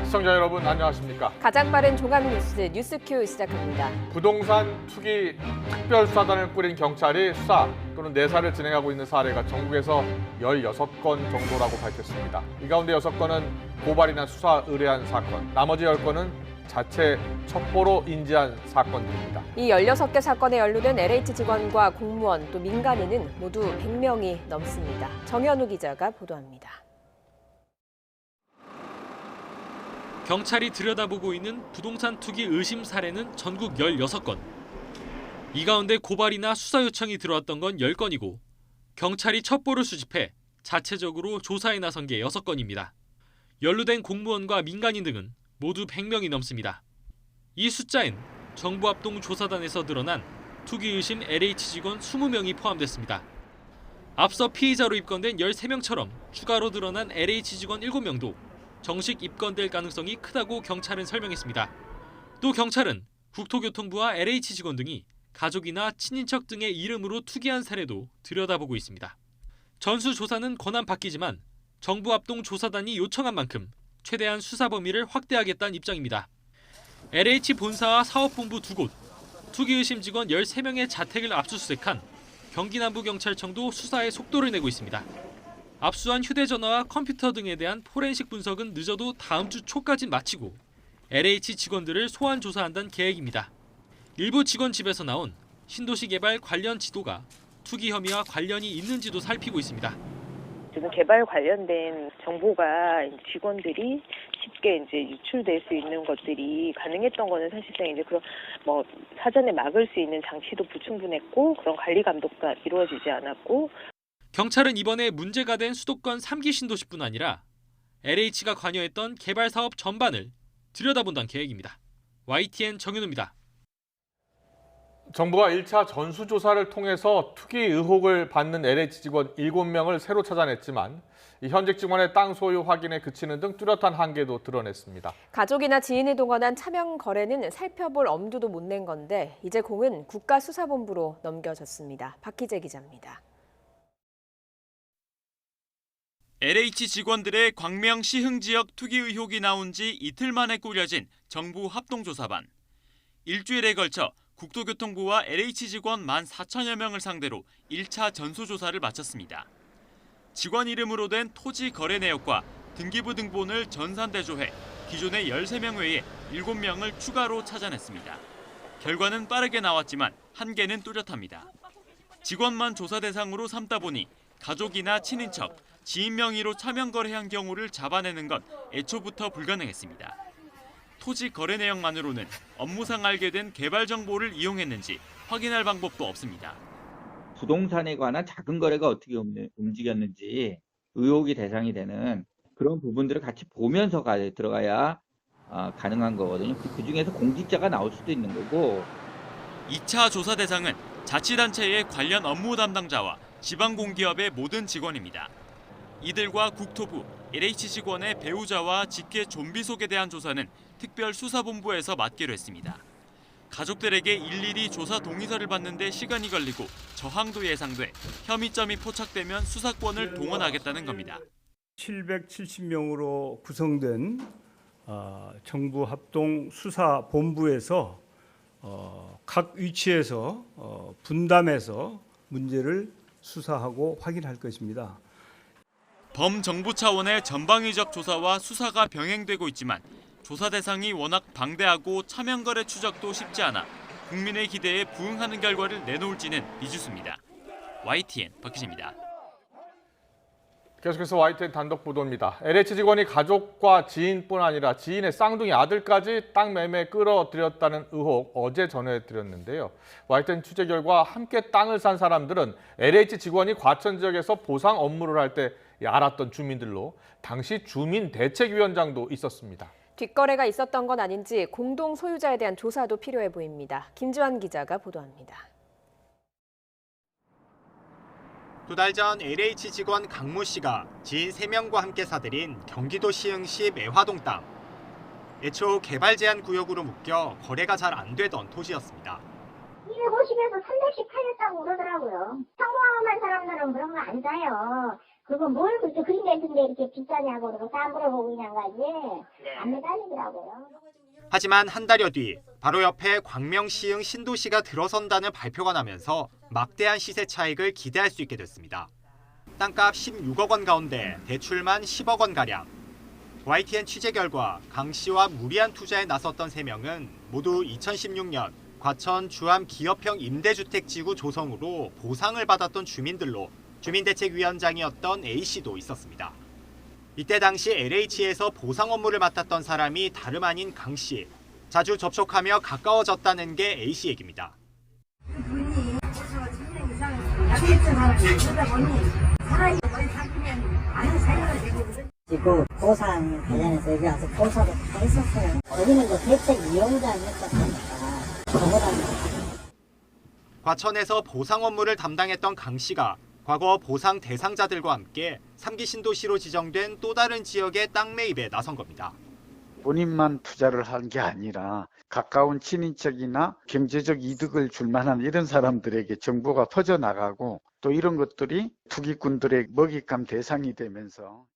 시청자 여러분 안녕하십니까? 가장 빠른 종합 뉴스 뉴스큐 시작합니다. 부동산 투기 특별수사단을 꾸린 경찰이 수사 또는 내사를 진행하고 있는 사례가 전국에서 16건 정도라고 밝혔습니다. 이 가운데 6건은 고발이나 수사 의뢰한 사건, 나머지 10건은 자체 첩보로 인지한 사건들입니다. 이 16개 사건에 연루된 LH 직원과 공무원 또 민간인은 모두 100명이 넘습니다. 정현우 기자가 보도합니다. 경찰이 들여다보고 있는 부동산 투기 의심 사례는 전국 16건. 이 가운데 고발이나 수사 요청이 들어왔던 건 10건이고 경찰이 첩보를 수집해 자체적으로 조사에 나선 게 6건입니다. 연루된 공무원과 민간인 등은 모두 100명이 넘습니다. 이 숫자엔 정부합동 조사단에서 드러난 투기 의심 LH 직원 20명이 포함됐습니다. 앞서 피의자로 입건된 13명처럼 추가로 드러난 LH 직원 7명도 정식 입건될 가능성이 크다고 경찰은 설명했습니다. 또 경찰은 국토교통부와 LH 직원 등이 가족이나 친인척 등의 이름으로 투기한 사례도 들여다보고 있습니다. 전수조사는 권한받기지만 정부합동조사단이 요청한 만큼 최대한 수사 범위를 확대하겠다는 입장입니다. LH 본사와 사업본부 2곳, 투기 의심 직원 13명의 자택을 압수수색한 경기남부경찰청도 수사에 속도를 내고 있습니다. 압수한 휴대전화와 컴퓨터 등에 대한 포렌식 분석은 늦어도 다음 주 초까지 마치고 LH 직원들을 소환 조사한다는 계획입니다. 일부 직원 집에서 나온 신도시 개발 관련 지도가 투기 혐의와 관련이 있는지도 살피고 있습니다. 지금 개발 관련된 정보가 직원들이 쉽게 유출될 수 있는 것들이 가능했던 거는 사실상 그런 사전에 막을 수 있는 장치도 불충분했고 그런 관리 감독도 이루어지지 않았고. 경찰은 이번에 문제가 된 수도권 3기 신도시뿐 아니라 LH가 관여했던 개발 사업 전반을 들여다본다는 계획입니다. YTN 정윤우입니다. 정부가 1차 전수조사를 통해서 투기 의혹을 받는 LH 직원 7명을 새로 찾아냈지만 현직 직원의 땅 소유 확인에 그치는 등 뚜렷한 한계도 드러냈습니다. 가족이나 지인을 동원한 차명 거래는 살펴볼 엄두도 못 낸 건데 이제 공은 국가수사본부로 넘겨졌습니다. 박희재 기자입니다. LH 직원들의 광명 시흥 지역 투기 의혹이 나온 지 이틀 만에 꾸려진 정부 합동조사반. 일주일에 걸쳐 국토교통부와 LH 직원 14,000여 명을 상대로 1차 전수조사를 마쳤습니다. 직원 이름으로 된 토지 거래 내역과 등기부 등본을 전산대조해 기존의 13명 외에 7명을 추가로 찾아냈습니다. 결과는 빠르게 나왔지만 한계는 뚜렷합니다. 직원만 조사 대상으로 삼다 보니 가족이나 친인척, 지인 명의로 차명 거래한 경우를 잡아내는 건 애초부터 불가능했습니다. 토지 거래 내역만으로는 업무상 알게 된 개발 정보를 이용했는지 확인할 방법도 없습니다. 부동산에 관한 작은 거래가 어떻게 움직였는지 의혹이 대상이 되는 그런 부분들을 같이 보면서 들어가야 가능한 거거든요. 그중에서 공직자가 나올 수도 있는 거고. 2차 조사 대상은 자치단체의 관련 업무 담당자와 지방공기업의 모든 직원입니다. 이들과 국토부, LH 직원의 배우자와 직계 좀비속에 대한 조사는 특별수사본부에서 맡기로 했습니다. 가족들에게 일일이 조사 동의서를 받는데 시간이 걸리고 저항도 예상돼 혐의점이 포착되면 수사권을 동원하겠다는 겁니다. 770명으로 구성된 정부 합동 수사본부에서 각 위치에서 분담해서 문제를 수사하고 확인할 것입니다. 범정부 차원의 전방위적 조사와 수사가 병행되고 있지만 조사 대상이 워낙 방대하고 차명거래 추적도 쉽지 않아 국민의 기대에 부응하는 결과를 내놓을지는 미지수입니다. YTN 박희재입니다. 계속해서 YTN 단독 보도입니다. LH 직원이 가족과 지인뿐 아니라 지인의 쌍둥이 아들까지 땅 매매에 끌어들였다는 의혹 어제 전해드렸는데요. YTN 취재 결과 함께 땅을 산 사람들은 LH 직원이 과천 지역에서 보상 업무를 할 때 알았던 주민들로 당시 주민대책위원장도 있었습니다. 뒷거래가 있었던 건 아닌지 공동 소유자에 대한 조사도 필요해 보입니다. 김주환 기자가 보도합니다. 두 달 전 LH 직원 강모 씨가 지인 3명과 함께 사들인 경기도 시흥시 매화동 땅. 애초 개발 제한 구역으로 묶여 거래가 잘 안 되던 토지였습니다. 250에서 300씩 팔렸다고 그러더라고요. 평범한 사람들은 그런 거 안 사요. 그거 뭘 그렇게 그림 같은데 이렇게 비싸냐고 그러고 다 물어보고 그냥 가지 안 매달리더라고요. 하지만 한 달여 뒤 바로 옆에 광명시흥 신도시가 들어선다는 발표가 나면서 막대한 시세 차익을 기대할 수 있게 됐습니다. 땅값 16억 원 가운데 대출만 10억 원가량. YTN 취재 결과 강 씨와 무리한 투자에 나섰던 3명은 모두 2016년 과천 주암 기업형 임대주택지구 조성으로 보상을 받았던 주민들로 주민대책위원장이었던 A씨도 있었습니다. 이때 당시 LH에서 보상 업무를 맡았던 사람이 다름 아닌 강 씨. 자주 접촉하며 가까워졌다는 게 A씨 얘기입니다. 그분이 3년 이상 약했던 사람이 보니 사람이 머리 삭히면 많은 사용이 되거든. 그 보상 관련해서 여기 와서 조사도 다 했었어요. 여기는 그 대책 이용자였다 보니까 저보다는 과천에서 보상 업무를 담당했던 강 씨가 과거 보상 대상자들과 함께 3기 신도시로 지정된 또 다른 지역의 땅 매입에 나선 겁니다. 본인만 투자를 한 게 아니라 가까운 친인척이나 경제적 이득을 줄 만한 이런 사람들에게 정보가 퍼져나가고 또 이런 것들이 투기꾼들의 먹잇감 대상이 되면서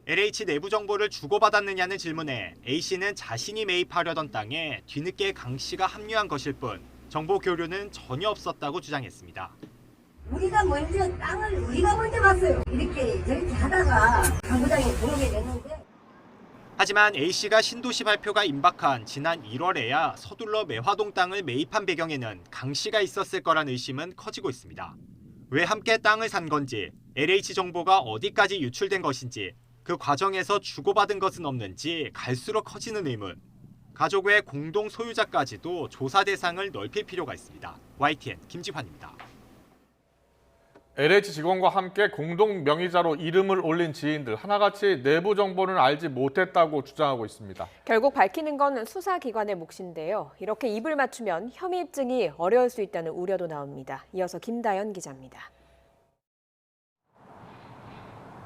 LH 내부 정보를 주고받았느냐는 질문에 A씨는 자신이 매입하려던 땅에 뒤늦게 강 씨가 합류한 것일 뿐 정보 교류는 전혀 없었다고 주장했습니다. 우리가 먼저 땅을 우리가 먼저 봤어요. 이렇게 저렇게 하다가 강부장이 들어오게 됐는데. 하지만 A씨가 신도시 발표가 임박한 지난 1월에야 서둘러 매화동 땅을 매입한 배경에는 강 씨가 있었을 거란 의심은 커지고 있습니다. 왜 함께 땅을 산 건지, LH 정보가 어디까지 유출된 것인지, 그 과정에서 주고받은 것은 없는지 갈수록 커지는 의문. 가족 외 공동 소유자까지도 조사 대상을 넓힐 필요가 있습니다. YTN 김지환입니다. LH 직원과 함께 공동 명의자로 이름을 올린 지인들 하나같이 내부 정보는 알지 못했다고 주장하고 있습니다. 결국 밝히는 건 수사기관의 몫인데요. 이렇게 입을 맞추면 혐의 입증이 어려울 수 있다는 우려도 나옵니다. 이어서 김다연 기자입니다.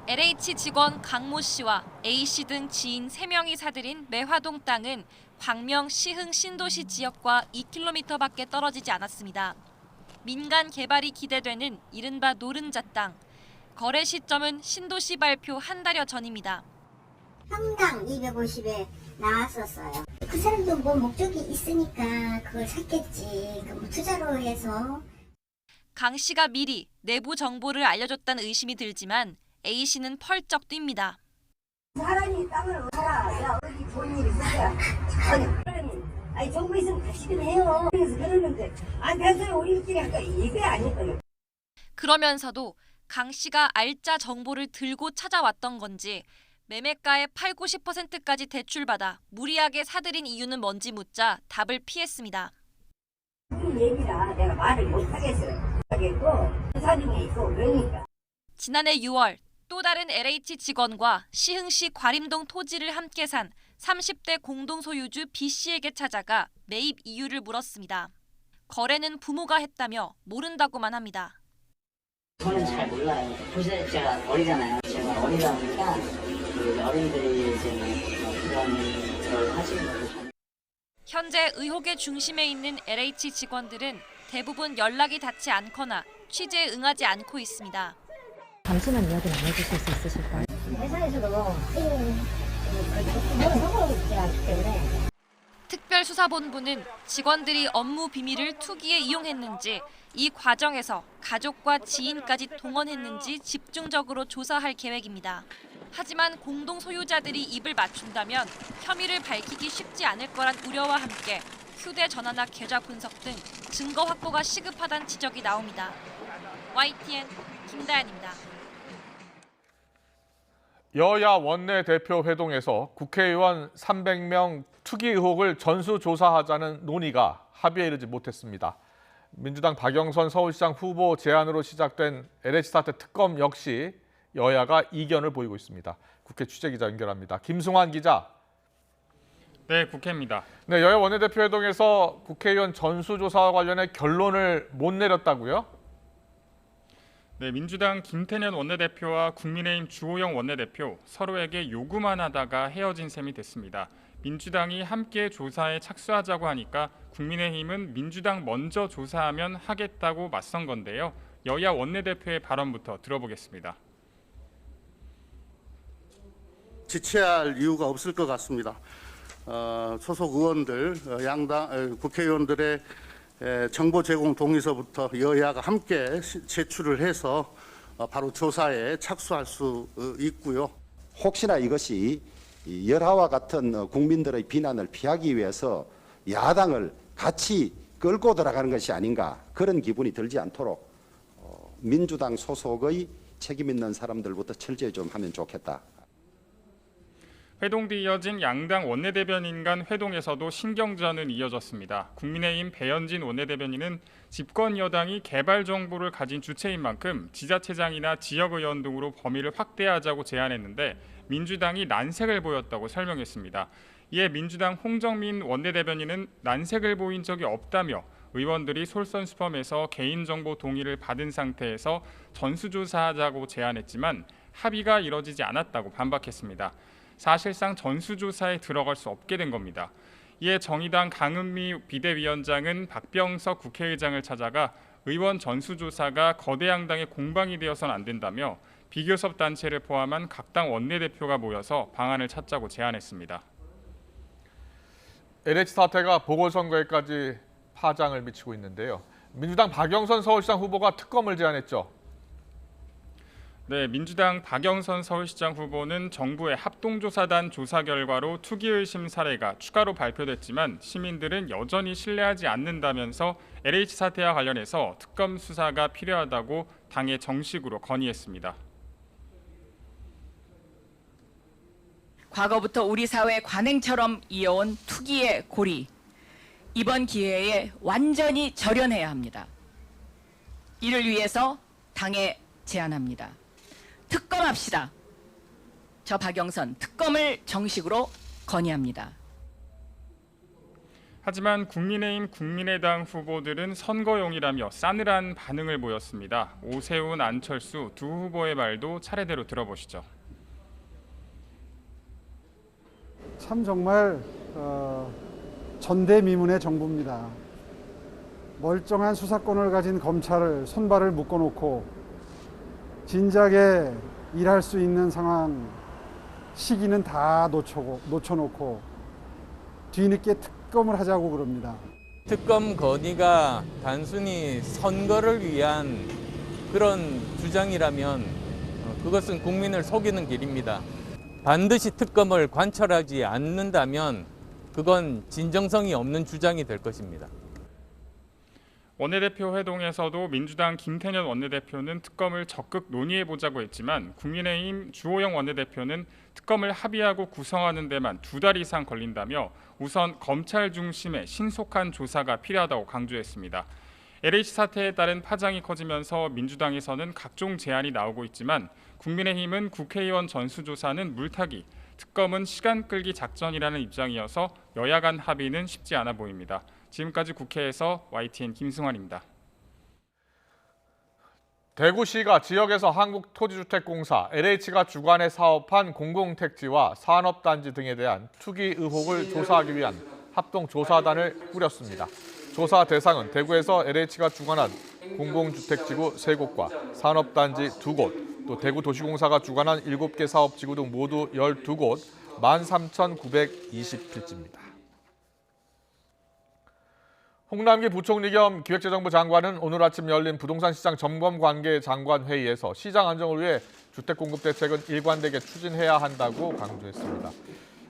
LH 직원 강모 씨와 A 씨 등 지인 3명이 사들인 매화동 땅은 광명 시흥 신도시 지역과 2km밖에 떨어지지 않았습니다. 민간 개발이 기대되는 이른바 노른자 땅. 거래 시점은 신도시 발표 한 달여 전입니다. 평당 250에 나왔었어요. 그 사람도 뭐 목적이 있으니까 그걸 샀겠지. 뭐 투자로 해서. 강 씨가 미리 내부 정보를 알려줬다는 의심이 들지만 A 씨는 펄쩍 뜁니다. 사람이 땅을 사라. 야, 어디 좋은 일 있을까? 아니 정부 있으면 다시긴 해요. 그래서 그러는데 됐어요. 우리끼리 할까? 이게 아니거든요. 그러면서도 강 씨가 알짜 정보를 들고 찾아왔던 건지 매매가의 80~90%까지 대출받아 무리하게 사들인 이유는 뭔지 묻자 답을 피했습니다. 그 얘기라 내가 말을 못하겠어요. 하겠고 사진이 있고 그러니까. 지난해 6월 또 다른 LH 직원과 시흥시 과림동 토지를 함께 산 30대 공동소유주 B씨에게 찾아가 매입 이유를 물었습니다. 거래는 부모가 했다며 모른다고만 합니다. 저는 잘 몰라요. 보시다시피 제가 어리잖아요. 제가 어리다 보니까 어른들이 이제 그런 걸 하시는 거죠. 현재 의혹의 중심에 있는 LH 직원들은 대부분 연락이 닿지 않거나 취재에 응하지 않고 있습니다. 잠시만 이야기 나눠주실 수 있으실까요? 회사에서도 상관없지 않기 때문에. 특별수사본부는 직원들이 업무 비밀을 투기에 이용했는지 이 과정에서 가족과 지인까지 동원했는지 집중적으로 조사할 계획입니다. 하지만 공동 소유자들이 입을 맞춘다면 혐의를 밝히기 쉽지 않을 거란 우려와 함께 휴대전화나 계좌 분석 등 증거 확보가 시급하다는 지적이 나옵니다. YTN 김다연입니다. 여야 원내대표 회동에서 국회의원 300명 투기 의혹을 전수조사하자는 논의가 합의에 이르지 못했습니다. 민주당 박영선 서울시장 후보 제안으로 시작된 LH 사태 특검 역시 여야가 이견을 보이고 있습니다. 국회 취재기자 연결합니다. 김승환 기자. 네, 국회입니다. 네, 여야 원내대표 회동에서 국회의원 전수조사와 관련해 결론을 못 내렸다고요? 네, 민주당 김태년 원내대표와 국민의힘 주호영 원내대표 서로에게 요구만 하다가 헤어진 셈이 됐습니다. 민주당이 함께 조사에 착수하자고 하니까 국민의힘은 민주당 먼저 조사하면 하겠다고 맞선 건데요. 여야 원내대표의 발언부터 들어보겠습니다. 지체할 이유가 없을 것 같습니다. 소속 의원들, 양당 국회의원들의 정보 제공 동의서부터 여야가 함께 제출을 해서 바로 조사에 착수할 수 있고요. 혹시나 이것이 열화와 같은 국민들의 비난을 피하기 위해서 야당을 같이 끌고 들어가는 것이 아닌가 그런 기분이 들지 않도록 민주당 소속의 책임 있는 사람들부터 철저히 좀 하면 좋겠다. 회동 뒤 이어진 양당 원내대변인 간 회동에서도 신경전은 이어졌습니다. 국민의힘 배현진 원내대변인은 집권 여당이 개발 정보를 가진 주체인 만큼 지자체장이나 지역의원 등으로 범위를 확대하자고 제안했는데 민주당이 난색을 보였다고 설명했습니다. 이에 민주당 홍정민 원내대변인은 난색을 보인 적이 없다며 의원들이 솔선수범해서 개인정보 동의를 받은 상태에서 전수조사하자고 제안했지만 합의가 이뤄지지 않았다고 반박했습니다. 사실상 전수조사에 들어갈 수 없게 된 겁니다. 이에 정의당 강은미 비대위원장은 박병석 국회의장을 찾아가 의원 전수조사가 거대 양당의 공방이 되어서는 안 된다며 비교섭 단체를 포함한 각 당 원내대표가 모여서 방안을 찾자고 제안했습니다. LH 사태가 보궐선거에까지 파장을 미치고 있는데요. 민주당 박영선 서울시장 후보가 특검을 제안했죠. 네, 민주당 박영선 서울시장 후보는 정부의 합동조사단 조사 결과로 투기 의심 사례가 추가로 발표됐지만 시민들은 여전히 신뢰하지 않는다면서 LH 사태와 관련해서 특검 수사가 필요하다고 당에 정식으로 건의했습니다. 과거부터 우리 사회 관행처럼 이어온 투기의 고리, 이번 기회에 완전히 절연해야 합니다. 이를 위해서 당에 제안합니다. 특검합시다. 저 박영선 특검을 정식으로 건의합니다. 하지만 국민의힘, 국민의당 후보들은 선거용이라며 싸늘한 반응을 보였습니다. 오세훈, 안철수 두 후보의 말도 차례대로 들어보시죠. 참 정말 전대미문의 정부입니다. 멀쩡한 수사권을 가진 검찰을 손발을 묶어놓고 진작에 일할 수 있는 상황 시기는 다 놓쳐놓고 뒤늦게 특검을 하자고 그럽니다. 특검 건의가 단순히 선거를 위한 그런 주장이라면 그것은 국민을 속이는 길입니다. 반드시 특검을 관철하지 않는다면 그건 진정성이 없는 주장이 될 것입니다. 원내대표 회동에서도 민주당 김태년 원내대표는 특검을 적극 논의해보자고 했지만 국민의힘 주호영 원내대표는 특검을 합의하고 구성하는 데만 2달 이상 걸린다며 우선 검찰 중심의 신속한 조사가 필요하다고 강조했습니다. LH 사태에 따른 파장이 커지면서 민주당에서는 각종 제안이 나오고 있지만 국민의힘은 국회의원 전수조사는 물타기, 특검은 시간 끌기 작전이라는 입장이어서 여야 간 합의는 쉽지 않아 보입니다. 지금까지 국회에서 YTN 김승환입니다. 대구시가 지역에서 한국토지주택공사, LH가 주관해 사업한 공공택지와 산업단지 등에 대한 투기 의혹을 조사하기 위한 합동조사단을 꾸렸습니다. 조사 대상은 대구에서 LH가 주관한 공공주택지구 3곳과 산업단지 2곳, 또 대구도시공사가 주관한 7개 사업지구 등 모두 12곳, 13,920필지입니다. 홍남기 부총리 겸 기획재정부 장관은 오늘 아침 열린 부동산 시장 점검 관계 장관 회의에서 시장 안정을 위해 주택 공급 대책은 일관되게 추진해야 한다고 강조했습니다.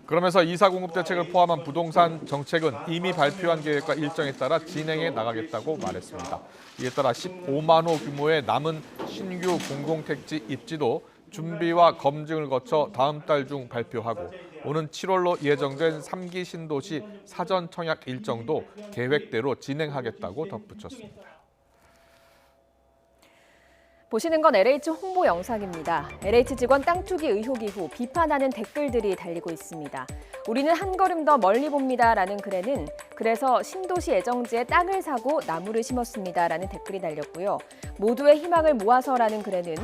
그러면서 이사 공급 대책을 포함한 부동산 정책은 이미 발표한 계획과 일정에 따라 진행해 나가겠다고 말했습니다. 이에 따라 15만 호 규모의 남은 신규 공공택지 입지도 준비와 검증을 거쳐 다음 달 중 발표하고 오는 7월로 예정된 3기 신도시 사전 청약 일정도 계획대로 진행하겠다고 덧붙였습니다. 보시는 건 LH 홍보 영상입니다. LH 직원 땅 투기 의혹 이후 비판하는 댓글들이 달리고 있습니다. 우리는 한 걸음 더 멀리 봅니다라는 글에는 그래서 신도시 예정지에 땅을 사고 나무를 심었습니다라는 댓글이 달렸고요. 모두의 희망을 모아서라는 글에는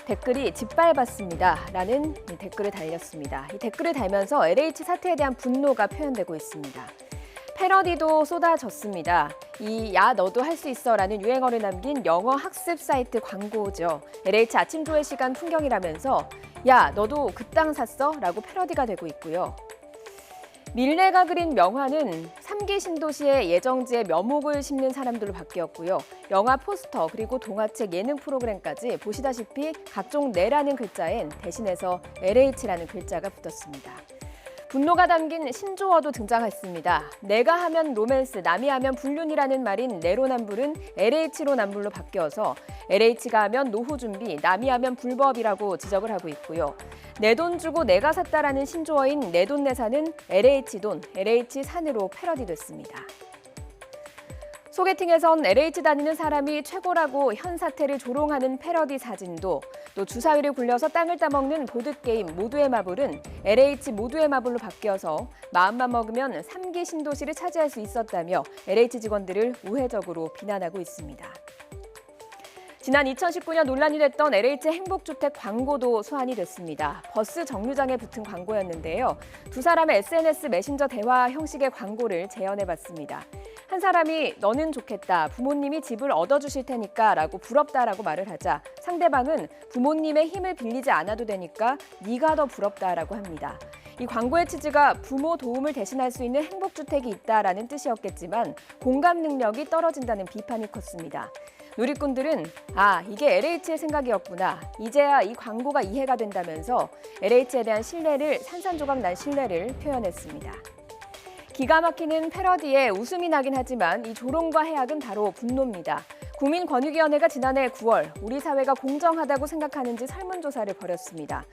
댓글이 짓밟았습니다라는 댓글을 달렸습니다. 이 댓글을 달면서 LH 사태에 대한 분노가 표현되고 있습니다. 패러디도 쏟아졌습니다. 이 야 너도 할 수 있어라는 유행어를 남긴 영어 학습 사이트 광고죠. LH 아침 조회 시간 풍경이라면서 야 너도 그 땅 샀어? 라고 패러디가 되고 있고요. 밀레가 그린 명화는 3기 신도시의 예정지에 묘목을 심는 사람들로 바뀌었고요. 영화 포스터 그리고 동화책 예능 프로그램까지 보시다시피 각종 내라는 글자엔 대신해서 LH라는 글자가 붙었습니다. 분노가 담긴 신조어도 등장했습니다. 내가 하면 로맨스, 남이 하면 불륜이라는 말인 내로남불은 LH로남불로 바뀌어서 LH가 하면 노후 준비, 남이 하면 불법이라고 지적을 하고 있고요. 내 돈 주고 내가 샀다라는 신조어인 내돈내산은 LH돈, LH산으로 패러디됐습니다. 소개팅에선 LH 다니는 사람이 최고라고 현 사태를 조롱하는 패러디 사진도, 또 주사위를 굴려서 땅을 따먹는 보드게임 모두의 마블은 LH 모두의 마블로 바뀌어서 마음만 먹으면 3기 신도시를 차지할 수 있었다며 LH 직원들을 우회적으로 비난하고 있습니다. 지난 2019년 논란이 됐던 LH 행복주택 광고도 소환이 됐습니다. 버스 정류장에 붙은 광고였는데요. 두 사람의 SNS 메신저 대화 형식의 광고를 재현해봤습니다. 한 사람이 너는 좋겠다, 부모님이 집을 얻어주실 테니까 라고 부럽다라고 말을 하자 상대방은 부모님의 힘을 빌리지 않아도 되니까 네가 더 부럽다라고 합니다. 이 광고의 취지가 부모 도움을 대신할 수 있는 행복주택이 있다라는 뜻이었겠지만 공감 능력이 떨어진다는 비판이 컸습니다. 누리꾼들은 이게 LH의 생각이었구나. 이제야 이 광고가 이해가 된다면서 LH에 대한 신뢰를 산산조각 난 신뢰를 표현했습니다. 기가 막히는 패러디에 웃음이 나긴 하지만 이 조롱과 해악은 바로 분노입니다. 국민권익위원회가 지난해 9월 우리 사회가 공정하다고 생각하는지 설문조사를 벌였습니다.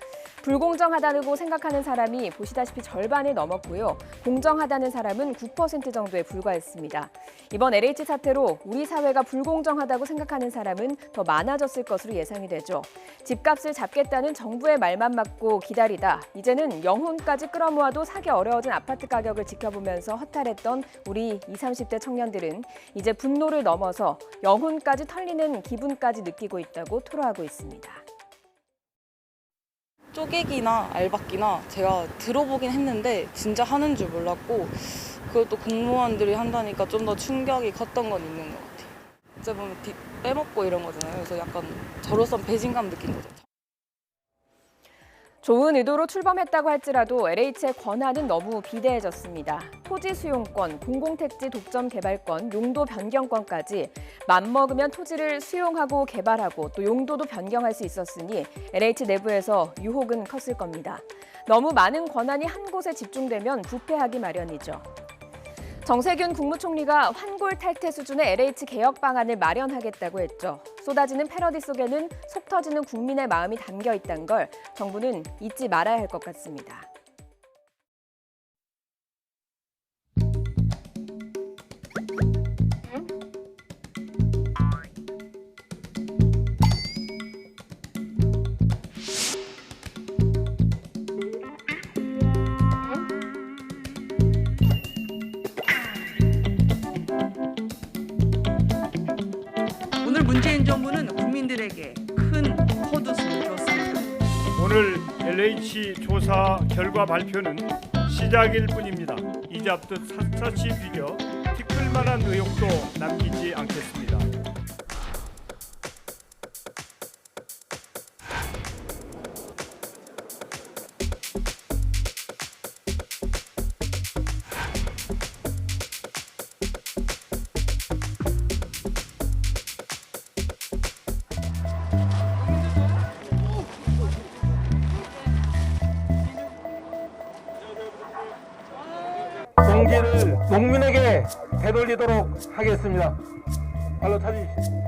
불공정하다고 생각하는 사람이 보시다시피 절반을 넘었고요. 공정하다는 사람은 9% 정도에 불과했습니다. 이번 LH 사태로 우리 사회가 불공정하다고 생각하는 사람은 더 많아졌을 것으로 예상이 되죠. 집값을 잡겠다는 정부의 말만 맞고 기다리다 이제는 영혼까지 끌어모아도 사기 어려워진 아파트 가격을 지켜보면서 허탈했던 우리 20, 30대 청년들은 이제 분노를 넘어서 영혼까지 털리는 기분까지 느끼고 있다고 토로하고 있습니다. 쪼개기나 알박기나 제가 들어보긴 했는데 진짜 하는 줄 몰랐고 그것도 공무원들이 한다니까 좀 더 충격이 컸던 건 있는 것 같아요. 어째 보면 빚 빼먹고 이런 거잖아요. 그래서 약간 저로선 배신감 느낀 거죠. 좋은 의도로 출범했다고 할지라도 LH의 권한은 너무 비대해졌습니다. 토지 수용권, 공공택지 독점 개발권, 용도 변경권까지 맘먹으면 토지를 수용하고 개발하고 또 용도도 변경할 수 있었으니 LH 내부에서 유혹은 컸을 겁니다. 너무 많은 권한이 한 곳에 집중되면 부패하기 마련이죠. 정세균 국무총리가 환골 탈태 수준의 LH 개혁 방안을 마련하겠다고 했죠. 쏟아지는 패러디 속에는 속 터지는 국민의 마음이 담겨 있다는 걸 정부는 잊지 말아야 할 것 같습니다. 문재인 정부는 국민들에게 큰 헛웃음을 줬습니다. 오늘 LH 조사 결과 발표는 시작일 뿐입니다. 이제 앞듯 샅샅이 비벼 티끌만한 의혹도 남기지 않겠습니다. 공기를 농민에게 되돌리도록 하겠습니다. 발로 차주십시오.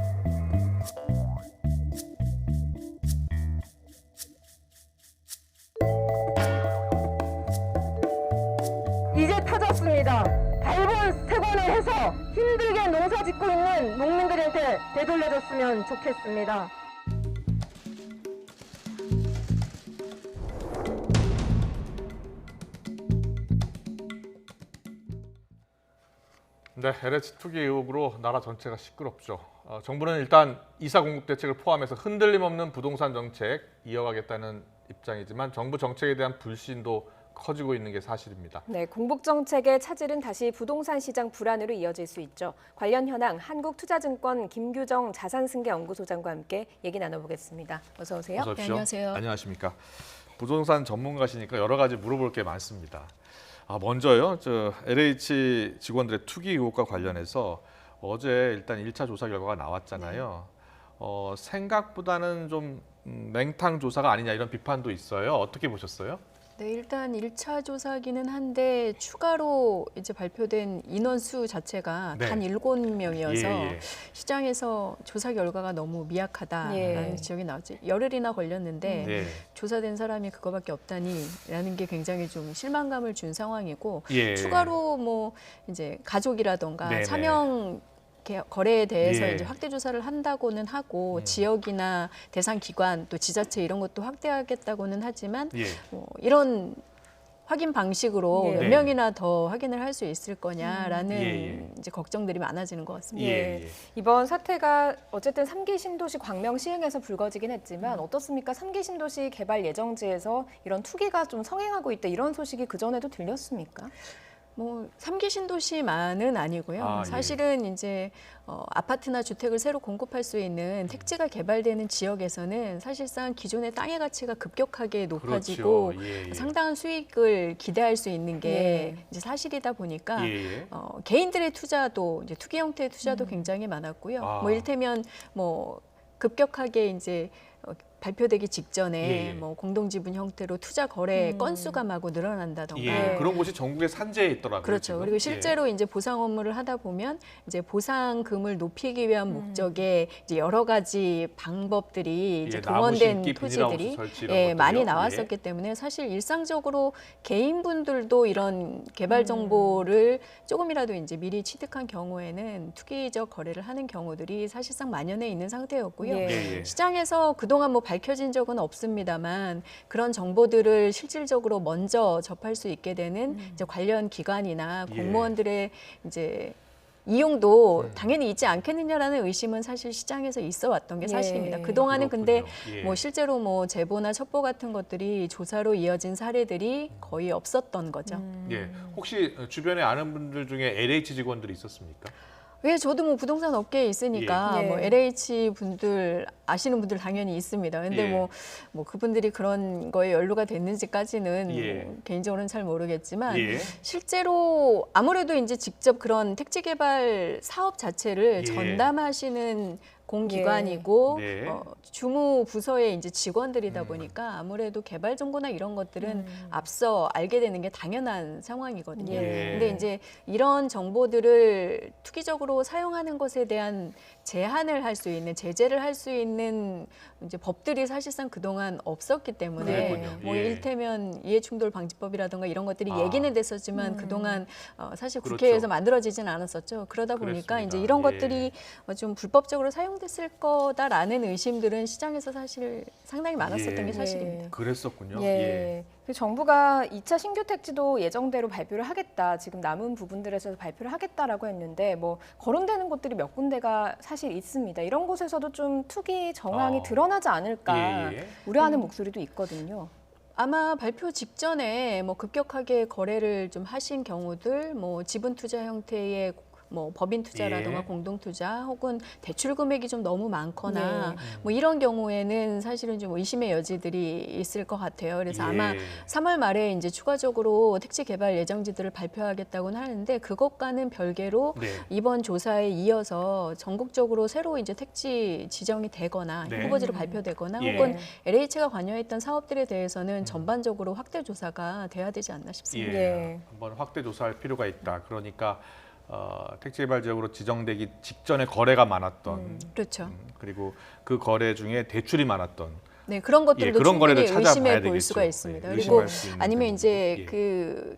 이제 터졌습니다. 밟은 태권을 해서 힘들게 농사 짓고 있는 농민들한테 되돌려줬으면 좋겠습니다. 네, LH 투기 의혹으로 나라 전체가 시끄럽죠. 정부는 일단 이사 공급 대책을 포함해서 흔들림 없는 부동산 정책 이어가겠다는 입장이지만 정부 정책에 대한 불신도 커지고 있는 게 사실입니다. 네, 공복 정책의 차질은 다시 부동산 시장 불안으로 이어질 수 있죠. 관련 현황 한국투자증권 김규정 자산승계연구소장과 함께 얘기 나눠보겠습니다. 어서 오세요. 어서 오십시오. 네, 안녕하세요. 안녕하십니까. 부동산 전문가시니까 여러 가지 물어볼 게 많습니다. 먼저요, LH 직원들의 투기 의혹과 관련해서 어제 일단 1차 조사 결과가 나왔잖아요. 생각보다는 좀 맹탕 조사가 아니냐 이런 비판도 있어요. 어떻게 보셨어요? 네, 일단 1차 조사기는 한데 추가로 이제 발표된 인원수 자체가 네. 단 7명이어서 예. 시장에서 조사 결과가 너무 미약하다라는 지적이 나왔죠. 열흘이나 걸렸는데 네. 조사된 사람이 그거밖에 없다니라는 게 굉장히 좀 실망감을 준 상황이고 예. 추가로 뭐 이제 가족이라던가 네네. 차명 거래에 대해서 예. 이제 확대 조사를 한다고는 하고 지역이나 대상 기관 또 지자체 이런 것도 확대하겠다고는 하지만 예. 이런 확인 방식으로 예. 몇 네. 명이나 더 확인을 할 수 있을 거냐라는 예. 이제 걱정들이 많아지는 것 같습니다. 예. 이번 사태가 어쨌든 3기 신도시 광명 시흥에서 불거지긴 했지만 어떻습니까? 3기 신도시 개발 예정지에서 이런 투기가 좀 성행하고 있다 이런 소식이 그전에도 들렸습니까? 뭐 3기 신도시만은 아니고요. 예. 사실은 이제 아파트나 주택을 새로 공급할 수 있는 택지가 개발되는 지역에서는 사실상 기존의 땅의 가치가 급격하게 높아지고 그렇죠. 예. 상당한 수익을 기대할 수 있는 게 네. 이제 사실이다 보니까 예. 개인들의 투자도 이제 투기 형태의 투자도 굉장히 많았고요. 뭐 이를테면 뭐 급격하게 이제 발표되기 직전에 예. 뭐 공동지분 형태로 투자 거래 건수가 마구 늘어난다던가 예. 그런 곳이 전국에 산재에 있더라고요. 그렇죠. 지금. 그리고 실제로 이제 보상 업무를 하다 보면 이제 보상금을 높이기 위한 목적의 이제 여러 가지 방법들이 이제 나무 동원된 심기, 비닐하우스 토지들이 설치 이런 것들이요? 많이 나왔었기 때문에 사실 일상적으로 개인분들도 이런 개발 정보를 조금이라도 이제 미리 취득한 경우에는 투기적 거래를 하는 경우들이 사실상 만연해 있는 상태였고요. 예. 시장에서 그동안 뭐 밝혀진 적은 없습니다만 그런 정보들을 실질적으로 먼저 접할 수 있게 되는 이제 관련 기관이나 예. 공무원들의 이제 이용도 당연히 있지 않겠느냐라는 의심은 사실 시장에서 있어 왔던 게 사실입니다. 그동안은 근데 예. 뭐 실제로 뭐 제보나 첩보 같은 것들이 조사로 이어진 사례들이 거의 없었던 거죠. 예. 혹시 주변에 아는 분들 중에 LH 직원들이 있었습니까? 왜 저도 뭐 부동산 업계에 있으니까 예. 뭐 LH 분들 아시는 분들 당연히 있습니다. 근데 예. 뭐 그분들이 그런 거에 연루가 됐는지까지는 예. 뭐 개인적으로는 잘 모르겠지만 예. 실제로 아무래도 이제 직접 그런 택지 개발 사업 자체를 예. 전담하시는 공기관이고 네. 주무 부서의 이제 직원들이다 보니까 아무래도 개발 정보나 이런 것들은 앞서 알게 되는 게 당연한 상황이거든요. 예. 근데 이제 이런 정보들을 투기적으로 사용하는 것에 대한 제한을 할 수 있는 제재를 할 수 있는 이제 법들이 사실상 그동안 없었기 때문에 그랬군요. 뭐 예. 이를테면 이해충돌 방지법이라든가 이런 것들이 얘기는 됐었지만 그동안 사실 그렇죠. 국회에서 만들어지진 않았었죠. 그러다 보니까 그랬습니다. 이제 이런 예. 것들이 좀 불법적으로 사용됐을 거다라는 의심들은 시장에서 사실 상당히 많았었던 예. 게 사실입니다. 그랬었군요. 예. 그 정부가 2차 신규 택지도 예정대로 발표를 하겠다. 지금 남은 부분들에서 발표를 하겠다라고 했는데 뭐 거론되는 곳들이 몇 군데가 사실 있습니다. 이런 곳에서도 좀 투기 정황이 드러나지 않을까 예. 우려하는 목소리도 있거든요. 아마 발표 직전에 뭐 급격하게 거래를 좀 하신 경우들, 뭐 지분 투자 형태의 뭐 법인 투자라든가 예. 공동 투자 혹은 대출 금액이 좀 너무 많거나 네. 뭐 이런 경우에는 사실은 좀 의심의 여지들이 있을 것 같아요. 그래서 예. 아마 3월 말에 이제 추가적으로 택지 개발 예정지들을 발표하겠다고는 하는데 그것과는 별개로 네. 이번 조사에 이어서 전국적으로 새로 이제 택지 지정이 되거나 네. 후보지로 발표되거나 예. 혹은 LH가 관여했던 사업들에 대해서는 전반적으로 확대 조사가 돼야 되지 않나 싶습니다. 예. 한번 확대 조사할 필요가 있다. 그러니까 택지 개발 지역으로 지정되기 직전에 거래가 많았던 그렇죠. 그리고 그 거래 중에 대출이 많았던 네, 그런 것들도 그런 거래를 충분히 찾아봐야 의심해 볼 되겠죠. 수가 있습니다. 예, 그리고 의심할 수 있는 아니면 부분. 이제 예. 그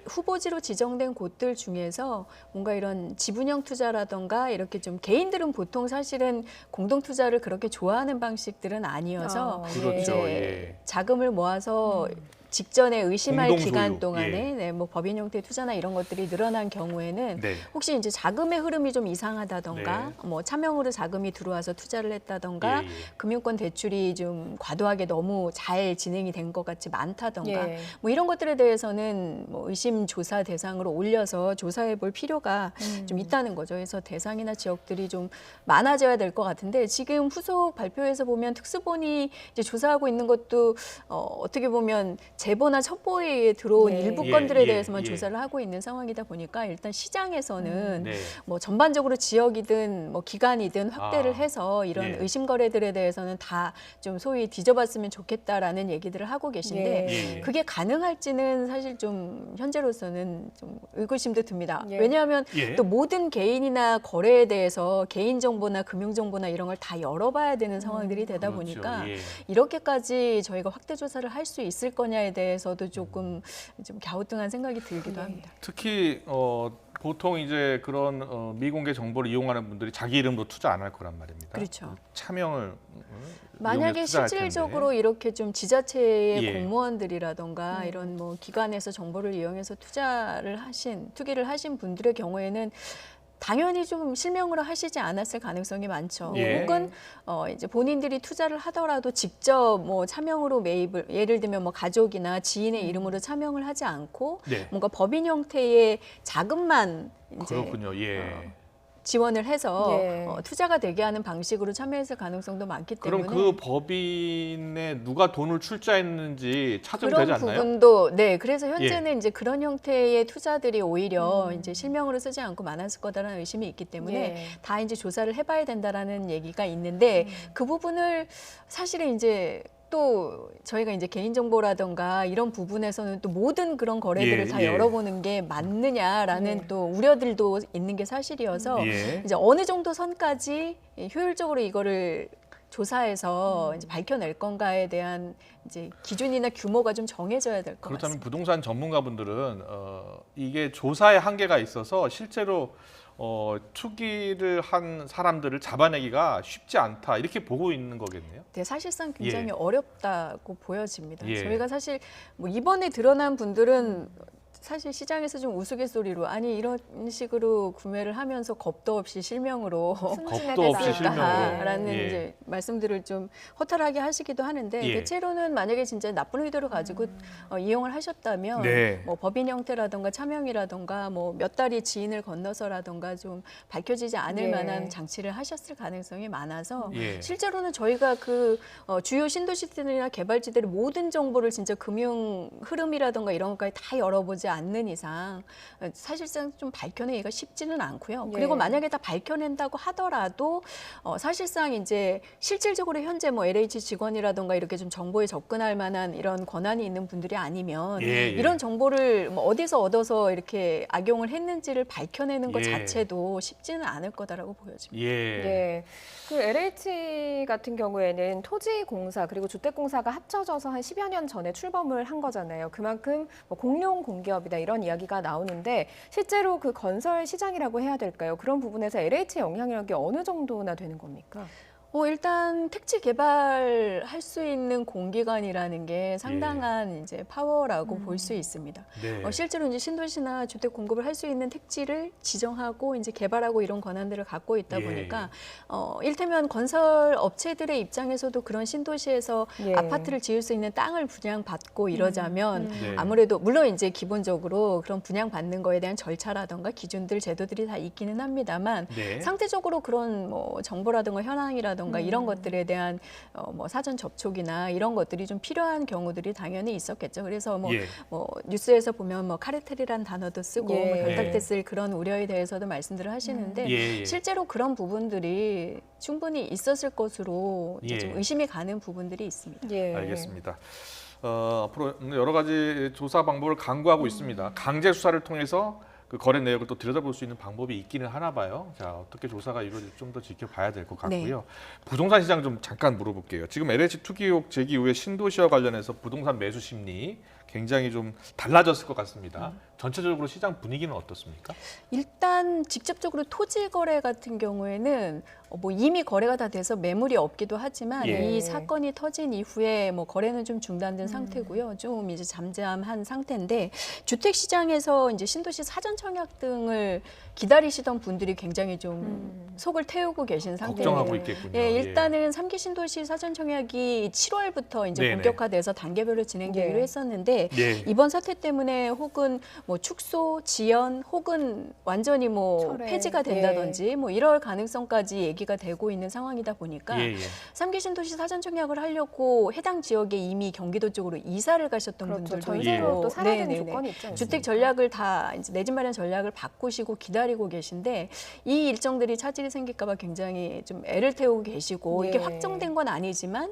후보지로 지정된 곳들 중에서 뭔가 이런 지분형 투자라던가 이렇게 좀 개인들은 보통 사실은 공동 투자를 그렇게 좋아하는 방식들은 아니어서 그렇죠. 이제 예. 자금을 모아서 직전에 의심할 공동 기간 소유. 동안에 예. 네, 뭐 법인 형태 투자나 이런 것들이 늘어난 경우에는 네. 혹시 이제 자금의 흐름이 좀 이상하다던가 네. 뭐 차명으로 자금이 들어와서 투자를 했다던가 예, 예. 금융권 대출이 좀 과도하게 너무 잘 진행이 된 것 같이 많다던가 예. 뭐 이런 것들에 대해서는 뭐 의심 조사 대상으로 올려서 조사해 볼 필요가 좀 있다는 거죠. 그래서 대상이나 지역들이 좀 많아져야 될 것 같은데 지금 후속 발표에서 보면 특수본이 이제 조사하고 있는 것도 어떻게 보면 제보나 첩보에 들어온 네. 일부 예, 건들에 예, 대해서만 예. 조사를 하고 있는 상황이다 보니까 일단 시장에서는 네. 뭐 전반적으로 지역이든 뭐 기관이든 확대를 아, 해서 이런 예. 의심 거래들에 대해서는 다 좀 소위 뒤져봤으면 좋겠다라는 얘기들을 하고 계신데 예. 그게 가능할지는 사실 좀 현재로서는 좀 의구심도 듭니다. 예. 왜냐하면 예. 또 모든 개인이나 거래에 대해서 개인 정보나 금융 정보나 이런 걸 다 열어봐야 되는 상황들이 되다 그렇죠. 보니까 예. 이렇게까지 저희가 확대 조사를 할 수 있을 거냐에 대해서도 조금 좀 갸우뚱한 생각이 들기도 합니다. 특히 보통 이제 그런 미공개 정보를 이용하는 분들이 자기 이름으로 투자 안 할 거란 말입니다. 그렇죠. 차명을 만약에 이용해서 투자할 실질적으로 텐데. 이렇게 좀 지자체의 예. 공무원들이라던가 이런 뭐 기관에서 정보를 이용해서 투기를 하신 분들의 경우에는 당연히 좀 실명으로 하시지 않았을 가능성이 많죠. 예. 혹은 이제 본인들이 투자를 하더라도 직접 뭐 차명으로 매입을 예를 들면 뭐 가족이나 지인의 이름으로 차명을 하지 않고 네. 뭔가 법인 형태의 자금만 이제 그렇군요. 예. 지원을 해서 예. 투자가 되게 하는 방식으로 참여했을 가능성도 많기 때문에 그럼 그 법인에 누가 돈을 출자했는지 찾으면 그런 되지 않나요? 부분도 네 그래서 현재는 이제 그런 형태의 투자들이 오히려 이제 실명으로 쓰지 않고 많았을 거다라는 의심이 있기 때문에 예. 다 이제 조사를 해봐야 된다라는 얘기가 있는데 그 부분을 사실은 이제 또 저희가 이제 개인정보라던가 이런 부분에서는 또 모든 그런 거래들을 예, 다 예. 열어보는 게 맞느냐라는 또 우려들도 있는 게 사실이어서 예. 이제 어느 정도 선까지 효율적으로 이거를 조사해서 이제 밝혀낼 건가에 대한 이제 기준이나 규모가 좀 정해져야 될 것 그렇다면 같습니다. 부동산 전문가분들은 이게 조사의 한계가 있어서 실제로 투기를 한 사람들을 잡아내기가 쉽지 않다 이렇게 보고 있는 거겠네요. 네, 사실상 굉장히 예. 어렵다고 보여집니다. 예. 저희가 사실 뭐 이번에 드러난 분들은 사실 시장에서 좀 우스갯소리로 아니 이런 식으로 구매를 하면서 겁도 없이 실명으로 겁도 없이 실명으로. 라는 예. 이제 말씀들을 좀 허탈하게 하시기도 하는데 예. 대체로는 만약에 진짜 나쁜 의도를 가지고 이용을 하셨다면 네. 뭐 법인 형태라든가 차명이라든가 뭐 몇 달이 지인을 건너서라든가 좀 밝혀지지 않을 예. 만한 장치를 하셨을 가능성이 많아서 예. 실제로는 저희가 그 주요 신도시들이나 개발지들의 모든 정보를 진짜 금융 흐름이라든가 이런 것까지 다 열어보지 않는 이상 사실상 좀 밝혀내기가 쉽지는 않고요. 그리고 예. 만약에 다 밝혀낸다고 하더라도 사실상 이제 실질적으로 현재 뭐 LH 직원이라든가 이렇게 좀 정보에 접근할 만한 이런 권한이 있는 분들이 아니면 예, 예. 이런 정보를 뭐 어디서 얻어서 이렇게 악용을 했는지를 밝혀내는 것 예. 자체도 쉽지는 않을 거다라고 보여집니다. 예. 네. 그 LH 같은 경우에는 토지공사 그리고 주택공사가 합쳐져서 한 10여 년 전에 출범을 한 거잖아요. 그만큼 뭐 공룡 공기업이다 이런 이야기가 나오는데 실제로 그 건설 시장이라고 해야 될까요? 그런 부분에서 LH의 영향력이 어느 정도나 되는 겁니까? 일단 택지 개발할 수 있는 공기관이라는 게 상당한 이제 파워라고 볼 수 있습니다. 네. 실제로 이제 신도시나 주택 공급을 할 수 있는 택지를 지정하고 이제 개발하고 이런 권한들을 갖고 있다 예. 보니까 일테면 건설 업체들의 입장에서도 그런 신도시에서 예. 아파트를 지을 수 있는 땅을 분양받고 이러자면 네. 아무래도 물론 이제 기본적으로 그런 분양받는 거에 대한 절차라든가 기준들, 제도들이 다 있기는 합니다만 네. 상대적으로 그런 뭐 정보라든가 현황이라든가 이런 것들에 대한 뭐 사전 접촉이나 이런 것들이 좀 필요한 경우들이 당연히 있었겠죠. 그래서 뭐, 예. 뭐 뉴스에서 보면 뭐 카르텔이란 단어도 쓰고 예. 뭐 결탁됐을 그런 우려에 대해서도 말씀들을 하시는데 예, 예. 실제로 그런 부분들이 충분히 있었을 것으로 이제 예. 좀 의심이 가는 부분들이 있습니다. 예. 알겠습니다. 앞으로 여러 가지 조사 방법을 강구하고 있습니다. 강제 수사를 통해서 그 거래 내역을 또 들여다볼 수 있는 방법이 있기는 하나 봐요. 자, 어떻게 조사가 이루어질지 좀 더 지켜봐야 될 것 같고요. 부동산 시장 좀 잠깐 물어볼게요. 지금 LH 투기 의혹 제기 이후에 신도시와 관련해서 부동산 매수 심리 굉장히 좀 달라졌을 것 같습니다. 전체적으로 시장 분위기는 어떻습니까? 일단 직접적으로 토지 거래 같은 경우에는 뭐 이미 거래가 다 돼서 매물이 없기도 하지만 예. 이 사건이 터진 이후에 뭐 거래는 좀 중단된 상태고요. 좀 이제 잠잠한 상태인데 주택 시장에서 이제 신도시 사전 청약 등을 기다리시던 분들이 굉장히 좀 속을 태우고 계신 상태입니다. 걱정하고 있겠군요. 예, 일단은 3기 신도시 사전 청약이 7월부터 이제 네네. 본격화돼서 단계별로 진행되기로 네. 했었는데 예. 이번 사태 때문에 혹은 뭐 축소, 지연 혹은 완전히 뭐 철회. 폐지가 된다든지 뭐 이럴 가능성까지 얘기가 되고 있는 상황이다 보니까 예, 예. 3기 신도시 사전 청약을 하려고 해당 지역에 이미 경기도 쪽으로 이사를 가셨던 그렇죠. 분들도 전세로 있고 또 살아야 되는 네네네. 조건이 있지 않습니까? 주택 전략을 다 이제 내 집 마련 전략을 바꾸시고 기다리고 계신데 이 일정들이 차질이 생길까 봐 굉장히 좀 애를 태우고 계시고 이게 예. 확정된 건 아니지만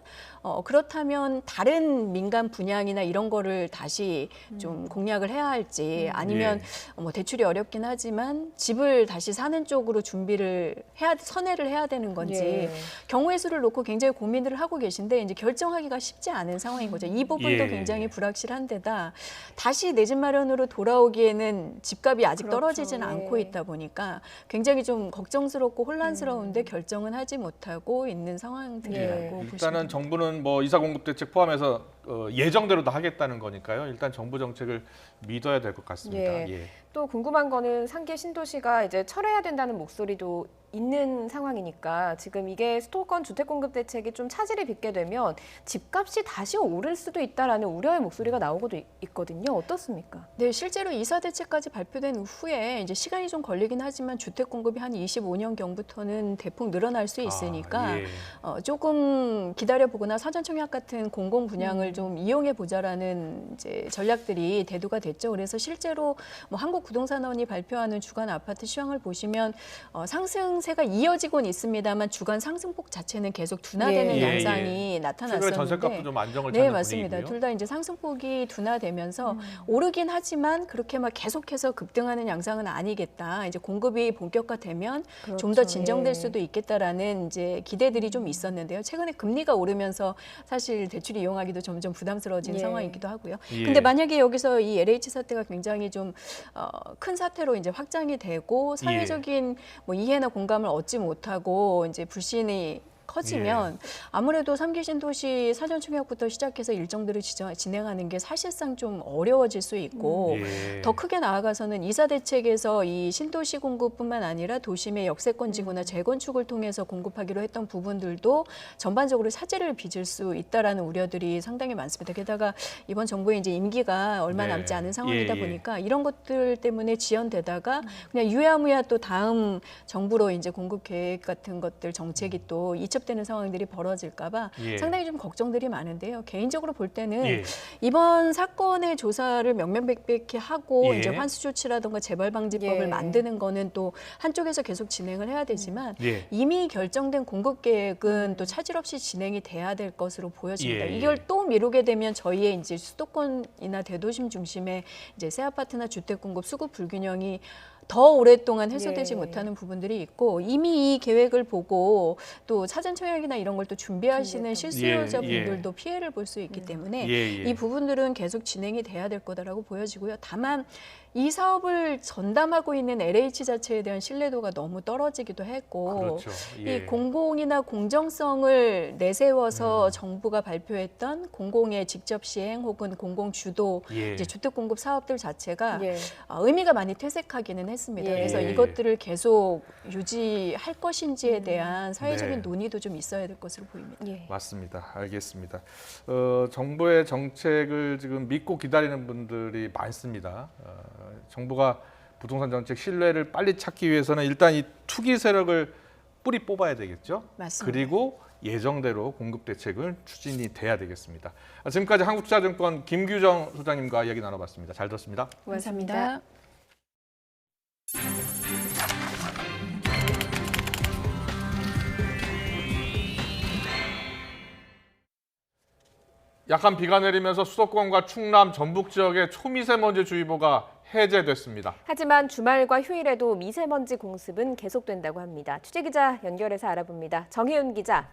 그렇다면 다른 민간 분양이나 이런 거를 다시 좀 공략을 해야 할지 아니면 뭐 대출이 어렵긴 하지만 집을 다시 사는 쪽으로 준비를 선회를 해야 되는 건지 예. 경우의 수를 놓고 굉장히 고민을 하고 계신데 이제 결정하기가 쉽지 않은 상황인 거죠. 이 부분도 예. 굉장히 불확실한 데다 다시 내 집 마련으로 돌아오기에는 집값이 아직 그렇죠. 떨어지진 예. 않고 있다 보니까 굉장히 좀 걱정스럽고 혼란스러운데 결정은 하지 못하고 있는 상황들이라고 보시면 일단은 정부는 뭐 이사 공급 대책 포함해서 예정대로 다 하겠다는 거니까요. 일단 정부 정책을 믿어야 될 것 같습니다. 예. 예. 또 궁금한 거는 3기 신도시가 이제 철회해야 된다는 목소리도 있는 상황이니까 지금 이게 수도권 주택 공급 대책이 좀 차질이 빚게 되면 집값이 다시 오를 수도 있다라는 우려의 목소리가 나오고도 있거든요. 어떻습니까? 네, 실제로 이사 대책까지 발표된 후에 이제 시간이 좀 걸리긴 하지만 주택 공급이 한 25년 경부터는 대폭 늘어날 수 있으니까 예. 조금 기다려보거나 사전 청약 같은 공공 분양을 좀 이용해 보자라는 이제 전략들이 대두가 됐죠. 그래서 실제로 뭐 한국부동산원이 발표하는 주간 아파트 시황을 보시면 상승세가 이어지곤 있습니다만 주간 상승폭 자체는 계속 둔화되는 예. 양상이 최근에 나타났었는데 전세값도 좀 안정을 네, 찾는 맞습니다. 분위기고요. 둘 다 이제 상승폭이 둔화되면서 오르긴 하지만 그렇게 막 계속해서 급등하는 양상은 아니겠다. 이제 공급이 본격화되면 좀 더 그렇죠. 진정될 예. 수도 있겠다라는 이제 기대들이 좀 있었는데요. 최근에 금리가 오르면서 사실 대출 이용하기도 점점 부담스러워진 예. 상황이기도 하고요. 예. 근데 만약에 여기서 이 LH 사태가 굉장히 좀 큰 사태로 이제 확장이 되고 사회적인 뭐 이해나 공감을 얻지 못하고 이제 불신이 커지면 아무래도 3기 신도시 사전 청약부터 시작해서 일정들을 진행하는 게 사실상 좀 어려워질 수 있고 더 크게 나아가서는 이사 대책에서 이 신도시 공급뿐만 아니라 도심의 역세권 지구나 재건축을 통해서 공급하기로 했던 부분들도 전반적으로 차질을 빚을 수 있다라는 우려들이 상당히 많습니다. 게다가 이번 정부의 이제 임기가 얼마 남지 않은 상황이다 보니까 이런 것들 때문에 지연되다가 그냥 유야무야 또 다음 정부로 이제 공급 계획 같은 것들 정책이 또 이첩되는 상황들이 벌어질까봐 상당히 좀 걱정들이 많은데요. 개인적으로 볼 때는 이번 사건의 조사를 명명백백히 하고 이제 환수 조치라든가 재발 방지법을 만드는 거는 또 한쪽에서 계속 진행을 해야 되지만 이미 결정된 공급 계획은 또 차질 없이 진행이 돼야 될 것으로 보여집니다. 이걸 또 미루게 되면 저희의 이제 수도권이나 대도심 중심의 이제 새 아파트나 주택 공급 수급 불균형이 더 오랫동안 해소되지 못하는 부분들이 있고 이미 이 계획을 보고 또 사전 청약이나 이런 걸 또 준비하시는 실수요자분들도 피해를 볼 수 있기 때문에 이 부분들은 계속 진행이 돼야 될 거다라고 보여지고요. 다만 이 사업을 전담하고 있는 LH 자체에 대한 신뢰도가 너무 떨어지기도 했고 이 공공이나 공정성을 내세워서 정부가 발표했던 공공의 직접 시행 혹은 공공 주도 이제 주택 공급 사업들 자체가 의미가 많이 퇴색하기는 했습니다. 그래서 이것들을 계속 유지할 것인지에 대한 사회적인 논의도 좀 있어야 될 것으로 보입니다. 맞습니다. 알겠습니다. 정부의 정책을 지금 믿고 기다리는 분들이 많습니다. 정부가 부동산 정책 신뢰를 빨리 찾기 위해서는 일단 이 투기 세력을 뿌리 뽑아야 되겠죠. 맞습니다. 그리고 예정대로 공급 대책을 추진이 돼야 되겠습니다. 지금까지 한국투자증권 김규정 소장님과 이야기 나눠봤습니다. 잘 들었습니다. 고맙습니다. 약한 비가 내리면서 수도권과 충남, 전북 지역의 초미세먼지 주의보가 해제됐습니다. 하지만 주말과 휴일에도 미세먼지 공습은 계속된다고 합니다. 취재기자 연결해서 알아봅니다. 정혜윤 기자.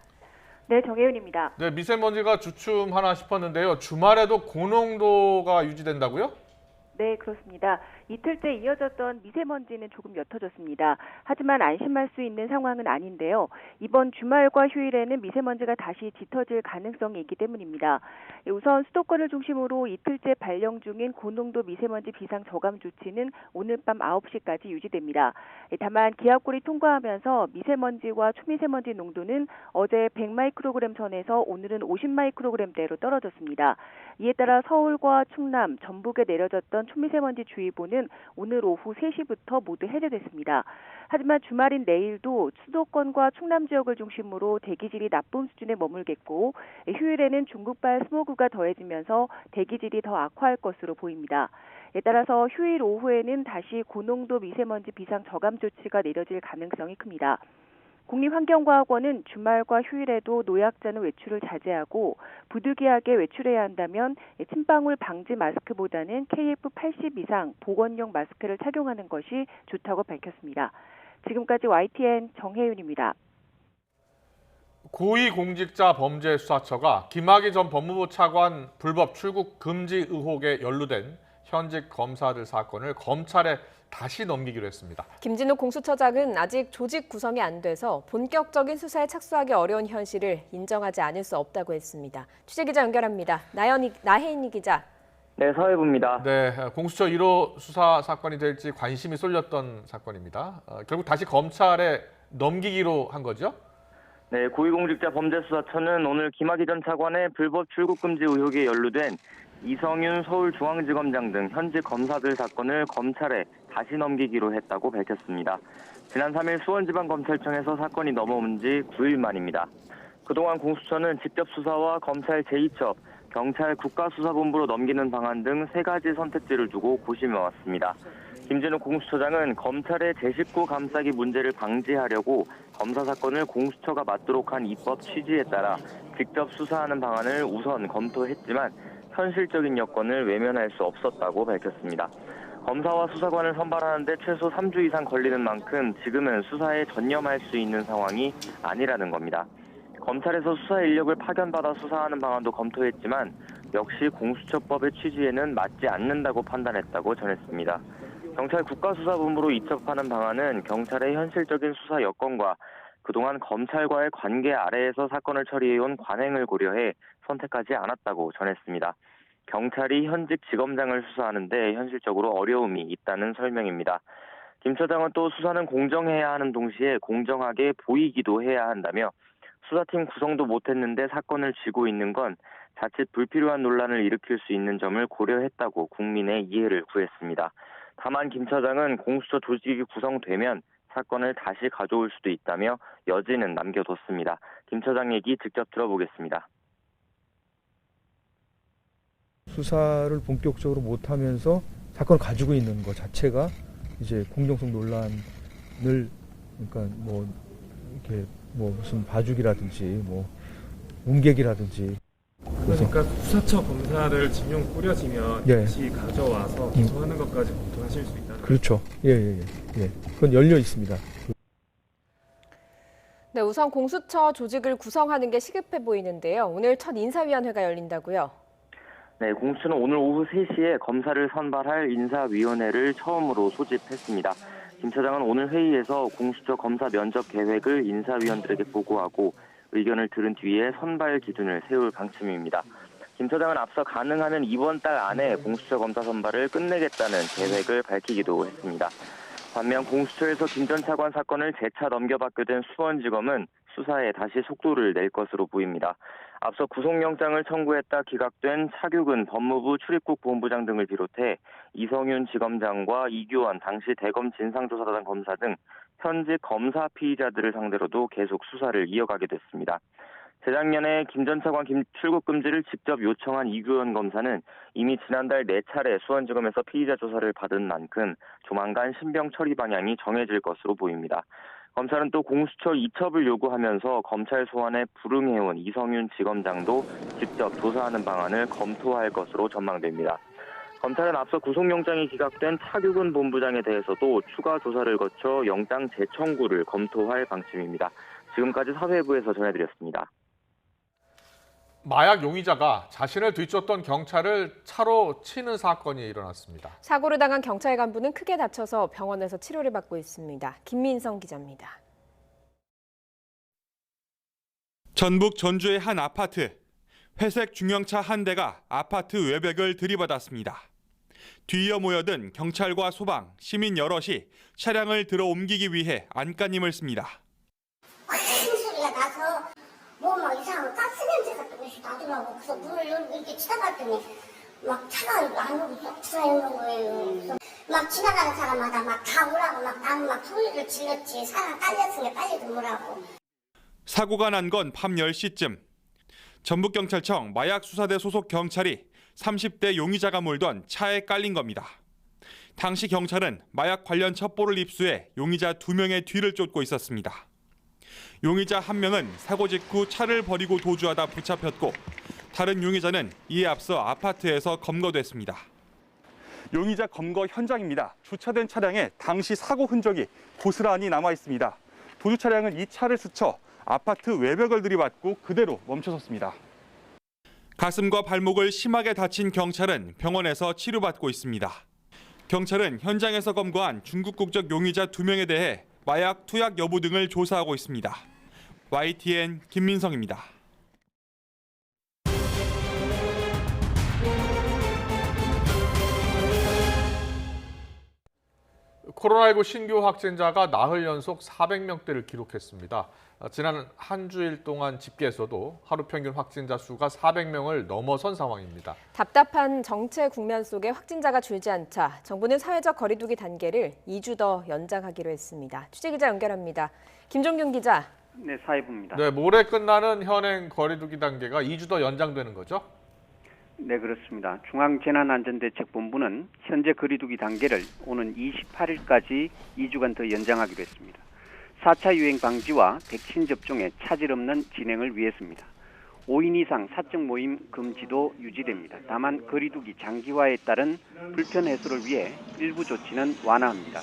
네, 정혜윤입니다. 네, 미세먼지가 주춤하나 싶었는데요. 주말에도 고농도가 유지된다고요? 네, 그렇습니다. 이틀째 이어졌던 미세먼지는 조금 옅어졌습니다. 하지만 안심할 수 있는 상황은 아닌데요. 이번 주말과 휴일에는 미세먼지가 다시 짙어질 가능성이 있기 때문입니다. 우선 수도권을 중심으로 이틀째 발령 중인 고농도 미세먼지 비상 저감 조치는 오늘 밤 9시까지 유지됩니다. 다만 기압골이 통과하면서 미세먼지와 초미세먼지 농도는 어제 100마이크로그램 선에서 오늘은 50마이크로그램대로 떨어졌습니다. 이에 따라 서울과 충남, 전북에 내려졌던 초미세먼지 주의보는 오늘 오후 3시부터 모두 해제됐습니다. 하지만 주말인 내일도 수도권과 충남 지역을 중심으로 대기질이 나쁨 수준에 머물겠고 휴일에는 중국발 스모그가 더해지면서 대기질이 더 악화할 것으로 보입니다. 이에 따라서 휴일 오후에는 다시 고농도 미세먼지 비상 저감 조치가 내려질 가능성이 큽니다. 국립환경과학원은 주말과 휴일에도 노약자는 외출을 자제하고 부득이하게 외출해야 한다면 침방울 방지 마스크보다는 KF80 이상 보건용 마스크를 착용하는 것이 좋다고 밝혔습니다. 지금까지 YTN 정혜윤입니다. 고위공직자 범죄수사처가 김학의 전 법무부 차관 불법 출국 금지 의혹에 연루된 현직 검사들 사건을 검찰에 다시 넘기기로 했습니다. 김진욱 공수처장은 아직 조직 구성이 안 돼서 본격적인 수사에 착수하기 어려운 현실을 인정하지 않을 수 없다고 했습니다. 취재기자 연결합니다. 나혜인이 기자. 네, 서해부입니다. 네, 공수처 1호 수사 사건이 될지 관심이 쏠렸던 사건입니다. 결국 다시 검찰에 넘기기로 한 거죠? 네, 고위공직자 범죄수사처는 오늘 김학의 전 차관의 불법 출국 금지 의혹에 연루된 이성윤 서울중앙지검장 등 현직 검사들 사건을 검찰에 다시 넘기기로 했다고 밝혔습니다. 지난 3일 수원지방검찰청에서 사건이 넘어온 지 9일 만입니다. 그동안 공수처는 직접 수사와 검찰 제2첩, 경찰 국가수사본부로 넘기는 방안 등 3가지 선택지를 두고 고심해왔습니다. 김진욱 공수처장은 검찰의 제19 감싸기 문제를 방지하려고 검사 사건을 공수처가 맡도록 한 입법 취지에 따라 직접 수사하는 방안을 우선 검토했지만 현실적인 여건을 외면할 수 없었다고 밝혔습니다. 검사와 수사관을 선발하는데 최소 3주 이상 걸리는 만큼 지금은 수사에 전념할 수 있는 상황이 아니라는 겁니다. 검찰에서 수사 인력을 파견받아 수사하는 방안도 검토했지만 역시 공수처법의 취지에는 맞지 않는다고 판단했다고 전했습니다. 경찰 국가수사본부로 이첩하는 방안은 경찰의 현실적인 수사 여건과 그동안 검찰과의 관계 아래에서 사건을 처리해온 관행을 고려해 선택하지 않았다고 전했습니다. 경찰이 현직 지검장을 수사하는데 현실적으로 어려움이 있다는 설명입니다. 김 처장은 또 수사는 공정해야 하는 동시에 공정하게 보이기도 해야 한다며 수사팀 구성도 못했는데 사건을 쥐고 있는 건 자칫 불필요한 논란을 일으킬 수 있는 점을 고려했다고 국민의 이해를 구했습니다. 다만 김 처장은 공수처 조직이 구성되면 사건을 다시 가져올 수도 있다며 여지는 남겨뒀습니다. 김 처장 얘기 직접 들어보겠습니다. 수사를 본격적으로 못하면서 사건을 가지고 있는 것 자체가 이제 공정성 논란을 그러니까 뭐 이렇게 뭐 무슨 봐주기라든지 뭐 움객이라든지 그러니까 수사처 검사를 진용 꾸려지면 예. 다시 가져와서 기소하는 것까지 검토하실 수 있다는 그렇죠. 예. 그건 열려 있습니다. 네, 우선 공수처 조직을 구성하는 게 시급해 보이는데요. 오늘 첫 인사위원회가 열린다고요? 네, 공수처는 오늘 오후 3시에 검사를 선발할 인사위원회를 처음으로 소집했습니다. 김 처장은 오늘 회의에서 공수처 검사 면접 계획을 인사위원들에게 보고하고 의견을 들은 뒤에 선발 기준을 세울 방침입니다. 김 처장은 앞서 가능하면 이번 달 안에 공수처 검사 선발을 끝내겠다는 계획을 밝히기도 했습니다. 반면 공수처에서 김 전 차관 사건을 재차 넘겨받게 된 수원지검은 수사에 다시 속도를 낼 것으로 보입니다. 앞서 구속영장을 청구했다 기각된 차규근 법무부 출입국 본부장 등을 비롯해 이성윤 지검장과 이규원 당시 대검 진상조사단 검사 등 현직 검사 피의자들을 상대로도 계속 수사를 이어가게 됐습니다. 재작년에 김 전 차관 출국 금지를 직접 요청한 이규원 검사는 이미 지난달 4차례 수원지검에서 피의자 조사를 받은 만큼 조만간 신병 처리 방향이 정해질 것으로 보입니다. 검찰은 또 공수처 이첩을 요구하면서 검찰 소환에 불응해온 이성윤 지검장도 직접 조사하는 방안을 검토할 것으로 전망됩니다. 검찰은 앞서 구속영장이 기각된 차규근 본부장에 대해서도 추가 조사를 거쳐 영장 재청구를 검토할 방침입니다. 지금까지 사회부에서 전해드렸습니다. 마약 용의자가 자신을 뒤쫓던 경찰을 차로 치는 사건이 일어났습니다. 사고를 당한 경찰 간부는 크게 다쳐서 병원에서 치료를 받고 있습니다. 김민성 기자입니다. 전북 전주의 한 아파트. 회색 중형차 한 대가 아파트 외벽을 들이받았습니다. 뒤이어 모여든 경찰과 소방, 시민 여럿이 차량을 들어 옮기기 위해 안간힘을 씁니다. 큰 소리가 나서 뭐 막 이상한 가스 냄새 같은 것이 나더라고. 그래서 문을 열고 이렇게 치다봤더니 막 차가 안으로 쏙 들어있는 거예요. 그래서 막 지나가는 사람마다 막 다 오라고 막 나는 막 소리를 질렀지. 사람 깔렸으니 빨리 들어오라고. 사고가 난 건 밤 10시쯤. 전북경찰청 마약수사대 소속 경찰이 30대 용의자가 몰던 차에 깔린 겁니다. 당시 경찰은 마약 관련 첩보를 입수해 용의자 2명의 뒤를 쫓고 있었습니다. 용의자 1명은 사고 직후 차를 버리고 도주하다 붙잡혔고 다른 용의자는 이에 앞서 아파트에서 검거됐습니다. 용의자 검거 현장입니다. 주차된 차량에 당시 사고 흔적이 고스란히 남아 있습니다. 도주 차량은 이 차를 스쳐 아파트 외벽을 들이받고 그대로 멈춰섰습니다. 가슴과 발목을 심하게 다친 경찰은 병원에서 치료받고 있습니다. 경찰은 현장에서 검거한 중국 국적 용의자 2명에 대해 마약 투약 여부 등을 조사하고 있습니다. YTN 김민성입니다. 코로나19 신규 확진자가 나흘 연속 400명대를 기록했습니다. 지난 한 주일 동안 집계에서도 하루 평균 확진자 수가 400명을 넘어선 상황입니다. 답답한 정체 국면 속에 확진자가 줄지 않자 정부는 사회적 거리두기 단계를 2주 더 연장하기로 했습니다. 취재기자 연결합니다. 김종균 기자. 네, 사회부입니다. 네, 모레 끝나는 현행 거리두기 단계가 2주 더 연장되는 거죠? 네, 그렇습니다. 중앙재난안전대책본부는 현재 거리두기 단계를 오는 28일까지 2주간 더 연장하기로 했습니다. 4차 유행 방지와 백신 접종의 차질 없는 진행을 위해서입니다. 5인 이상 사적 모임 금지도 유지됩니다. 다만 거리두기 장기화에 따른 불편 해소를 위해 일부 조치는 완화합니다.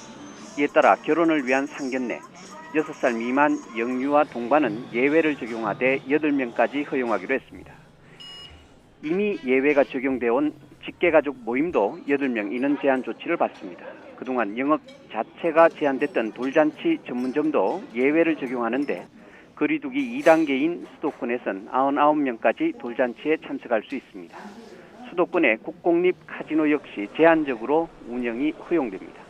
이에 따라 결혼을 위한 상견례, 6살 미만 영유아 동반은 예외를 적용하되 8명까지 허용하기로 했습니다. 이미 예외가 적용되어 온 직계가족 모임도 8명 인원 제한 조치를 받습니다. 그동안 영업 자체가 제한됐던 돌잔치 전문점도 예외를 적용하는데 거리두기 2단계인 수도권에선 99명까지 돌잔치에 참석할 수 있습니다. 수도권의 국공립 카지노 역시 제한적으로 운영이 허용됩니다.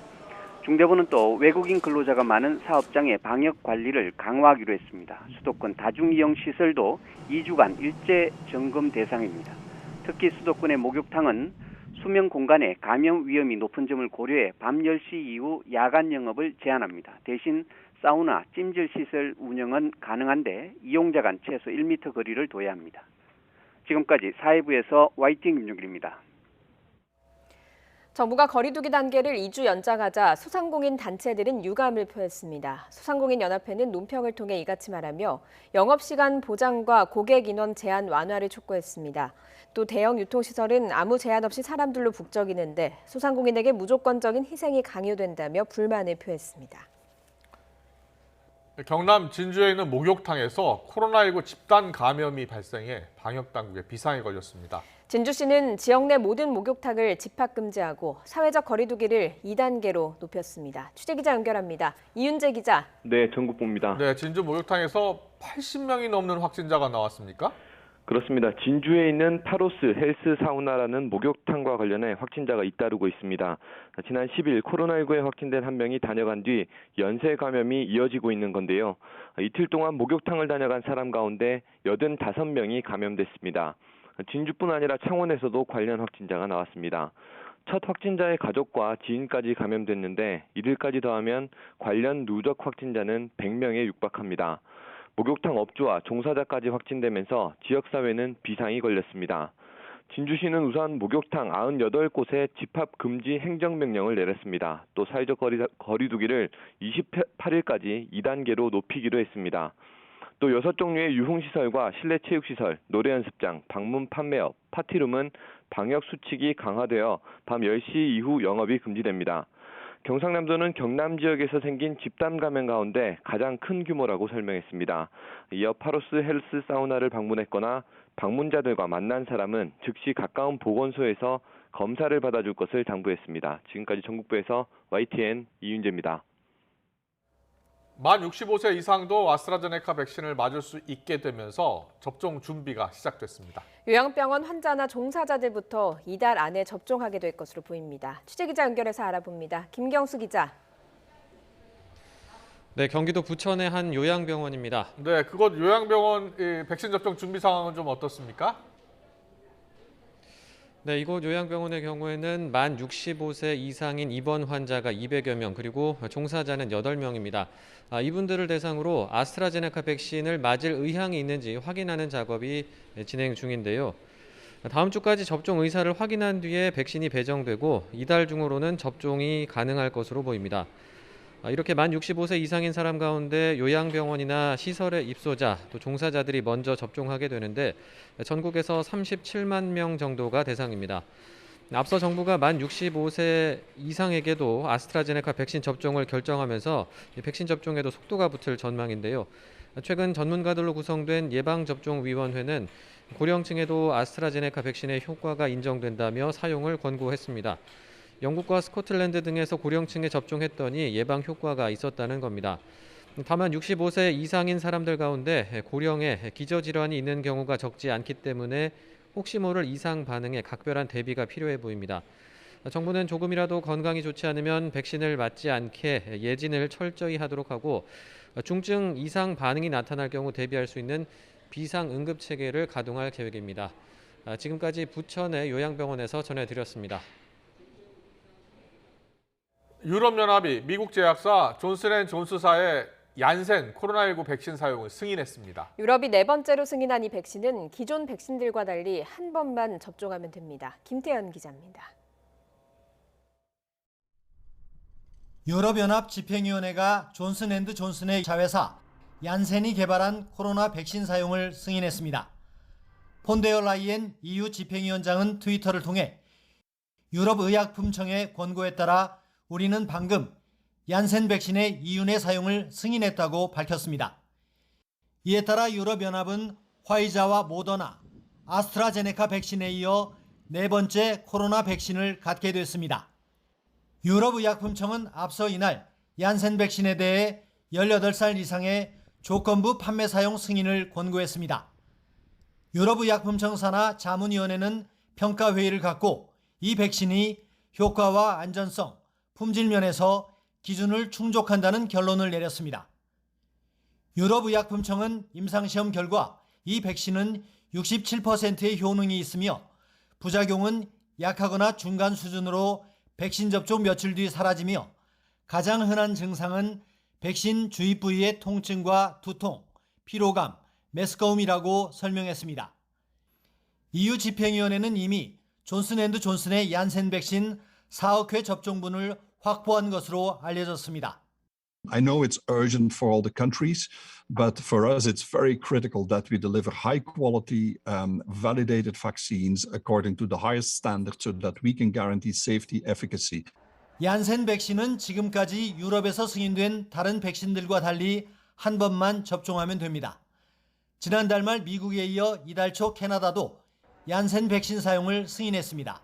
중대본은 또 외국인 근로자가 많은 사업장의 방역 관리를 강화하기로 했습니다. 수도권 다중이용 시설도 2주간 일제 점검 대상입니다. 특히 수도권의 목욕탕은 수면 공간에 감염 위험이 높은 점을 고려해 밤 10시 이후 야간 영업을 제한합니다. 대신 사우나, 찜질 시설 운영은 가능한데 이용자 간 최소 1m 거리를 둬야 합니다. 지금까지 사회부에서 YTN 김종길입니다. 정부가 거리두기 단계를 2주 연장하자 소상공인 단체들은 유감을 표했습니다. 소상공인연합회는 논평을 통해 이같이 말하며 영업시간 보장과 고객 인원 제한 완화를 촉구했습니다. 또 대형 유통시설은 아무 제한 없이 사람들로 북적이는데 소상공인에게 무조건적인 희생이 강요된다며 불만을 표했습니다. 경남 진주에 있는 목욕탕에서 코로나19 집단 감염이 발생해 방역당국에 비상이 걸렸습니다. 진주시는 지역 내 모든 목욕탕을 집합금지하고 사회적 거리두기를 2단계로 높였습니다. 취재기자 연결합니다. 이윤재 기자. 네, 전국보입니다. 네, 진주 목욕탕에서 80명이 넘는 확진자가 나왔습니까? 그렇습니다. 진주에 있는 파로스 헬스 사우나라는 목욕탕과 관련해 확진자가 잇따르고 있습니다. 지난 10일 코로나19에 확진된 한 명이 다녀간 뒤 연쇄 감염이 이어지고 있는 건데요. 이틀 동안 목욕탕을 다녀간 사람 가운데 85명이 감염됐습니다. 진주뿐 아니라 창원에서도 관련 확진자가 나왔습니다. 첫 확진자의 가족과 지인까지 감염됐는데 이들까지 더하면 관련 누적 확진자는 100명에 육박합니다. 목욕탕 업주와 종사자까지 확진되면서 지역사회는 비상이 걸렸습니다. 진주시는 우선 목욕탕 98곳에 집합금지 행정명령을 내렸습니다. 또 사회적 거리두기를 28일까지 2단계로 높이기로 했습니다. 또 6종류의 유흥시설과 실내체육시설, 노래연습장, 방문 판매업, 파티룸은 방역수칙이 강화되어 밤 10시 이후 영업이 금지됩니다. 경상남도는 경남 지역에서 생긴 집단 감염 가운데 가장 큰 규모라고 설명했습니다. 이어 파로스 헬스 사우나를 방문했거나 방문자들과 만난 사람은 즉시 가까운 보건소에서 검사를 받아줄 것을 당부했습니다. 지금까지 전국부에서 YTN 이윤재입니다. 만 65세 이상도 아스트라제네카 백신을 맞을 수 있게 되면서 접종 준비가 시작됐습니다. 요양병원 환자나 종사자들부터 이달 안에 접종하게 될 것으로 보입니다. 취재기자 연결해서 알아봅니다. 김경수 기자. 네, 경기도 부천의 한 요양병원입니다. 네, 그곳 요양병원 백신 접종 준비 상황은 좀 어떻습니까? 네, 이곳 요양병원의 경우에는 만 65세 이상인 입원 환자가 200여 명, 그리고 종사자는 8명입니다. 이분들을 대상으로 아스트라제네카 백신을 맞을 의향이 있는지 확인하는 작업이 진행 중인데요. 다음 주까지 접종 의사를 확인한 뒤에 백신이 배정되고 이달 중으로는 접종이 가능할 것으로 보입니다. 이렇게 만 65세 이상인 사람 가운데 요양병원이나 시설의 입소자, 또 종사자들이 먼저 접종하게 되는데 전국에서 37만 명 정도가 대상입니다. 앞서 정부가 만 65세 이상에게도 아스트라제네카 백신 접종을 결정하면서 백신 접종에도 속도가 붙을 전망인데요. 최근 전문가들로 구성된 예방접종위원회는 고령층에도 아스트라제네카 백신의 효과가 인정된다며 사용을 권고했습니다. 영국과 스코틀랜드 등에서 고령층에 접종했더니 예방 효과가 있었다는 겁니다. 다만 65세 이상인 사람들 가운데 고령에 기저질환이 있는 경우가 적지 않기 때문에 혹시 모를 이상 반응에 각별한 대비가 필요해 보입니다. 정부는 조금이라도 건강이 좋지 않으면 백신을 맞지 않게 예진을 철저히 하도록 하고 중증 이상 반응이 나타날 경우 대비할 수 있는 비상응급체계를 가동할 계획입니다. 지금까지 부천의 요양병원에서 전해드렸습니다. 유럽연합이 미국 제약사 존슨앤존슨사의 얀센 코로나19 백신 사용을 승인했습니다. 유럽이 4번째로 승인한 이 백신은 기존 백신들과 달리 한 번만 접종하면 됩니다. 김태현 기자입니다. 유럽연합 집행위원회가 존슨앤존슨의 자회사 얀센이 개발한 코로나 백신 사용을 승인했습니다. 폰데어 라이엔 EU 집행위원장은 트위터를 통해 유럽의약품청의 권고에 따라 우리는 방금 얀센 백신의 EU 내 사용을 승인했다고 밝혔습니다. 이에 따라 유럽연합은 화이자와 모더나, 아스트라제네카 백신에 이어 4번째 코로나 백신을 갖게 됐습니다. 유럽의약품청은 앞서 이날 얀센 백신에 대해 18살 이상의 조건부 판매 사용 승인을 권고했습니다. 유럽의약품청 산하 자문위원회는 평가회의를 갖고 이 백신이 효과와 안전성, 품질 면에서 기준을 충족한다는 결론을 내렸습니다. 유럽의약품청은 임상시험 결과 이 백신은 67%의 효능이 있으며 부작용은 약하거나 중간 수준으로 백신 접종 며칠 뒤 사라지며 가장 흔한 증상은 백신 주입 부위의 통증과 두통, 피로감, 메스꺼움이라고 설명했습니다. EU 집행위원회는 이미 존슨앤존슨의 얀센 백신 4억 회 접종분을 확보한 것으로 알려졌습니다. I know it's urgent for all the countries, but for us it's very critical that we deliver high quality, validated vaccines according to the highest standards so that we can guarantee safety, efficacy. 얀센 백신은 지금까지 유럽에서 승인된 다른 백신들과 달리 한 번만 접종하면 됩니다. 지난달 말 미국에 이어 이달 초 캐나다도 얀센 백신 사용을 승인했습니다.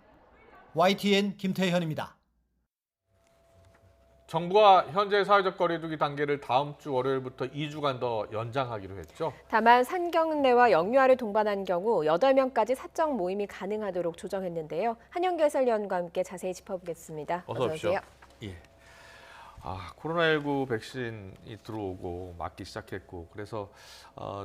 YTN 김태현입니다. 정부가 현재 사회적 거리두기 단계를 다음 주 월요일부터 2주간 더 연장하기로 했죠. 다만 상견례와 영유아를 동반한 경우 8명까지 사적 모임이 가능하도록 조정했는데요. 한영규 해설위원과 함께 자세히 짚어보겠습니다. 어서 오십시오. 예. 코로나19 백신이 들어오고 맞기 시작했고 그래서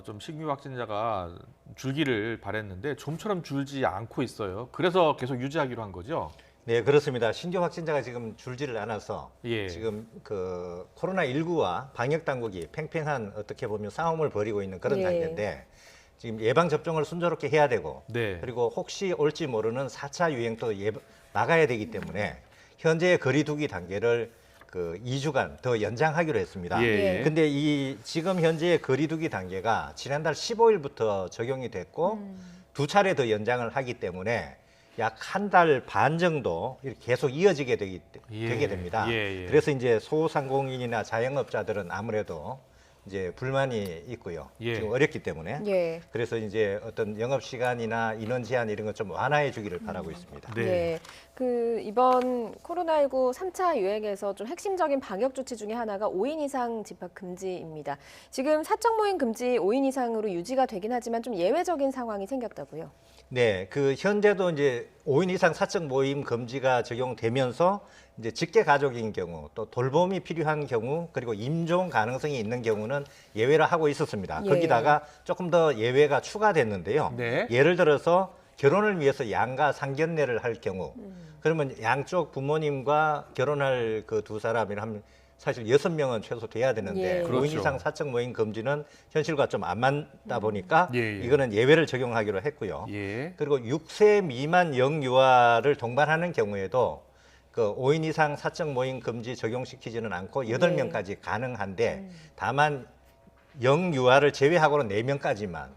좀 신규 확진자가 줄기를 바랬는데 좀처럼 줄지 않고 있어요. 그래서 계속 유지하기로 한 거죠. 네, 그렇습니다. 신규 확진자가 지금 줄지를 않아서 예. 지금 그 코로나19와 방역 당국이 팽팽한 어떻게 보면 싸움을 벌이고 있는 그런 예. 단계인데 지금 예방 접종을 순조롭게 해야 되고 네. 그리고 혹시 올지 모르는 4차 유행도 막아야 되기 때문에 현재의 거리두기 단계를 그 2주간 더 연장하기로 했습니다. 예. 근데 이 지금 현재의 거리두기 단계가 지난달 15일부터 적용이 됐고 2차례 더 연장을 하기 때문에 약 한 달 반 정도 이렇게 계속 이어지게 되게 됩니다. 예. 그래서 이제 소상공인이나 자영업자들은 아무래도 이제 불만이 있고요. 예. 지금 어렵기 때문에. 예. 그래서 이제 어떤 영업 시간이나 인원 제한 이런 것 좀 완화해 주기를 바라고 있습니다. 네. 그 이번 코로나19 3차 유행에서 좀 핵심적인 방역 조치 중에 하나가 5인 이상 집합 금지입니다. 지금 사적 모임 금지 5인 이상으로 유지가 되긴 하지만 좀 예외적인 상황이 생겼다고요. 네, 그 현재도 이제 5인 이상 사적 모임 금지가 적용되면서 이제 직계 가족인 경우, 또 돌봄이 필요한 경우, 그리고 임종 가능성이 있는 경우는 예외를 하고 있었습니다. 예. 거기다가 조금 더 예외가 추가됐는데요. 네. 예를 들어서 결혼을 위해서 양가 상견례를 할 경우, 그러면 양쪽 부모님과 결혼할 그 두 사람이라면 사실 6명은 최소 돼야 되는데 예. 5인 그렇죠. 이상 사적 모임 금지는 현실과 좀 안 맞다 보니까 예. 이거는 예외를 적용하기로 했고요. 예. 그리고 6세 미만 영유아를 동반하는 경우에도 그 5인 이상 사적 모임 금지 적용시키지는 않고 8명까지 가능한데 다만 영유아를 제외하고는 4명까지만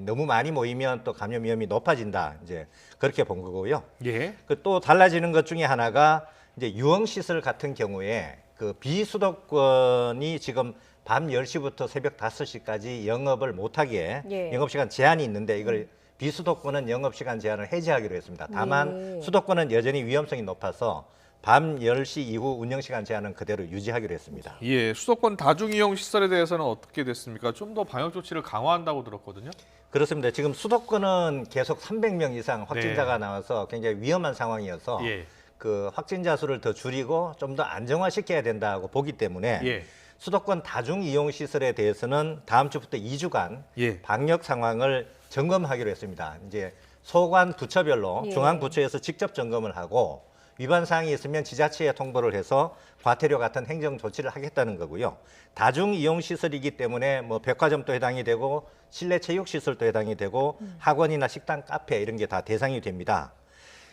너무 많이 모이면 또 감염 위험이 높아진다. 이제 그렇게 본 거고요. 예. 그 또 달라지는 것 중에 하나가 이제 유흥시설 같은 경우에 그 비수도권이 지금 밤 10시부터 새벽 5시까지 영업을 못하게 예. 영업시간 제한이 있는데 이걸 비수도권은 영업시간 제한을 해제하기로 했습니다. 다만 예. 수도권은 여전히 위험성이 높아서 밤 10시 이후 운영시간 제한은 그대로 유지하기로 했습니다. 예, 수도권 다중이용 시설에 대해서는 어떻게 됐습니까? 좀 더 방역 조치를 강화한다고 들었거든요. 그렇습니다. 지금 수도권은 계속 300명 이상 확진자가 나와서 굉장히 위험한 상황이어서 예. 그 확진자 수를 더 줄이고 좀 더 안정화시켜야 된다고 보기 때문에 예. 수도권 다중이용시설에 대해서는 다음 주부터 2주간 예. 방역 상황을 점검하기로 했습니다. 이제 소관 부처별로 예. 중앙부처에서 직접 점검을 하고 위반 사항이 있으면 지자체에 통보를 해서 과태료 같은 행정 조치를 하겠다는 거고요. 다중 이용 시설이기 때문에 뭐 백화점도 해당이 되고 실내 체육 시설도 해당이 되고 학원이나 식당, 카페 이런 게 다 대상이 됩니다.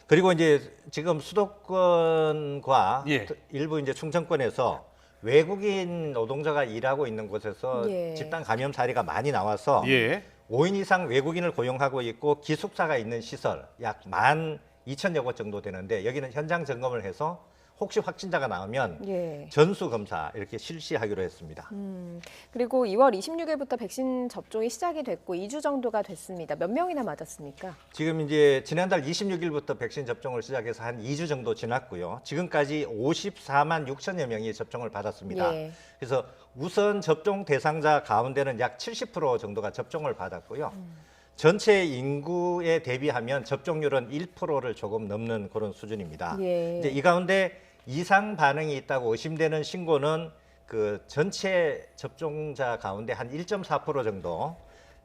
그리고 이제 지금 수도권과 예. 일부 이제 충청권에서 외국인 노동자가 일하고 있는 곳에서 예. 집단 감염 사례가 많이 나와서 예. 5인 이상 외국인을 고용하고 있고 기숙사가 있는 시설 약 12,000여 곳 정도 되는데 여기는 현장 점검을 해서 혹시 확진자가 나오면 예. 전수 검사 이렇게 실시하기로 했습니다. 그리고 2월 26일부터 백신 접종이 시작이 됐고 2주 정도가 됐습니다. 몇 명이나 맞았습니까? 지금 이제 지난달 26일부터 백신 접종을 시작해서 한 2주 정도 지났고요. 지금까지 54만 6천여 명이 접종을 받았습니다. 예. 그래서 우선 접종 대상자 가운데는 약 70% 정도가 접종을 받았고요. 전체 인구에 대비하면 접종률은 1%를 조금 넘는 그런 수준입니다. 예. 이제 이 가운데 이상 반응이 있다고 의심되는 신고는 그 전체 접종자 가운데 한 1.4% 정도,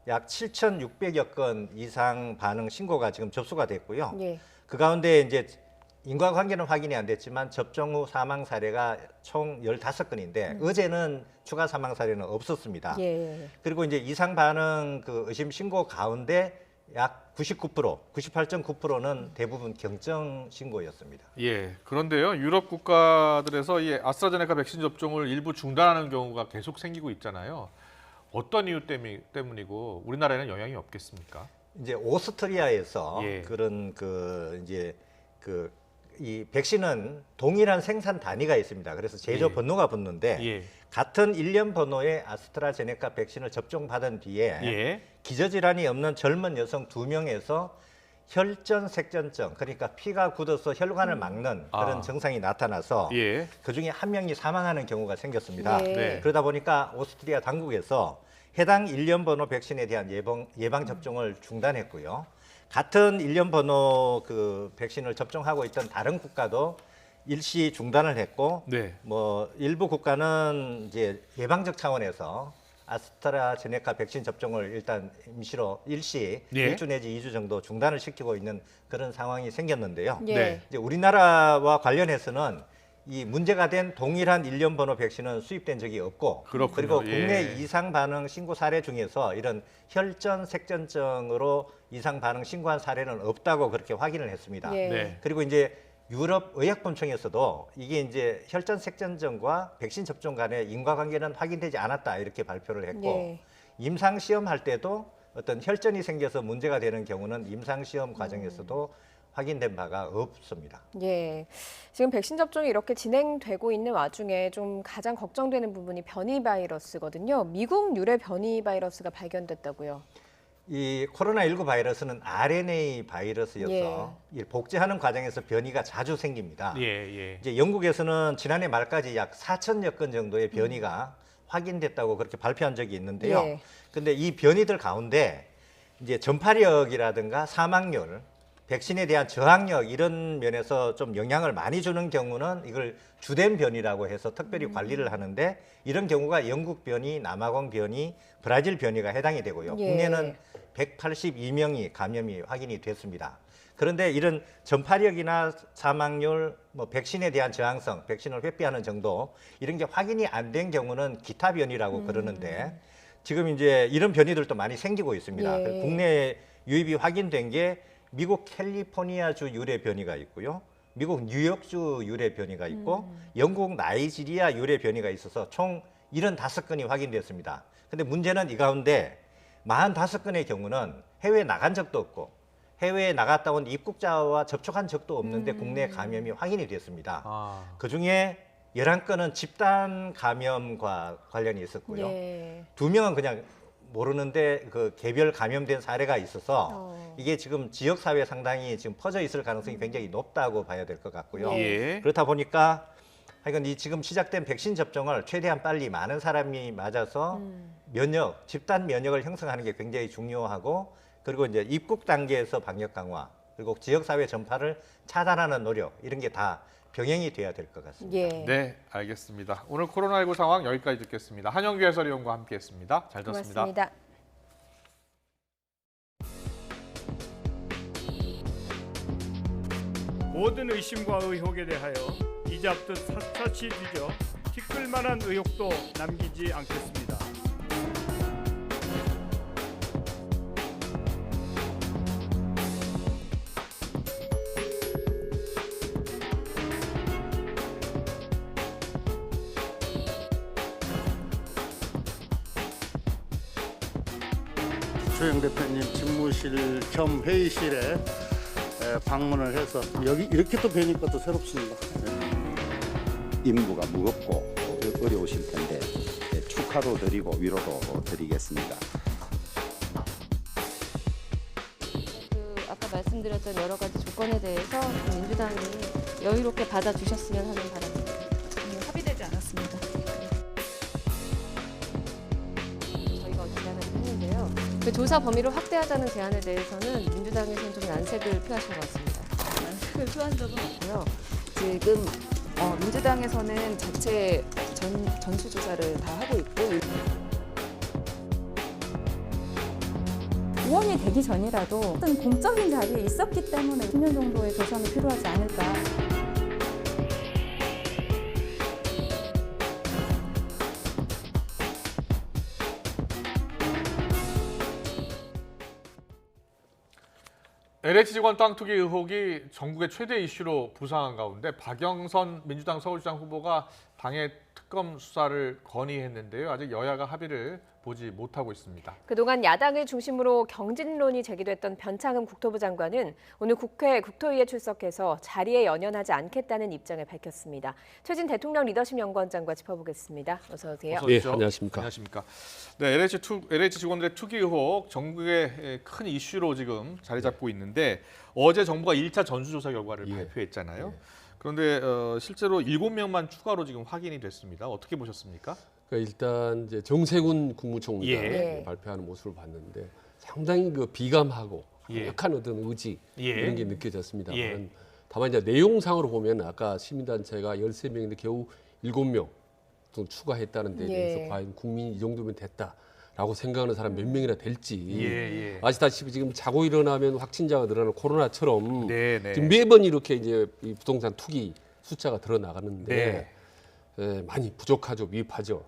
약 7,600여 건 이상 반응 신고가 지금 접수가 됐고요. 예. 그 가운데 이제 인과관계는 확인이 안 됐지만 접종 후 사망 사례가 총 15건인데 어제는 추가 사망 사례는 없었습니다. 예. 그리고 이제 이상 반응 그 의심 신고 가운데 약 99%, 98.9%는 대부분 경정 신고였습니다. 예. 그런데요, 유럽 국가들에서 이 아스트라제네카 백신 접종을 일부 중단하는 경우가 계속 생기고 있잖아요. 어떤 이유 때문이고 우리나라에는 영향이 없겠습니까? 이제 오스트리아에서 예. 그런 이 백신은 동일한 생산 단위가 있습니다. 그래서 제조 예. 번호가 붙는데 예. 같은 일련 번호의 아스트라제네카 백신을 접종받은 뒤에 예. 기저질환이 없는 젊은 여성 2명에서 혈전 색전증, 그러니까 피가 굳어서 혈관을 막는 그런 아. 증상이 나타나서 예. 그중에 한 명이 사망하는 경우가 생겼습니다. 네. 네. 그러다 보니까 오스트리아 당국에서 해당 일련 번호 백신에 대한 예방 접종을 중단했고요. 같은 일련 번호 그 백신을 접종하고 있던 다른 국가도 일시 중단을 했고, 네. 뭐 일부 국가는 이제 예방적 차원에서 아스트라제네카 백신 접종을 일단 임시로 일시 예. 1주 내지 2주 정도 중단을 시키고 있는 그런 상황이 생겼는데요. 예. 네. 이제 우리나라와 관련해서는 이 문제가 된 동일한 일련 번호 백신은 수입된 적이 없고, 그렇군요. 그리고 국내 예. 이상 반응 신고 사례 중에서 이런 혈전 색전증으로 이상 반응 신고한 사례는 없다고 그렇게 확인을 했습니다. 예. 네. 그리고 이제 유럽 의약품청에서도 이게 이제 혈전 색전증과 백신 접종 간의 인과관계는 확인되지 않았다 이렇게 발표를 했고, 예. 임상 시험할 때도 어떤 혈전이 생겨서 문제가 되는 경우는 임상 시험 과정에서도 확인된 바가 없습니다. 예, 지금 백신 접종이 이렇게 진행되고 있는 와중에 좀 가장 걱정되는 부분이 변이 바이러스거든요. 미국 유래 변이 바이러스가 발견됐다고요. 이 코로나19 바이러스는 RNA 바이러스여서 이 복제하는 과정에서 변이가 자주 생깁니다. 이제 영국에서는 지난해 말까지 약 4천여 건 정도의 변이가 확인됐다고 그렇게 발표한 적이 있는데요. 근데 이 변이들 가운데 이제 전파력이라든가 사망률, 백신에 대한 저항력 이런 면에서 좀 영향을 많이 주는 경우는 이걸 주된 변이라고 해서 특별히 관리를 하는데 이런 경우가 영국 변이, 남아공 변이, 브라질 변이가 해당이 되고요. 국내는 182명이 감염이 확인이 됐습니다. 그런데 이런 전파력이나 사망률, 뭐 백신에 대한 저항성, 백신을 회피하는 정도 이런 게 확인이 안 된 경우는 기타 변이라고 그러는데 지금 이제 이런 변이들도 많이 생기고 있습니다. 국내 유입이 확인된 게 미국 캘리포니아주 유래 변이가 있고요. 미국 뉴욕주 유래 변이가 있고 영국 나이지리아 유래 변이가 있어서 총 75건이 확인됐습니다. 근데 문제는 이 가운데 45건의 경우는 해외에 나간 적도 없고 해외에 나갔다 온 입국자와 접촉한 적도 없는데 국내 감염이 확인이 됐습니다. 그중에 11건은 집단 감염과 관련이 있었고요. 2명은 그냥 모르는데 그 개별 감염된 사례가 있어서 이게 지금 지역사회에 상당히 지금 퍼져 있을 가능성이 굉장히 높다고 봐야 될 것 같고요. 그렇다 보니까 하여간 이 지금 시작된 백신 접종을 최대한 빨리 많은 사람이 맞아서 면역, 집단 면역을 형성하는 게 굉장히 중요하고 그리고 이제 입국 단계에서 방역 강화 그리고 지역사회 전파를 차단하는 노력 이런 게 다 병행이 돼야 될 것 같습니다. 네, 알겠습니다. 오늘 코로나19 상황 여기까지 듣겠습니다. 한영규 해설위원과 함께했습니다. 잘 들었습니다. 고맙습니다. 모든 의심과 의혹에 대하여 이잡듯 샅샅이 뒤져 티끌만한 의혹도 남기지 않겠습니다. 조영 대표님 집무실 겸 회의실에 방문을 해서 여기 이렇게 또 뵈니까 또 새롭습니다. 임무가 무겁고 어려우실 텐데 축하도 드리고 위로도 드리겠습니다. 아까 말씀드렸던 여러 가지 조건에 대해서 민주당이 여유롭게 받아주셨으면 하는 바람입니다. 합의되지 않았습니다. 저희가 어제 제안을 했는데요. 그 조사 범위를 확대하자는 제안에 대해서는 민주당에서는 좀 난색을 표하신 것 같습니다. 난색을 표한 적은 없고요. 지금 민주당에서는 자체 전수조사를 다 하고 있고 의원이 되기 전이라도 어떤 공적인 자리에 있었기 때문에 10년 정도의 조사는 필요하지 않을까. LH 직원 땅 투기 의혹이 전국의 최대 이슈로 부상한 가운데 박영선 민주당 서울시장 후보가 당의 특검 수사를 건의했는데요. 아직 여야가 합의를 보지 못하고 있습니다. 그동안 야당을 중심으로 경진론이 제기됐던 변창흠 국토부 장관은 오늘 국회 국토위에 출석해서 자리에 연연하지 않겠다는 입장을 밝혔습니다. 최진 대통령 리더십 연구원장과 짚어보겠습니다. 어서 오세요. 네, 안녕하십니까. 안녕하십니까. 네, LH 직원들의 투기 의혹 전국의 큰 이슈로 지금 자리 잡고 있는데 어제 정부가 1차 전수조사 결과를 발표했잖아요. 그런데 실제로 7명만 추가로 지금 확인이 됐습니다. 어떻게 보셨습니까? 그러니까 일단 이제 정세균 국무총리가 발표하는 모습을 봤는데 상당히 그 비감하고 강력한 어떤 의지 이런 게 느껴졌습니다만 다만 이제 내용상으로 보면 아까 시민단체가 13명인데 겨우 7명 좀 추가했다는 데 대해서 과연 국민이 이 정도면 됐다라고 생각하는 사람 몇 명이나 될지 아시다시피 지금 자고 일어나면 확진자가 늘어나는 코로나처럼 지금 매번 이렇게 이제 이 부동산 투기 숫자가 드러나가는데 많이 부족하죠, 미흡하죠.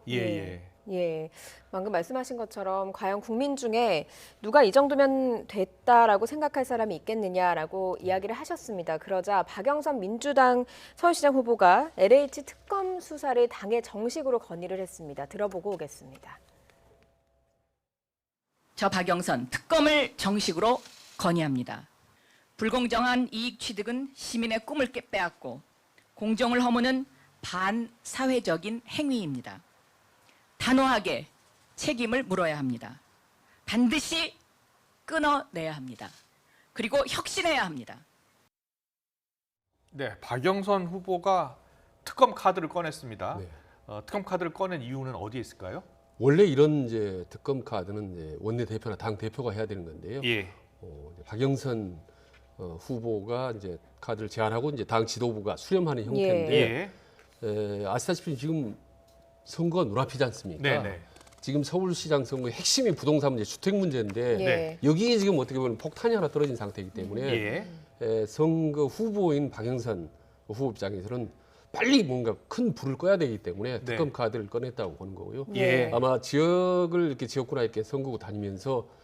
방금 말씀하신 것처럼 과연 국민 중에 누가 이 정도면 됐다라고 생각할 사람이 있겠느냐라고 이야기를 하셨습니다. 그러자 박영선 민주당 서울시장 후보가 LH 특검 수사를 당에 정식으로 건의를 했습니다. 들어보고 오겠습니다. 저 박영선 특검을 정식으로 건의합니다. 불공정한 이익 취득은 시민의 꿈을 빼앗고 공정을 허무는 반사회적인 행위입니다. 단호하게 책임을 물어야 합니다. 반드시 끊어내야 합니다. 그리고 혁신해야 합니다. 네, 박영선 후보가 특검 카드를 꺼냈습니다. 네. 특검 카드를 꺼낸 이유는 어디에 있을까요? 원래 이런 이제 특검 카드는 이제 원내 대표나 당 대표가 해야 되는 건데요. 예. 이제 박영선 후보가 이제 카드를 제안하고 이제 당 지도부가 수렴하는 형태인데 아시다시피 지금 선거가 눈앞이지 않습니까? 네네. 지금 서울시장 선거의 핵심이 부동산 문제, 주택 문제인데 여기에 지금 어떻게 보면 폭탄이 하나 떨어진 상태이기 때문에 선거 후보인 박영선 후보 입장에서는 빨리 뭔가 큰 불을 꺼야 되기 때문에 특검 카드를 꺼냈다고 보는 거고요. 아마 지역을 이렇게 지역구나 이렇게 선거구 다니면서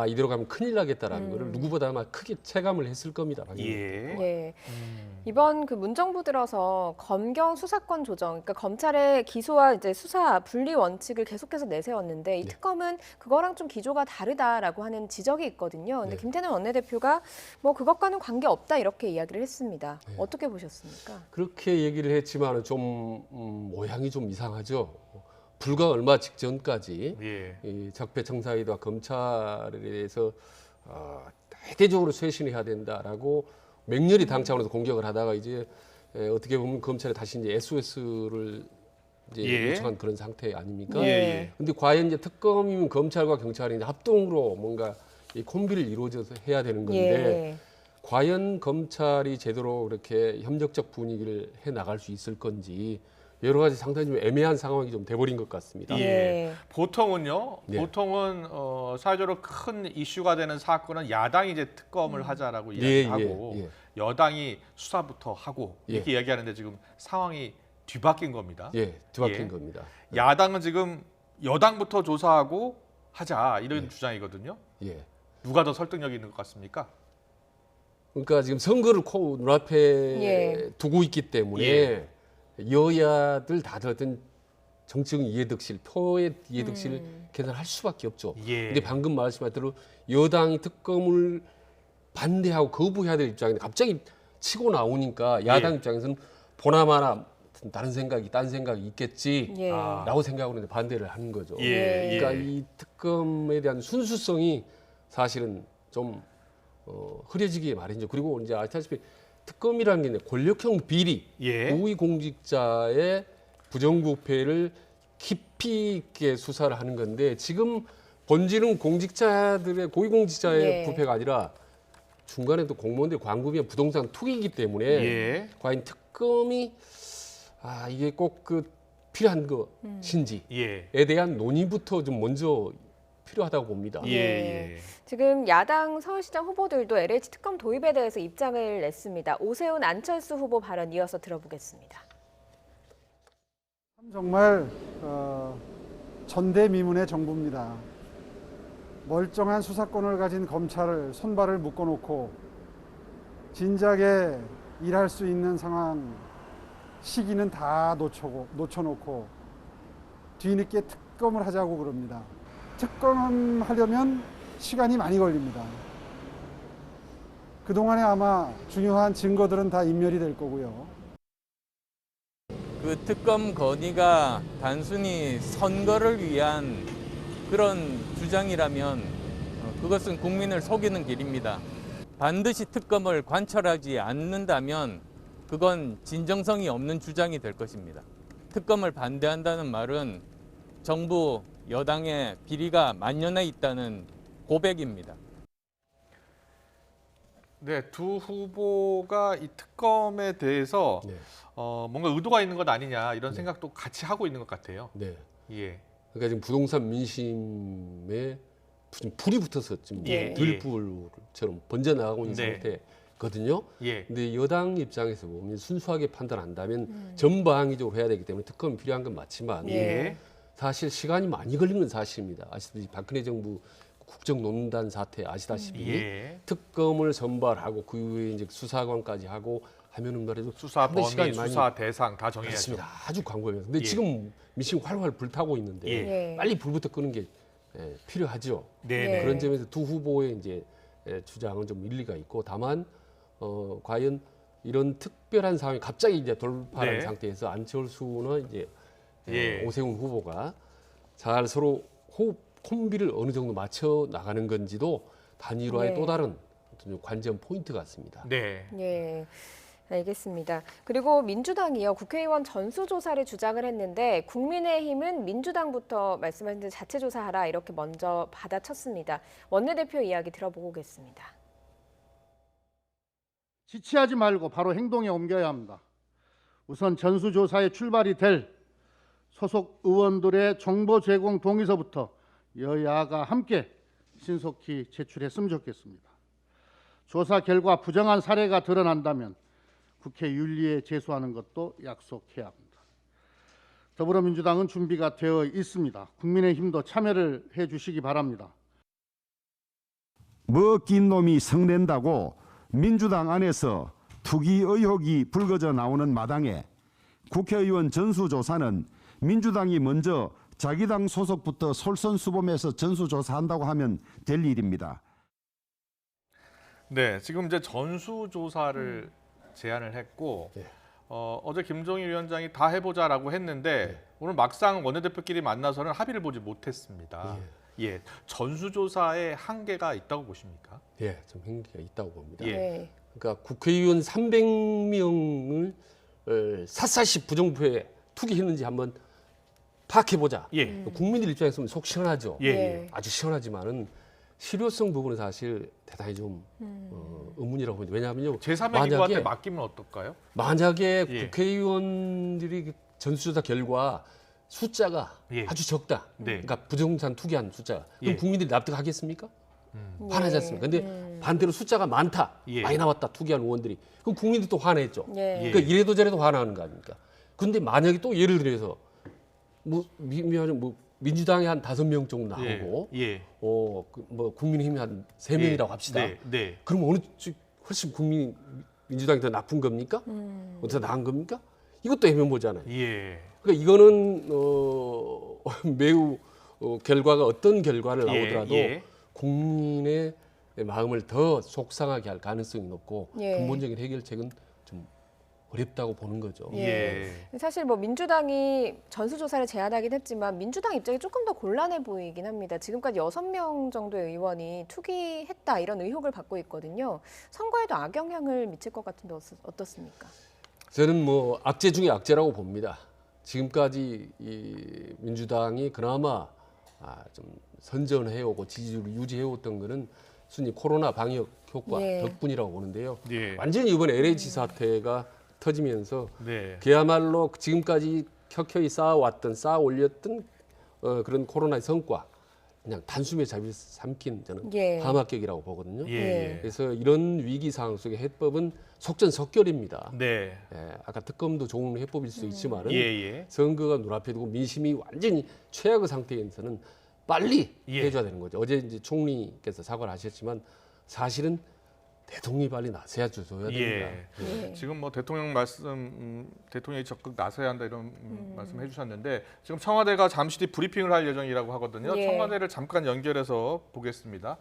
이대로 가면 큰일 나겠다라는 거를 누구보다 아마 크게 체감을 했을 겁니다. 이번 그 문정부 들어서 검경 수사권 조정, 그러니까 검찰의 기소와 이제 수사 분리 원칙을 계속해서 내세웠는데 이 특검은 그거랑 좀 기조가 다르다라고 하는 지적이 있거든요. 근데 김태년 원내대표가 뭐 그것과는 관계 없다 이렇게 이야기를 했습니다. 어떻게 보셨습니까? 그렇게 얘기를 했지만 좀 모양이 좀 이상하죠. 불과 얼마 직전까지 이 적폐청사회와 검찰에 대해서 대대적으로 쇄신해야 된다라고 맹렬히 당 차원에서 공격을 하다가 이제 어떻게 보면 검찰에 다시 이제 SOS를 이제 요청한 그런 상태 아닙니까? 근데 과연 이제 특검이면 검찰과 경찰이 이제 합동으로 뭔가 이 콤비를 이루어져서 해야 되는 건데 과연 검찰이 제대로 그렇게 협력적 분위기를 해 나갈 수 있을 건지. 여러 가지 상당히 좀 애매한 상황이 좀 돼버린 것 같습니다. 보통은요. 보통은 사회적으로 큰 이슈가 되는 사건은 야당이 이제 특검을 하자라고 이야기하고 여당이 수사부터 하고 이렇게 이야기하는데 지금 상황이 뒤바뀐 겁니다. 뒤바뀐 겁니다. 야당은 지금 여당부터 조사하고 하자 이런 주장이거든요. 누가 더 설득력이 있는 것 같습니까? 그러니까 지금 선거를 눈앞에 두고 있기 때문에 여야들 다들 어떤 정치적 이해득실, 표의 이해득실 계산할 수밖에 없죠. 근데 방금 말씀하신 대로 여당이 특검을 반대하고 거부해야 될 입장인데 갑자기 치고 나오니까 야당 입장에서는 보나마나 다른 생각이, 딴 생각이 있겠지라고 생각으로 이제 반대를 하는 거죠. 그러니까 이 특검에 대한 순수성이 사실은 좀 흐려지기 마련이죠. 그리고 이제 아시다시피 특검이라는 게 권력형 비리, 고위공직자의 부정부패를 깊이 있게 수사를 하는 건데 지금 본질은 공직자들의 고위공직자의 부패가 아니라 중간에 또 공무원들 광고비와 부동산 투기이기 때문에 과연 특검이 이게 꼭 그 필요한 것인지에 대한 논의부터 좀 먼저 필요하다고 봅니다. 지금 야당 서울시장 후보들도 LH 특검 도입에 대해서 입장을 냈습니다. 오세훈, 안철수 후보 발언 이어서 들어보겠습니다. 정말 전대미문의 정부입니다. 멀쩡한 수사권을 가진 검찰을 손발을 묶어놓고 진작에 일할 수 있는 상황 시기는 다 놓쳐놓고 뒤늦게 특검을 하자고 그럽니다. 특검하려면 시간이 많이 걸립니다. 그동안에 아마 중요한 증거들은 다 인멸이 될 거고요. 그 특검 건의가 단순히 선거를 위한 그런 주장이라면 그것은 국민을 속이는 길입니다. 반드시 특검을 관철하지 않는다면 그건 진정성이 없는 주장이 될 것입니다. 특검을 반대한다는 말은 정부 여당의 비리가 만연해 있다는 고백입니다. 네, 두 후보가 이 특검에 대해서 뭔가 의도가 있는 것 아니냐 이런 생각도 같이 하고 있는 것 같아요. 그러니까 지금 부동산 민심에 불이 붙어서 지금 들불처럼 번져나가고 있는 상태거든요. 근데 여당 입장에서 보면 순수하게 판단한다면 전방위적으로 해야 되기 때문에 특검이 필요한 건 맞지만 사실 시간이 많이 걸린 건 사실입니다. 아시다시피 박근혜 정부 국정농단 사태 아시다시피 특검을 선발하고 그 이후에 이제 수사관까지 하고 하면은 말이죠. 수사 범위, 수사 대상 다 정해야죠. 그렇습니다. 아주 광범위해서. 근데 지금 민심 활활 불타고 있는데 빨리 불부터 끄는 게 필요하죠. 그런 점에서 두 후보의 이제 주장은 좀 일리가 있고 다만 과연 이런 특별한 상황이 갑자기 이제 돌파한 네. 상태에서 안철수는 이제 예. 오세훈 후보가 잘 서로 호흡 콤비를 어느 정도 맞춰 나가는 건지도 단일화의 네. 또 다른 어떤 관전 포인트 같습니다. 네. 예. 알겠습니다. 그리고 민주당이요. 국회의원 전수조사를 주장을 했는데 국민의힘은 민주당부터 말씀하신 대로 자체조사하라 이렇게 먼저 받아쳤습니다. 원내대표 이야기 들어보겠습니다. 지체하지 말고 바로 행동에 옮겨야 합니다. 우선 전수조사에 출발이 될 소속 의원들의 정보 제공 동의서부터 여야가 함께 신속히 제출했으면 좋겠습니다. 조사 결과 부정한 사례가 드러난다면 국회 윤리에 제소하는 것도 약속해야 합니다. 더불어민주당은 준비가 되어 있습니다. 국민의힘도 참여를 해주시기 바랍니다. 먹긴 놈이 성낸다고 민주당 안에서 투기 의혹이 불거져 나오는 마당에 국회의원 전수조사는 민주당이 먼저 자기 당 소속부터 솔선수범해서 전수조사한다고 하면 될 일입니다. 네, 지금 이제 전수조사를 제안을 했고 네. 어제 김종인 위원장이 다 해보자라고 했는데 오늘 막상 원내대표끼리 만나서는 합의를 보지 못했습니다. 예, 전수조사에 한계가 있다고 보십니까? 예, 좀 한계가 있다고 봅니다. 예. 그러니까 국회의원 300명을 샅샅이 부정부에 투기했는지 한번 파악해보자. 예. 국민들 입장에서는 속 시원하죠. 예. 아주 시원하지만은 실효성 부분은 사실 대단히 좀 의문이라고 봅니다. 왜냐하면요. 제3의 기관한테 맡기면 어떨까요? 만약에 예. 국회의원들이 전수조사 결과 숫자가 아주 적다. 네. 그러니까 부동산 투기한 숫자가. 그럼 예. 국민들이 납득하겠습니까? 화나지 않습니까? 근데 반대로 숫자가 많다. 예. 많이 나왔다. 투기한 의원들이. 그럼 국민들이 또 화내죠. 예. 그러니까 이래도 저래도 화나는 거 아닙니까? 근데 만약에 또 예를 들어서 뭐 민주당이 한 5명 정도 나오고 뭐 국민의힘이 한 3명이라고 합시다. 네. 그럼 어느 쪽 훨씬 민주당이 더 나쁜 겁니까? 더 나은 겁니까? 이것도 해면보잖아요. 예. 그러니까 이거는 매우 결과가 어떤 결과를 나오더라도 국민의 마음을 더 속상하게 할 가능성이 높고 근본적인 해결책은 좀 어렵다고 보는 거죠. 사실 뭐 민주당이 전수조사를 제안하긴 했지만 민주당 입장이 조금 더 곤란해 보이긴 합니다. 지금까지 6명 정도의 의원이 투기했다 이런 의혹을 받고 있거든요. 선거에도 악영향을 미칠 것 같은데 어떻습니까? 저는 뭐 악재 중에 악재라고 봅니다. 지금까지 이 민주당이 그나마 좀 선전해오고 지지율을 유지해왔던 거는 순위 코로나 방역 효과 덕분이라고 보는데요. 완전히 이번 LH 사태가 터지면서 그야말로 지금까지 켜켜이 쌓아 올렸던 그런 코로나의 성과 그냥 단숨에 삼킨 저는 함합격이라고 보거든요. 그래서 이런 위기 상황 속에 해법은 속전속결입니다. 아까 특검도 좋은 해법일 수 있지만은 선거가 눈앞에 두고 민심이 완전히 최악의 상태에서는 빨리 해줘야 되는 거죠. 어제 이제 총리께서 사과를 하셨지만 사실은 대통령이 빨리 나서야 줘야 됩니다. 지금 뭐 대통령 대통령이 적극 나서야 한다 이런 말씀해 주셨는데 지금 청와대가 잠시 뒤 브리핑을 할 예정이라고 하거든요. 청와대를 잠깐 연결해서 보겠습니다.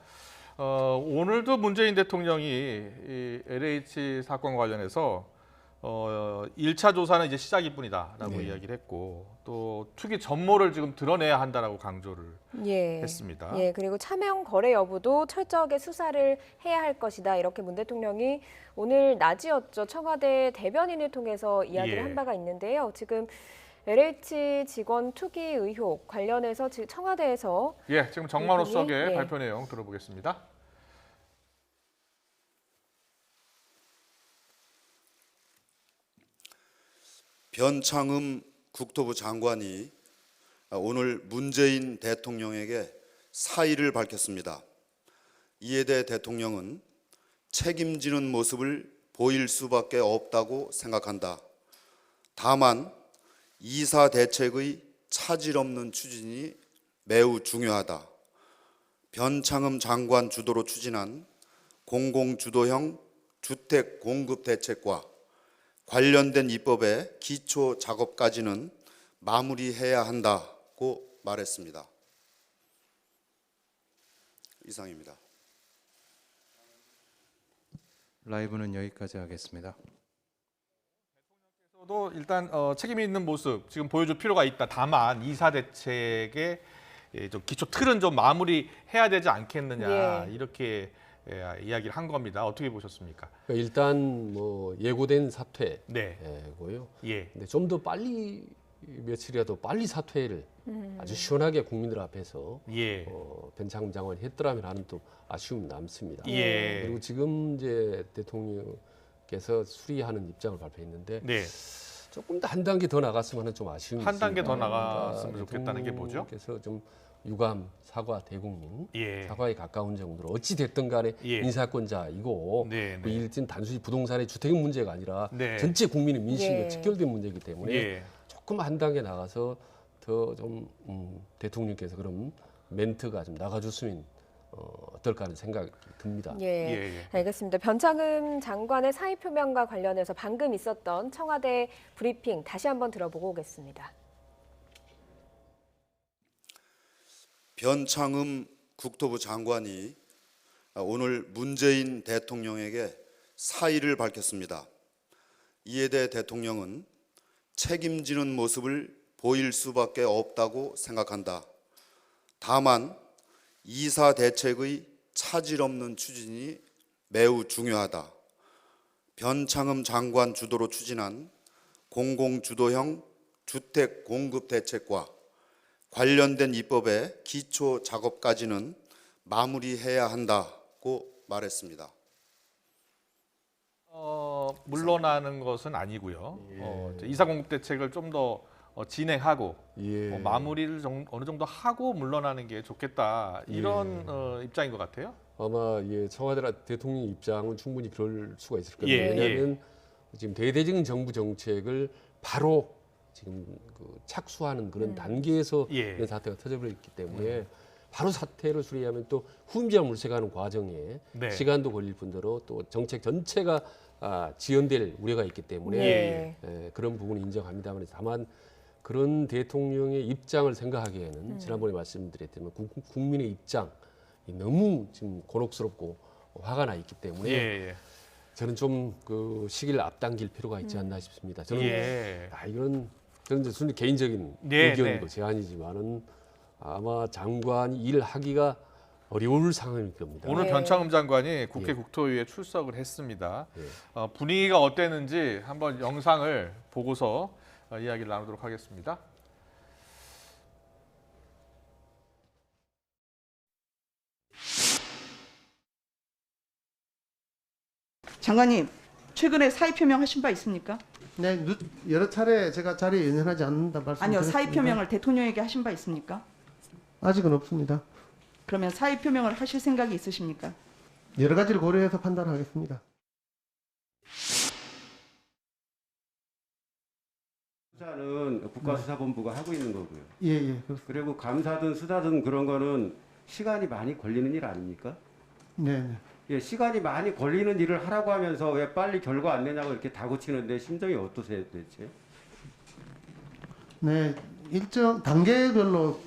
오늘도 문재인 대통령이 이 LH 사건 관련해서 1차 조사는 이제 시작일 뿐이다라고 이야기를 했고 또 투기 전모를 지금 드러내야 한다라고 강조를 했습니다. 그리고 차명 거래 여부도 철저하게 수사를 해야 할 것이다. 이렇게 문 대통령이 오늘 낮이었죠. 청와대 대변인을 통해서 이야기를 한 바가 있는데요. 지금 LH 직원 투기 의혹 관련해서 지금 청와대에서 지금 정만호석의 발표 내용 들어보겠습니다. 변창흠 국토부 장관이 오늘 문재인 대통령에게 사의를 밝혔습니다. 이에 대해 대통령은 책임지는 모습을 보일 수밖에 없다고 생각한다. 다만 이사 대책의 차질 없는 추진이 매우 중요하다. 변창흠 장관 주도로 추진한 공공주도형 주택 공급 대책과 관련된 입법의 기초 작업까지는 마무리해야 한다고 말했습니다. 이상입니다. 라이브는 여기까지 하겠습니다. 도 일단 책임 있는 모습 지금 보여줄 필요가 있다. 다만 이사 대책의 좀 기초 틀은 좀 마무리해야 되지 않겠느냐 이렇게 이야기를 한 겁니다. 어떻게 보셨습니까? 일단 뭐 예고된 사퇴고요. 예. 근데 좀 더 빨리 며칠이라도 빨리 사퇴를 아주 시원하게 국민들 앞에서 변창흠 장관이 했더라면 하는 또 아쉬움이 남습니다. 그리고 지금 이제 대통령께서 수리하는 입장을 발표했는데 조금 더 한 단계 더 나갔으면 하는 좀 아쉬움이 있습니다. 한 단계 더 나갔으면 좋겠다는 게 뭐죠? 그래서 좀 유감, 사과, 대국민, 사과에 가까운 정도로 어찌 됐든 간에 인사권자이고 그 일진 단순히 부동산의 주택 문제가 아니라 전체 국민의 민심에 직결된 문제이기 때문에 조금 한 단계 나가서 더 좀 대통령께서 그런 멘트가 좀 나가줬으면 어떨까 하는 생각이 듭니다. 알겠습니다. 변창흠 장관의 사의 표명과 관련해서 방금 있었던 청와대 브리핑 다시 한번 들어보고 오겠습니다. 변창흠 국토부 장관이 오늘 문재인 대통령에게 사의를 밝혔습니다. 이에 대해 대통령은 책임지는 모습을 보일 수밖에 없다고 생각한다. 다만 이사 대책의 차질 없는 추진이 매우 중요하다. 변창흠 장관 주도로 추진한 공공주도형 주택 공급 대책과 관련된 입법의 기초 작업까지는 마무리해야 한다고 말했습니다. 물러나는 것은 아니고요. 이사 공급 대책을 좀 더 진행하고 마무리를 어느 정도 하고 물러나는 게 좋겠다 이런 입장인 것 같아요. 아마 청와대 대통령 입장은 충분히 그럴 수가 있을 겁니다. 왜냐하면 지금 대대적인 정부 정책을 바로 지금 착수하는 그런 단계에서 이런 사태가 터져버렸기 때문에 바로 사태를 수리하면 또 후임자 물색하는 과정에 시간도 걸릴 뿐더러 또 정책 전체가 지연될 우려가 있기 때문에 그런 부분을 인정합니다만 다만 그런 대통령의 입장을 생각하기에는 지난번에 말씀드렸지만 국민의 입장이 너무 지금 곤혹스럽고 화가 나 있기 때문에 저는 좀 그 시기를 앞당길 필요가 있지 않나 싶습니다. 저는 이건 저는 순전히 개인적인 의견이고 제안이지만은 아마 장관이 일하기가 어려울 상황일 겁니다. 오늘 변창흠 장관이 국회 국토위에 출석을 했습니다. 분위기가 어땠는지 한번 영상을 보고서 이야기를 나누도록 하겠습니다. 장관님, 최근에 사의 표명하신 바 있습니까? 네, 여러 차례 제가 자리에 연연하지 않는다 말씀드렸습니다. 아니요, 사의 표명을 대통령에게 하신 바 있습니까? 아직은 없습니다. 그러면 사의 표명을 하실 생각이 있으십니까? 여러 가지를 고려해서 판단하겠습니다. 수사는 국가수사본부가 하고 있는 거고요. 그렇습니다. 그리고 감사든 수사든 그런 거는 시간이 많이 걸리는 일 아닙니까? 네. 시간이 많이 걸리는 일을 하라고 하면서 왜 빨리 결과 안 내냐고 이렇게 다그치는데 심정이 어떠세요, 도대체? 네, 일정 단계별로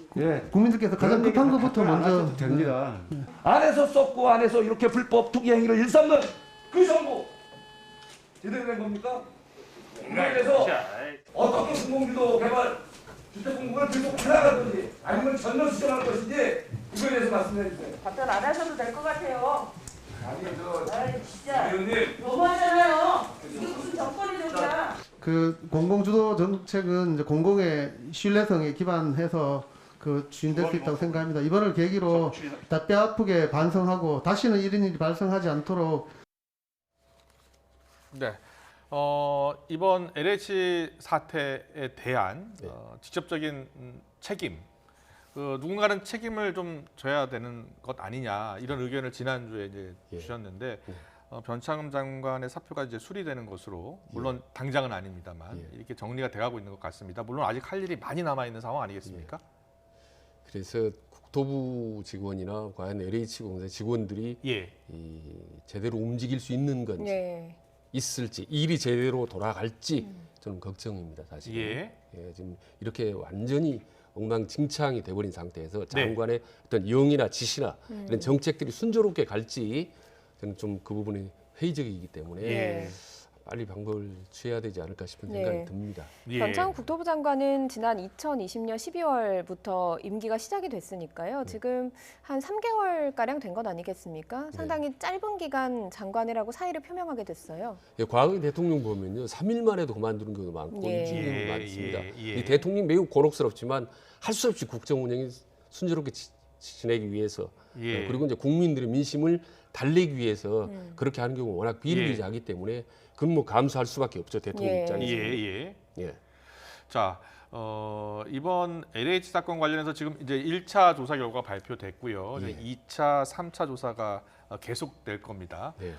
국민들께서 가장 급한 것부터 먼저 됩니다. 안에서 쏟고 안에서 이렇게 불법 투기 행위를 일삼는 그 정부 제대로 된 겁니까? 국내에서 어떻게 공공주도 개발 주택 공급을 계속 해나가든지 아니면 전면 수정할 것인지 이거에 대해서 말씀해 주세요. 답변 안 하셔도 될 것 같아요. 아니 진짜 의원님 너무하잖아요. 이게 무슨 정권이냐? 그 공공주도 정책은 이제 공공의 신뢰성에 기반해서 추진될 수 있다고 생각합니다. 이번을 계기로 다 뼈아프게 반성하고 다시는 이런 일이 발생하지 않도록. 네. 이번 LH 사태에 대한 직접적인 책임, 누군가는 책임을 좀 져야 되는 것 아니냐 이런 의견을 지난주에 이제 주셨는데 변창흠 장관의 사표가 이제 수리되는 것으로 물론 당장은 아닙니다만 이렇게 정리가 돼가고 있는 것 같습니다. 물론 아직 할 일이 많이 남아 있는 상황 아니겠습니까? 그래서 국토부 직원이나 과연 LH공사 직원들이 제대로 움직일 수 있는 건지 있을지 일이 제대로 돌아갈지 저는 걱정입니다. 사실 지금 이렇게 완전히 엉망진창이 돼버린 상태에서 장관의 어떤 영이나 지시나 이런 정책들이 순조롭게 갈지 저는 좀 그 부분이 회의적이기 때문에 예. 빨리 방법을 취해야 되지 않을까 싶은 네. 생각이 듭니다. 변창흠 국토부 장관은 지난 2020년 12월부터 임기가 시작이 됐으니까요. 지금 한 3개월가량 된 것 아니겠습니까? 상당히 짧은 기간 장관이라고 사의를 표명하게 됐어요. 예, 과거 대통령 보면요. 3일 만에도 그만두는 경우도 많고 예. 일주일 경우도 예, 많습니다. 예, 예. 이 대통령이 매우 곤혹스럽지만 할 수 없이 국정 운영이 순조롭게 지내기 위해서 예. 그리고 이제 국민들의 민심을 달래기 위해서 그렇게 하는 경우가 워낙 비일비재하기 때문에 그건 뭐 감수할 수밖에 없죠. 대통령 예. 입장에서. 예. 예. 자, 이번 LH 사건 관련해서 지금 이제 1차 조사 결과가 발표됐고요. 예. 이제 2차, 3차 조사가 계속될 겁니다. 네.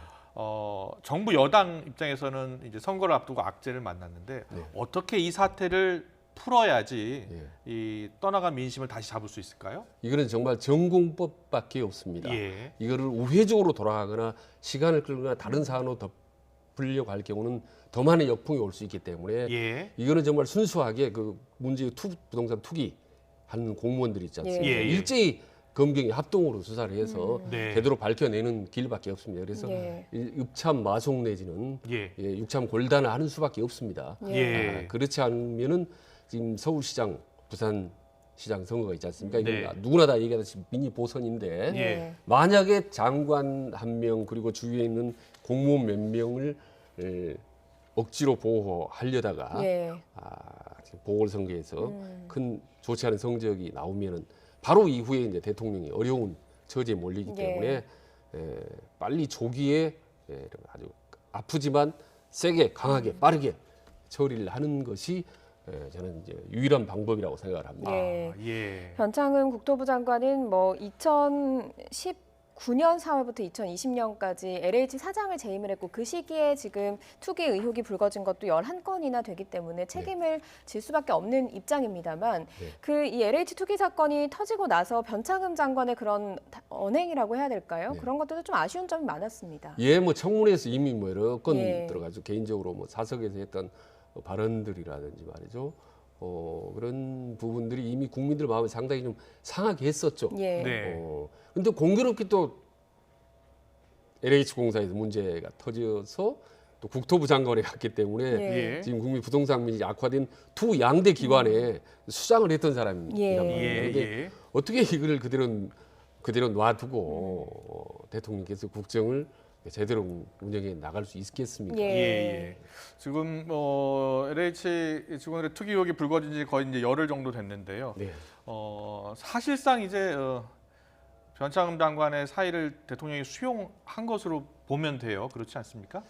정부 여당 입장에서는 이제 선거를 앞두고 악재를 만났는데 네. 어떻게 이 사태를 풀어야지 예. 이 떠나간 민심을 다시 잡을 수 있을까요? 이거는 정말 전공법밖에 없습니다. 예. 이거를 우회적으로 돌아가거나 시간을 끌거나 다른 사안으로 덮으려고 할 경우는 더 많은 역풍이 올 수 있기 때문에 예. 이거는 정말 순수하게 그 문제의 부동산 투기 하는 공무원들이 있지 않습니까? 예. 일제히 검경이 합동으로 수사를 해서 네. 제대로 밝혀내는 길밖에 없습니다. 그래서 예. 읍참 마속 내지는 예. 육참 골단을 하는 수밖에 없습니다. 예. 그렇지 않으면은 지금 서울시장, 부산시장 선거가 있지 않습니까? 이건 네. 누구나 다 얘기하듯이 미니 보선인데 예. 만약에 장관 한 명 그리고 주위에 있는 공무원 몇 명을 억지로 보호하려다가 예. 지금 보궐선거에서 큰 좋지 않은 성적이 나오면은 바로 이후에 이제 대통령이 어려운 처지에 몰리기 때문에 빨리 조기에 아주 아프지만 세게 강하게 빠르게 처리를 하는 것이 저는 이제 유일한 방법이라고 생각을 합니다. 예. 예. 변창흠 국토부 장관은 뭐 2019년 4월부터 2020년까지 LH 사장을 재임을 했고 그 시기에 지금 투기 의혹이 불거진 것도 11건이나 되기 때문에 책임을 질 수밖에 없는 입장입니다만 그 이 LH 투기 사건이 터지고 나서 변창흠 장관의 그런 언행이라고 해야 될까요? 그런 것들도 좀 아쉬운 점이 많았습니다. 예, 뭐 청문회에서 이미 뭐 여러 건 예. 들어가지고 개인적으로 뭐 사석에서 했던 발언들이라든지 말이죠. 그런 부분들이 이미 국민들 마음에 상당히 좀 상하게 했었죠. 예. 네. 근데 공교롭게 또 LH공사에서 문제가 터져서 또 국토부 장관에 갔기 때문에 예. 지금 국민 부동산 민이 악화된 두 양대 기관에 수장을 했던 사람이란 말이에요. 근데 예. 어떻게 이걸 그대로 놔두고 대통령께서 국정을 제대로 운영해 나갈 수 있겠습니까? 예. 지금 LH 직원들의 투기 의혹이 불거진 지 거의 이제 열흘 정도 됐는데요. 네. 사실상 이제 변창흠 장관의 사의를 대통령이 수용한 것으로 보면 돼요. 그렇지 않습니까?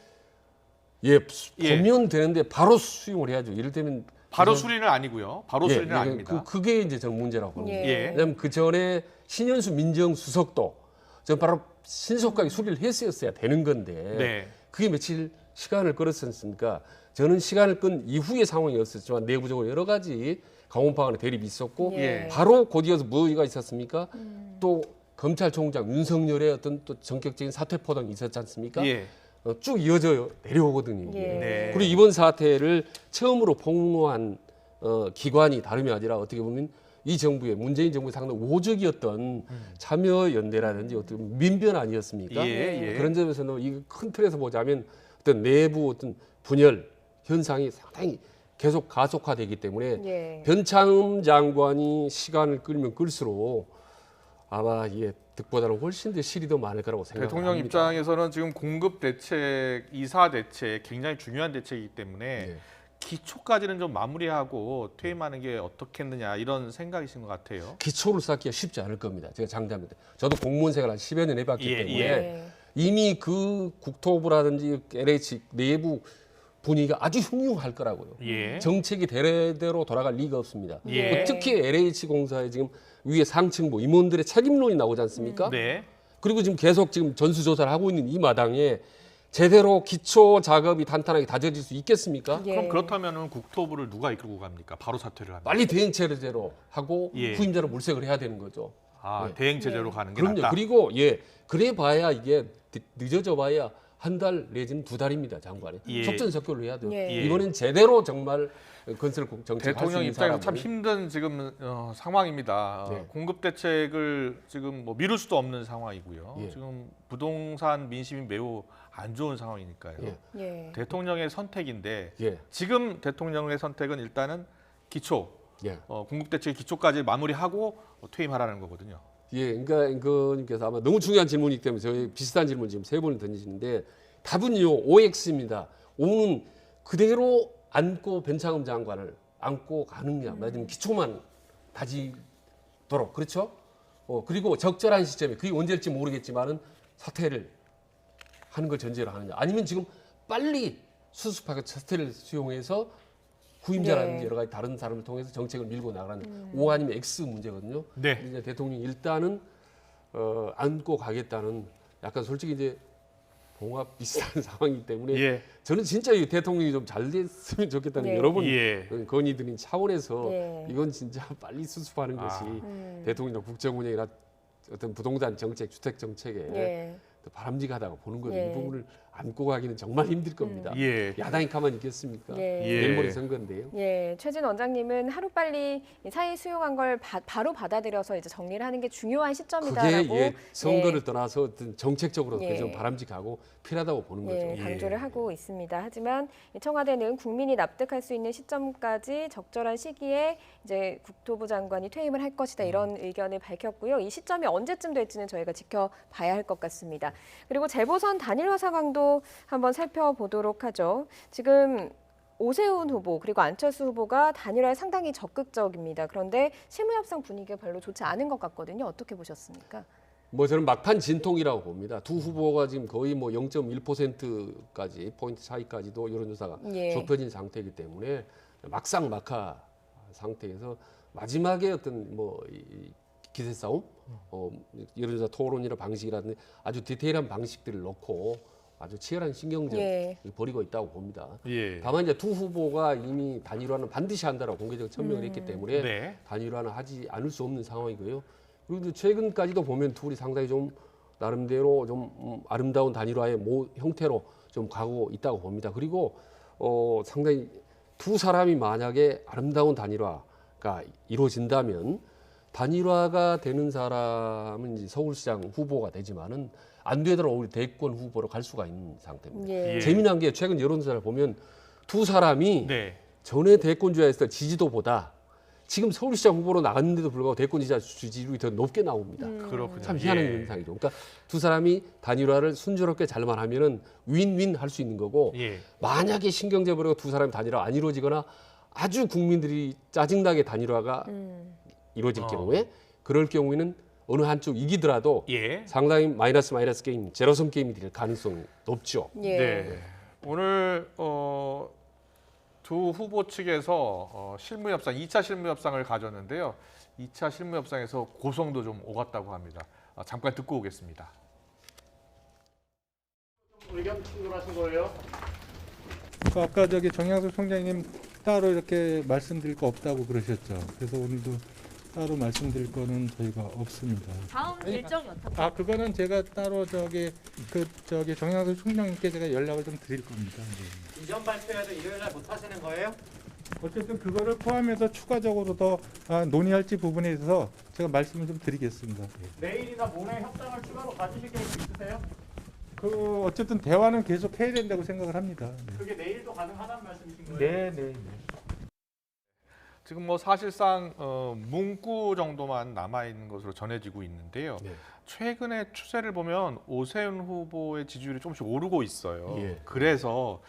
예, 보면 되는데 바로 수용을 해야죠. 이를테면 바로 수리는 아니고요. 바로 수리는 예, 아닙니다. 그게 이제 저는 문제라고 봅니다. 예. 왜냐하면 그 전에 신현수 민정수석도 저는 바로 신속하게 수리를 했었어야 되는 건데 네. 그게 며칠 시간을 끌었었으니까 저는 시간을 끈 이후의 상황이었었지만 내부적으로 여러 가지 강원파 간의 대립이 있었고 예. 바로 곧이어서 뭐가 있었습니까? 또 검찰총장 윤석열의 어떤 또 전격적인 사퇴 포동이 있었지 않습니까? 예. 쭉 이어져 내려오거든요. 이게. 네. 그리고 이번 사태를 처음으로 폭로한 기관이 다름이 아니라 어떻게 보면 이 정부의 문재인 정부의 상당히 오적이었던 참여연대라든지 어떤 민변 아니었습니까? 예. 그런 점에서는 이 큰 틀에서 보자면 어떤 내부 어떤 분열 현상이 상당히 계속 가속화되기 때문에 변창흠 장관이 시간을 끌면 끌수록 아마 이게 득보다는 훨씬 더 실이 더 많을 거라고 생각합니다. 대통령 입장에서는 지금 공급 대책, 이사 대책 굉장히 중요한 대책이기 때문에 기초까지는 좀 마무리하고 퇴임하는 게 어떻겠느냐 이런 생각이신 것 같아요. 기초를 쌓기가 쉽지 않을 겁니다. 제가 장담합니다. 저도 공무원 생활 한 10여 년 해봤기 때문에 이미 그 국토부라든지 LH 내부 분위기가 아주 흉흉할 거라고요. 정책이 대대로 돌아갈 리가 없습니다. 특히 LH공사의 지금 위에 상층부 임원들의 책임론이 나오지 않습니까? 그리고 지금 계속 지금 전수조사를 하고 있는 이 마당에 제대로 기초 작업이 탄탄하게 다져질 수 있겠습니까? 그럼 그렇다면 국토부를 누가 이끌고 갑니까? 바로 사퇴를 합니까? 빨리 대행 체제로 하고 후임자로 물색을 해야 되는 거죠. 대행 체제로 가는 게 그럼요. 낫다. 그리고 그래 봐야 이게 늦어져 봐야 한 달 내지는 2달입니다, 장관이. 속전속결로 해야 돼요. 이번엔 제대로 정말 건설 정책 대통령 입장에서 참 힘든 지금 상황입니다. 공급 대책을 지금 뭐 미룰 수도 없는 상황이고요. 지금 부동산 민심이 매우 안 좋은 상황이니까요. 예. 대통령의 선택인데 예. 지금 대통령의 선택은 일단은 기초, 예. 궁극대책 기초까지 마무리하고 퇴임하라는 거거든요. 예, 그러니까 앵커님께서 아마 너무 중요한 질문이기 때문에 저희 비슷한 질문 지금 3번을 던지시는데 답은요 OX입니다. O는 그대로 안고 변창흠 장관을 안고 가느냐, 말하자면 기초만 다지도록 그렇죠? 그리고 적절한 시점에 그게 언제일지 모르겠지만은 사퇴를 하는 걸 전제로 하느냐, 아니면 지금 빨리 수습하고 사퇴를 수용해서 후임자라든지 여러 가지 다른 사람을 통해서 정책을 밀고 나가는 O 아니면 X 문제거든요. 네. 이제 대통령이 일단은 안고 가겠다는 약간 솔직히 이제 봉합 비슷한 상황이기 때문에 저는 진짜 이 대통령이 좀 잘 됐으면 좋겠다는 여러 번 건의드린 차원에서 이건 진짜 빨리 수습하는 것이 대통령이나 국정 운영이나 어떤 부동산 정책, 주택 정책에 더 바람직하다고 보는 거죠. 이 부분을 안고 가기는 정말 힘들 겁니다. 야당이 가만히 있겠습니까? 내일 모레 선거인데요. 최진 원장님은 하루빨리 사의 수용한 걸 바로 받아들여서 이제 정리를 하는 게 중요한 시점이다라고. 그게 선거를 떠나서 어떤 정책적으로 좀 바람직하고 필요하다고 보는 거죠. 강조를 하고 있습니다. 하지만 청와대는 국민이 납득할 수 있는 시점까지 적절한 시기에 이제 국토부 장관이 퇴임을 할 것이다, 이런 의견을 밝혔고요. 이 시점이 언제쯤 될지는 저희가 지켜봐야 할 것 같습니다. 그리고 재보선 단일화 상황도 한번 살펴보도록 하죠. 지금 오세훈 후보 그리고 안철수 후보가 단일화에 상당히 적극적입니다. 그런데 실무협상 분위기가 별로 좋지 않은 것 같거든요. 어떻게 보셨습니까? 뭐 저는 막판 진통이라고 봅니다. 두 후보가 지금 거의 뭐 0.1%까지 포인트 차이까지도 여론조사가 좁혀진 상태이기 때문에 막상 막하 상태에서 마지막에 어떤 뭐 기세 싸움, 여론조사 토론이나 방식이라든지 아주 디테일한 방식들을 놓고 아주 치열한 신경전을 벌이고 있다고 봅니다. 다만 이제 두 후보가 이미 단일화는 반드시 한다라고 공개적으로 천명을 했기 때문에 단일화는 하지 않을 수 없는 상황이고요. 그리고 최근까지도 보면 둘이 상당히 좀 나름대로 좀 아름다운 단일화의 형태로 좀 가고 있다고 봅니다. 그리고 상당히 두 사람이 만약에 아름다운 단일화가 이루어진다면 단일화가 되는 사람은 이제 서울시장 후보가 되지만은 안 되더라도 오히려 대권 후보로 갈 수가 있는 상태입니다. 재미난 게 최근 여론조사를 보면 두 사람이 전에 대권주자였을 지지도보다 지금 서울시장 후보로 나갔는데도 불구하고 대권 지지율이 더 높게 나옵니다. 그렇군요. 참 희한한 현상이죠. 그러니까 두 사람이 단일화를 순조롭게 잘만 하면은 윈윈 할 수 있는 거고 만약에 신경제 버리고 두 사람이 단일화 안 이루어지거나 아주 국민들이 짜증나게 단일화가 이루어질 경우에 그럴 경우에는 어느 한쪽 이기더라도 상당히 마이너스 게임, 제로섬 게임이 될 가능성이 높죠. 오늘 두 후보 측에서 실무협상, 2차 실무협상을 가졌는데요. 2차 실무협상에서 고성도 좀 오갔다고 합니다. 잠깐 듣고 오겠습니다. 의견 충돌하신 거예요? 아까 정양석 총장님 따로 이렇게 말씀드릴 거 없다고 그러셨죠. 그래서 오늘도 따로 말씀드릴 거는 저희가 없습니다. 다음 일정이 어떻게? 그거는 제가 따로 정양석 총장님께 제가 연락을 좀 드릴 겁니다. 이전 발표회도 일요일 날 못 하시는 거예요? 어쨌든 그거를 포함해서 추가적으로 더 논의할지 부분에 있어서 제가 말씀을 좀 드리겠습니다. 내일이나 모레 협상을 추가로 가지실 계획 있으세요? 어쨌든 대화는 계속 해야 된다고 생각을 합니다. 그게 내일도 가능하다는 말씀이신 거예요? 네. 지금 뭐 사실상 문구 정도만 남아 있는 것으로 전해지고 있는데요. 최근의 추세를 보면 오세훈 후보의 지지율이 조금씩 오르고 있어요. 그래서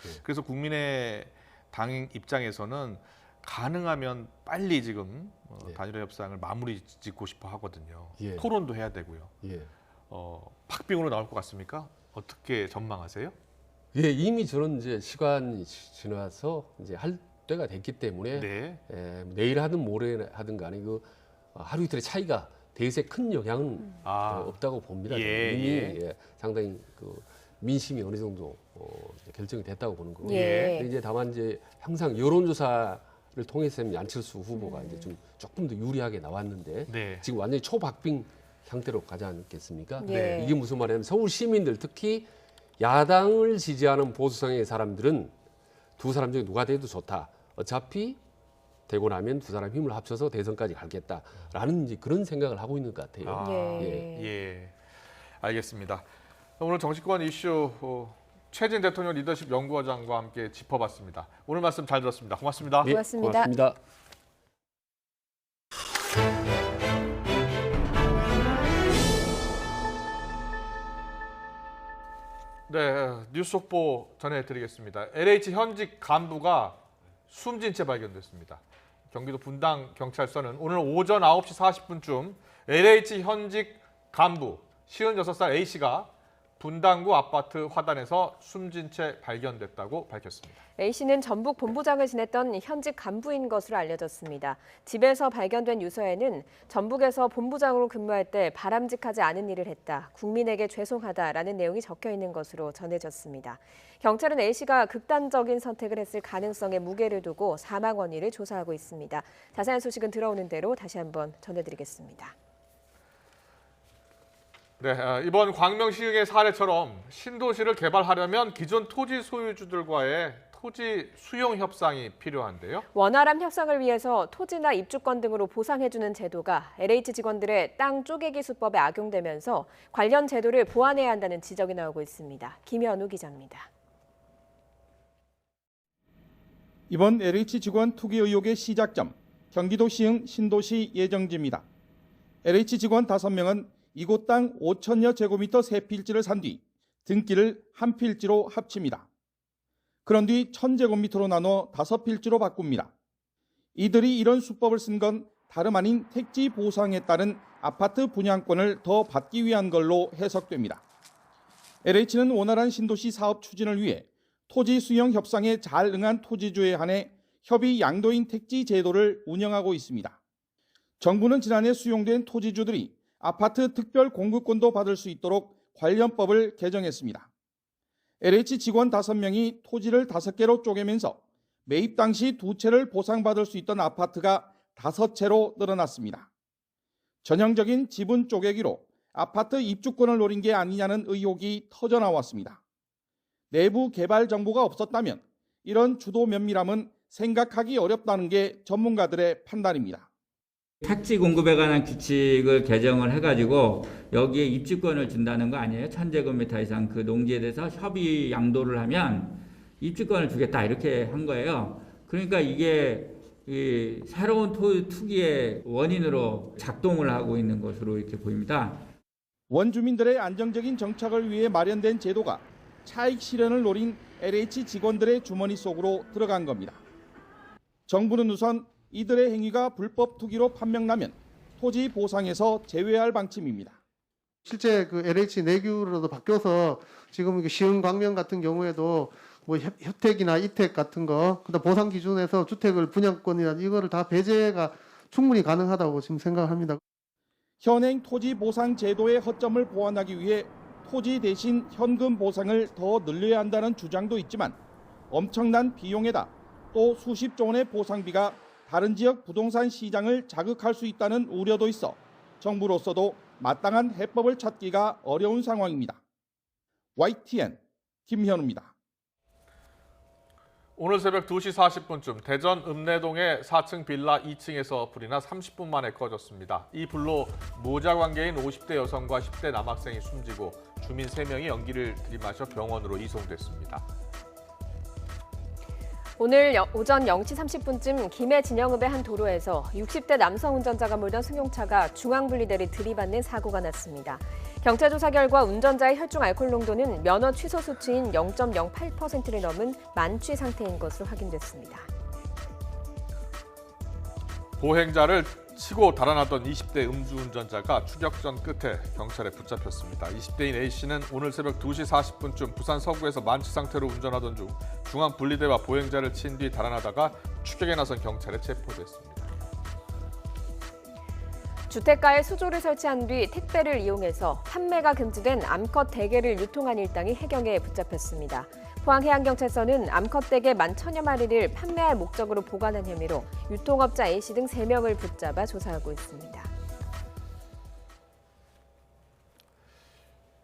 국민의당 입장에서는 가능하면 빨리 지금 단일화 협상을 마무리 짓고 싶어 하거든요. 토론도 해야 되고요. 박빙으로 나올 것 같습니까? 어떻게 전망하세요? 이미 저는 이제 시간이 지나서 이제 할 때가 됐기 때문에 내일 하든 모레 하든 간에 하루 이틀의 차이가 대세 큰 영향은 없다고 봅니다. 이미 상당히 민심이 어느 정도 결정이 됐다고 보는 거고. 근데 이제 다만 이제 항상 여론조사를 통해서 안철수 후보가 이제 좀 조금 더 유리하게 나왔는데 지금 완전히 초박빙 상태로 가지 않겠습니까? 이게 무슨 말이냐면 서울 시민들 특히 야당을 지지하는 보수성의 사람들은 두 사람 중에 누가 돼도 좋다. 어차피 되고 나면 두 사람 힘을 합쳐서 대선까지 가겠다라는 이제 그런 생각을 하고 있는 것 같아요. 알겠습니다. 오늘 정치권 이슈 최진 대통령 리더십 연구원장과 함께 짚어봤습니다. 오늘 말씀 잘 들었습니다. 고맙습니다. 고맙습니다. 고맙습니다. 네, 뉴스 속보 전해드리겠습니다. LH 현직 간부가 숨진 채 발견됐습니다. 경기도 분당 경찰서는 오늘 오전 9시 40분쯤 LH 현직 간부 56살 A씨가 분당구 아파트 화단에서 숨진 채 발견됐다고 밝혔습니다. A씨는 전북 본부장을 지냈던 현직 간부인 것으로 알려졌습니다. 집에서 발견된 유서에는 전북에서 본부장으로 근무할 때 바람직하지 않은 일을 했다. 국민에게 죄송하다라는 내용이 적혀 있는 것으로 전해졌습니다. 경찰은 A씨가 극단적인 선택을 했을 가능성에 무게를 두고 사망 원인을 조사하고 있습니다. 자세한 소식은 들어오는 대로 다시 한번 전해드리겠습니다. 네, 이번 광명시흥의 사례처럼 신도시를 개발하려면 기존 토지 소유주들과의 토지 수용 협상이 필요한데요. 원활한 협상을 위해서 토지나 입주권 등으로 보상해주는 제도가 LH 직원들의 땅 쪼개기 수법에 악용되면서 관련 제도를 보완해야 한다는 지적이 나오고 있습니다. 김현우 기자입니다. 이번 LH 직원 투기 의혹의 시작점, 경기도 시흥 신도시 예정지입니다. LH 직원 5명은 이곳 땅 5천여 제곱미터 3필지를 산 뒤 등기를 한 필지로 합칩니다. 그런 뒤 1000제곱미터로 나눠 5필지로 바꿉니다. 이들이 이런 수법을 쓴 건 다름 아닌 택지 보상에 따른 아파트 분양권을 더 받기 위한 걸로 해석됩니다. LH는 원활한 신도시 사업 추진을 위해 토지 수용 협상에 잘 응한 토지주에 한해 협의 양도인 택지 제도를 운영하고 있습니다. 정부는 지난해 수용된 토지주들이 아파트 특별 공급권도 받을 수 있도록 관련법을 개정했습니다. LH 직원 5명이 토지를 5개로 쪼개면서 매입 당시 2채를 보상받을 수 있던 아파트가 5채로 늘어났습니다. 전형적인 지분 쪼개기로 아파트 입주권을 노린 게 아니냐는 의혹이 터져나왔습니다. 내부 개발 정보가 없었다면 이런 주도 면밀함은 생각하기 어렵다는 게 전문가들의 판단입니다. 택지 공급에 관한 규칙을 개정을 해가지고 여기에 입주권을 준다는 거 아니에요? 1000제곱미터 이상 그 농지에 대해서 협의 양도를 하면 입주권을 주겠다 이렇게 한 거예요. 그러니까 이게 이 새로운 투기의 원인으로 작동을 하고 있는 것으로 이렇게 보입니다. 원주민들의 안정적인 정착을 위해 마련된 제도가 차익 실현을 노린 LH 직원들의 주머니 속으로 들어간 겁니다. 정부는 우선 이들의 행위가 불법 투기로 판명나면 토지 보상에서 제외할 방침입니다. 실제 그 LH 내규로도 바뀌어서 지금 이게 시흥 광명 같은 경우에도 뭐 혜택이나 이택 같은 거, 그다음 보상 기준에서 주택을 분양권이나 이거를 다 배제가 충분히 가능하다고 지금 생각합니다. 현행 토지 보상 제도의 허점을 보완하기 위해 토지 대신 현금 보상을 더 늘려야 한다는 주장도 있지만 엄청난 비용에다 또 수십조 원의 보상비가 다른 지역 부동산 시장을 자극할 수 있다는 우려도 있어 정부로서도 마땅한 해법을 찾기가 어려운 상황입니다. YTN 김현우입니다. 오늘 새벽 2시 40분쯤 대전 읍내동의 4층 빌라 2층에서 불이 나 30분 만에 꺼졌습니다. 이 불로 모자 관계인 50대 여성과 10대 남학생이 숨지고 주민 3명이 연기를 들이마셔 병원으로 이송됐습니다. 오늘 오전 0시 30분쯤 김해 진영읍의 한 도로에서 60대 남성 운전자가 몰던 승용차가 중앙분리대를 들이받는 사고가 났습니다. 경찰 조사 결과 운전자의 혈중 알코올 농도는 면허 취소 수치인 0.08%를 넘은 만취 상태인 것으로 확인됐습니다. 보행자를 치고 달아났던 20대 음주운전자가 추격전 끝에 경찰에 붙잡혔습니다. 20대인 A씨는 오늘 새벽 2시 40분쯤 부산 서구에서 만취 상태로 운전하던 중 중앙분리대와 보행자를 친 뒤 달아나다가 추격에 나선 경찰에 체포됐습니다. 주택가에 수조를 설치한 뒤 택배를 이용해서 판매가 금지된 암컷 대게를 유통한 일당이 해경에 붙잡혔습니다. 포항해양경찰서는 암컷 대게 11,000여 마리를 판매할 목적으로 보관한 혐의로 유통업자 A씨 등 3명을 붙잡아 조사하고 있습니다.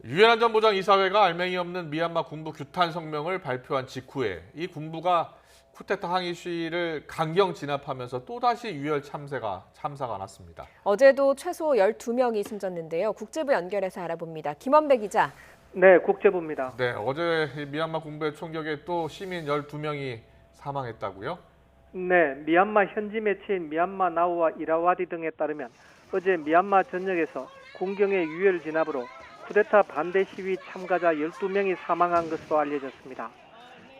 유엔 안전보장 이사회가 알맹이 없는 미얀마 군부 규탄 성명을 발표한 직후에 이 군부가 쿠데타 항의 시위를 강경 진압하면서 또다시 유혈 참사가 났습니다. 어제도 최소 12명이 숨졌는데요. 국제부 연결해서 알아봅니다. 김원배 기자, 네, 국제부입니다. 네, 어제 이 미얀마 군부의 총격에 또 시민 12명이 사망했다고요? 네, 미얀마 현지 매체인 미얀마 나우와 이라와디 등에 따르면 어제 미얀마 전역에서 군경의 유혈 진압으로 쿠데타 반대 시위 참가자 12명이 사망한 것으로 알려졌습니다.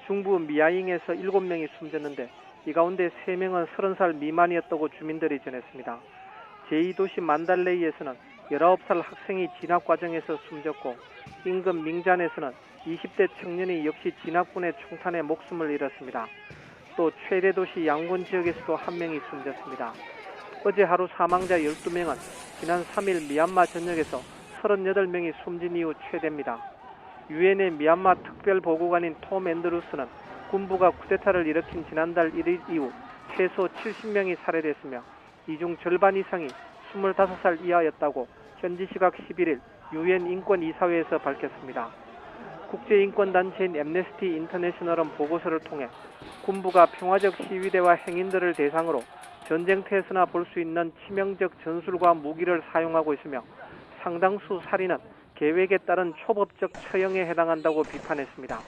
중부 미아잉에서 7명이 숨졌는데 이 가운데 3명은 30살 미만이었다고 주민들이 전했습니다. 제2도시 만달레이에서는 19살 학생이 진압 과정에서 숨졌고 인근 밍잔에서는 20대 청년이 역시 진압군의 총탄에 목숨을 잃었습니다. 또 최대 도시 양곤 지역에서도 1명이 숨졌습니다. 어제 하루 사망자 12명은 지난 3일 미얀마 전역에서 38명이 숨진 이후 최대입니다. 유엔의 미얀마 특별보고관인 톰 앤드루스는 군부가 쿠데타를 일으킨 지난달 1일 이후 최소 70명이 살해됐으며 이 중 절반 이상이 25살 이하였다고 현지 시각 11일 유엔 인권이사회에서 밝혔습니다. 국제인권단체인 앰네스티 인터내셔널은 보고서를 통해 군부가 평화적 시위대와 행인들을 대상으로 전쟁터에서나 볼 수 있는 치명적 전술과 무기를 사용하고 있으며 상당수 살인은 계획에 따른 초법적 처형에 해당한다고 비판했습니다.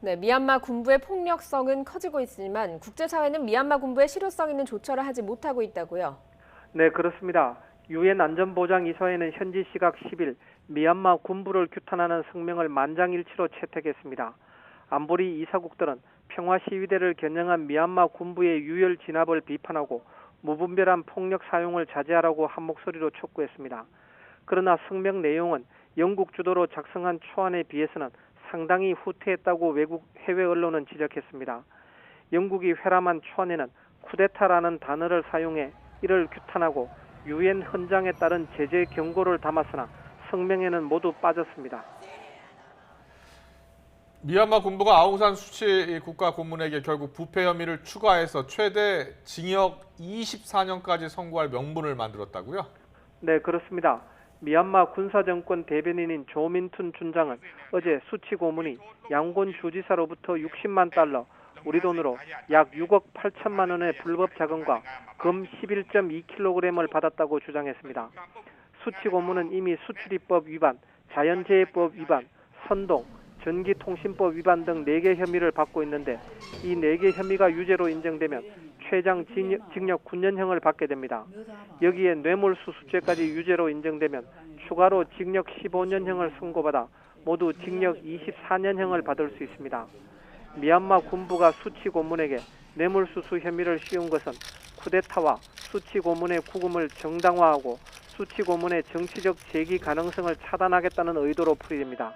네, 미얀마 군부의 폭력성은 커지고 있지만 국제사회는 미얀마 군부의 실효성 있는 조처를 하지 못하고 있다고요? 네, 그렇습니다. 유엔 안전보장이사회는 현지 시각 10일 미얀마 군부를 규탄하는 성명을 만장일치로 채택했습니다. 안보리 이사국들은 평화 시위대를 겨냥한 미얀마 군부의 유혈 진압을 비판하고 무분별한 폭력 사용을 자제하라고 한 목소리로 촉구했습니다. 그러나 성명 내용은 영국 주도로 작성한 초안에 비해서는 상당히 후퇴했다고 외국 해외 언론은 지적했습니다. 영국이 회람한 초안에는 쿠데타라는 단어를 사용해 이를 규탄하고 유엔 헌장에 따른 제재 경고를 담았으나 성명에는 모두 빠졌습니다. 미얀마 군부가 아웅산 수치 국가 고문에게 결국 부패 혐의를 추가해서 최대 징역 24년까지 선고할 명분을 만들었다고요? 네, 그렇습니다. 미얀마 군사정권 대변인인 조민툰 춘장은 어제 수치 고문이 양곤 주지사로부터 60만 달러, 우리 돈으로 약 6억 8천만 원의 불법 자금과 금 11.2kg을 받았다고 주장했습니다. 수치 고문은 이미 수출입법 위반, 자연재해법 위반, 선동, 전기통신법 위반 등 4개 혐의를 받고 있는데 이 4개 혐의가 유죄로 인정되면 최장 징역 9년형을 받게 됩니다. 여기에 뇌물수수죄까지 유죄로 인정되면 추가로 징역 15년형을 선고받아 모두 징역 24년형을 받을 수 있습니다. 미얀마 군부가 수치 고문에게 뇌물수수 혐의를 씌운 것은 쿠데타와 수치 고문의 구금을 정당화하고 수치 고문의 정치적 재기 가능성을 차단하겠다는 의도로 풀이됩니다.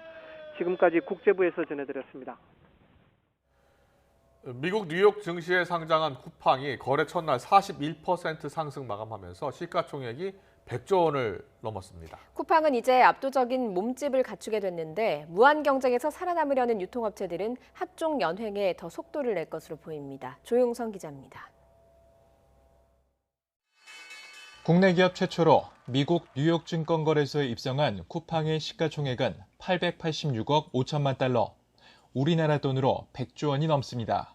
지금까지 국제부에서 전해드렸습니다. 미국 뉴욕 증시에 상장한 쿠팡이 거래 첫날 41% 상승 마감하면서 시가총액이 100조 원을 넘었습니다. 쿠팡은 이제 압도적인 몸집을 갖추게 됐는데 무한 경쟁에서 살아남으려는 유통업체들은 합종 연횡에 더 속도를 낼 것으로 보입니다. 조용성 기자입니다. 국내 기업 최초로 미국 뉴욕 증권거래소에 입성한 쿠팡의 시가총액은 886억 5천만 달러, 우리나라 돈으로 100조 원이 넘습니다.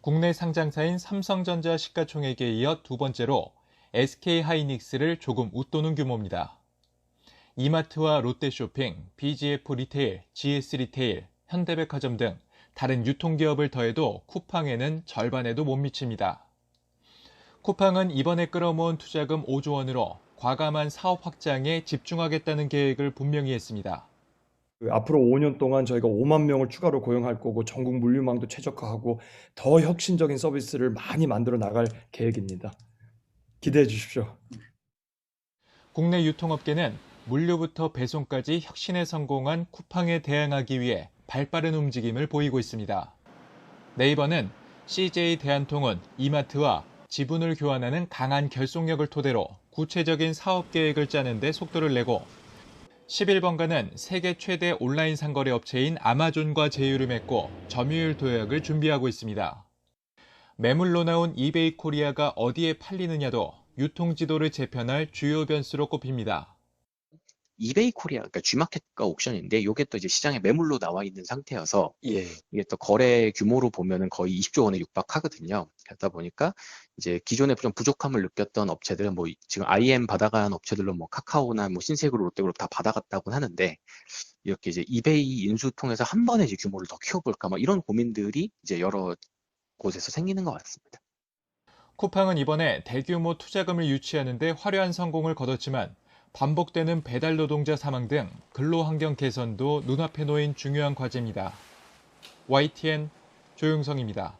국내 상장사인 삼성전자 시가총액에 이어 두 번째로 SK하이닉스를 조금 웃도는 규모입니다. 이마트와 롯데쇼핑, BGF 리테일, GS 리테일, 현대백화점 등 다른 유통기업을 더해도 쿠팡에는 절반에도 못 미칩니다. 쿠팡은 이번에 끌어모은 투자금 5조 원으로 과감한 사업 확장에 집중하겠다는 계획을 분명히 했습니다. 앞으로 5년 동안 저희가 5만 명을 추가로 고용할 거고 전국 물류망도 최적화하고 더 혁신적인 서비스를 많이 만들어 나갈 계획입니다. 기대해 주십시오. 국내 유통업계는 물류부터 배송까지 혁신에 성공한 쿠팡에 대항하기 위해 발빠른 움직임을 보이고 있습니다. 네이버는 CJ 대한통운, 이마트와 지분을 교환하는 강한 결속력을 토대로 구체적인 사업 계획을 짜는 데 속도를 내고 11번가는 세계 최대 온라인 상거래 업체인 아마존과 제휴를 맺고 점유율 도약을 준비하고 있습니다. 매물로 나온 이베이 코리아가 어디에 팔리느냐도 유통 지도를 재편할 주요 변수로 꼽힙니다. 이베이 코리아, 그러니까 G마켓과 옥션인데 이게 또 이제 시장에 매물로 나와 있는 상태여서 예. 이게 또 거래 규모로 보면은 거의 20조 원에 육박하거든요. 그러다 보니까 이제 기존에 좀 부족함을 느꼈던 업체들은 뭐 지금 IM 받아간 업체들로 뭐 카카오나 뭐 신세그룹, 롯데그룹 다 받아갔다고 하는데 이렇게 이제 이베이 인수 통해서 한 번에 이제 규모를 더 키워볼까 뭐 이런 고민들이 이제 여러 곳에서 생기는 것 같습니다. 쿠팡은 이번에 대규모 투자금을 유치하는 데 화려한 성공을 거뒀지만 반복되는 배달 노동자 사망 등 근로환경 개선도 눈앞에 놓인 중요한 과제입니다. YTN 조용성입니다.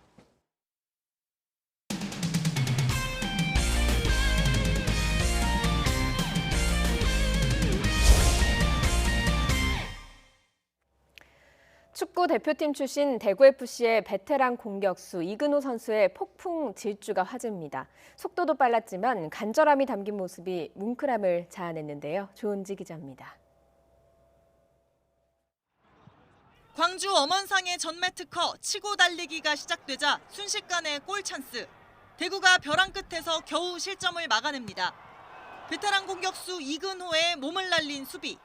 축구 대표팀 출신 대구FC의 베테랑 공격수 이근호 선수의 폭풍 질주가 화제입니다. 속도도 빨랐지만 간절함이 담긴 모습이 뭉클함을 자아냈는데요. 조은지 기자입니다. 광주 엄원상의 전매 특허 치고 달리기가 시작되자 순식간에 골 찬스. 대구가 벼랑 끝에서 겨우 실점을 막아냅니다. 베테랑 공격수 이근호의 몸을 날린 수비.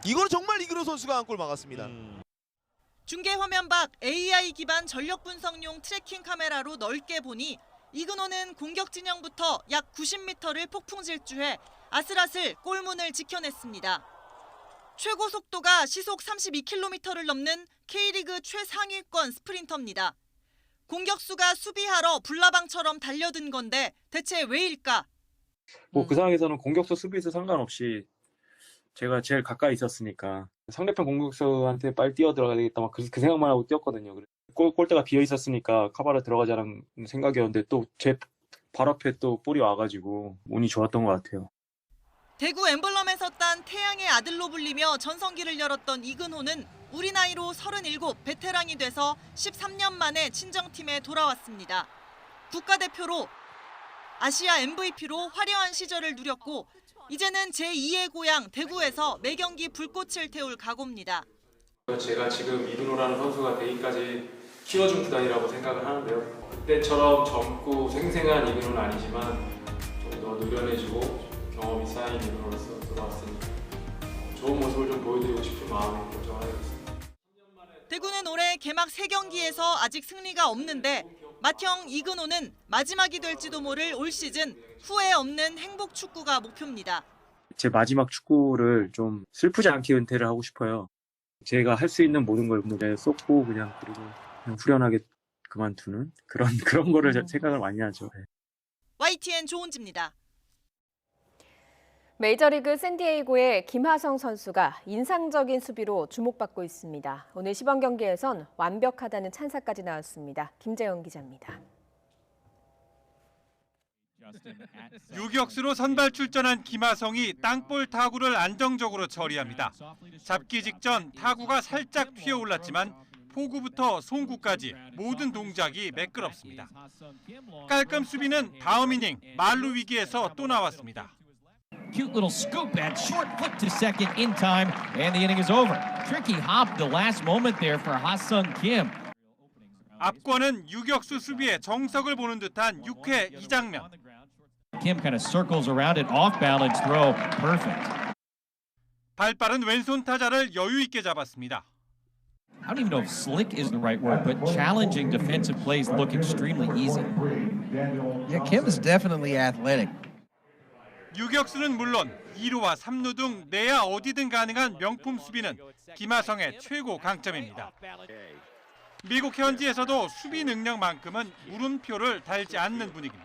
이거는 정말 이근호 선수가 한 골 막았습니다. 중계 화면 밖 AI 기반 전력 분석용 트래킹 카메라로 넓게 보니 이근호는 공격 진영부터 약 90m를 폭풍 질주해 아슬아슬 골문을 지켜냈습니다. 최고 속도가 시속 32km를 넘는 K리그 최상위권 스프린터입니다. 공격수가 수비하러 불나방처럼 달려든 건데 대체 왜일까? 그 상황에서는 공격수 수비수 상관없이 제가 제일 가까이 있었으니까 상대편 공격수한테 빨리 뛰어 들어가야 되겠다 막 그 생각만 하고 뛰었거든요. 골대가 비어 있었으니까 카바를 들어가자는 생각이었는데 또 제 발 앞에 또 볼이 와가지고 운이 좋았던 것 같아요. 대구 엠블럼에서 딴 태양의 아들로 불리며 전성기를 열었던 이근호는 우리 나이로 37 베테랑이 돼서 13년 만에 친정팀에 돌아왔습니다. 국가대표로 아시아 MVP로 화려한 시절을 누렸고 이제는 제2의 고향 대구에서 매경기 불꽃을 태울 각오입니다. 제가 지금 이근호라는 선수가 되기까지 키워준 구단이라고 생각을 하는데요. 그때처럼 젊고 생생한 이근호는 아니지만 좀 더 노련해지고 경험이 쌓인 이근호로서 돌아왔으니까 좋은 모습을 좀 보여드리고 싶은 마음에 결정을 하게 됐습니다. 대구는 올해 개막 3경기에서 아직 승리가 없는데 맏형 이근호는 마지막이 될지도 모를 올 시즌 후회 없는 행복 축구가 목표입니다. 제 마지막 축구를 좀 슬프지 않게 은퇴를 하고 싶어요. 제가 할 수 있는 모든 걸 무대에 쏟고 그리고 후련하게 그만두는 그런 거를 생각을 많이 하죠. YTN 조은지입니다. 메이저리그 샌디에이고의 김하성 선수가 인상적인 수비로 주목받고 있습니다. 오늘 시범 경기에선 완벽하다는 찬사까지 나왔습니다. 김재영 기자입니다. 유격수로 선발 출전한 김하성이 땅볼 타구를 안정적으로 처리합니다. 잡기 직전 타구가 살짝 튀어올랐지만 포구부터 송구까지 모든 동작이 매끄럽습니다. 깔끔 수비는 다음 이닝 만루 위기에서 또 나왔습니다. Cute little scoop and short flip to second in time, and the inning is over. Tricky hop the last moment there for Ha-Seung Kim. 압권은 유격수 수비의 정석을 보는 듯한 6회 이 장면. Kim kind of circles around it, off balance throw, perfect. 발빠른 왼손 타자를 여유 있게 잡았습니다. I don't even know if slick is the right word, but challenging defensive plays look extremely easy. Yeah, Kim is definitely athletic. 유격수는 물론 2루와 3루 등 내야 어디든 가능한 명품 수비는 김하성의 최고 강점입니다. 미국 현지에서도 수비 능력만큼은 물음표를 달지 않는 분위기입니다.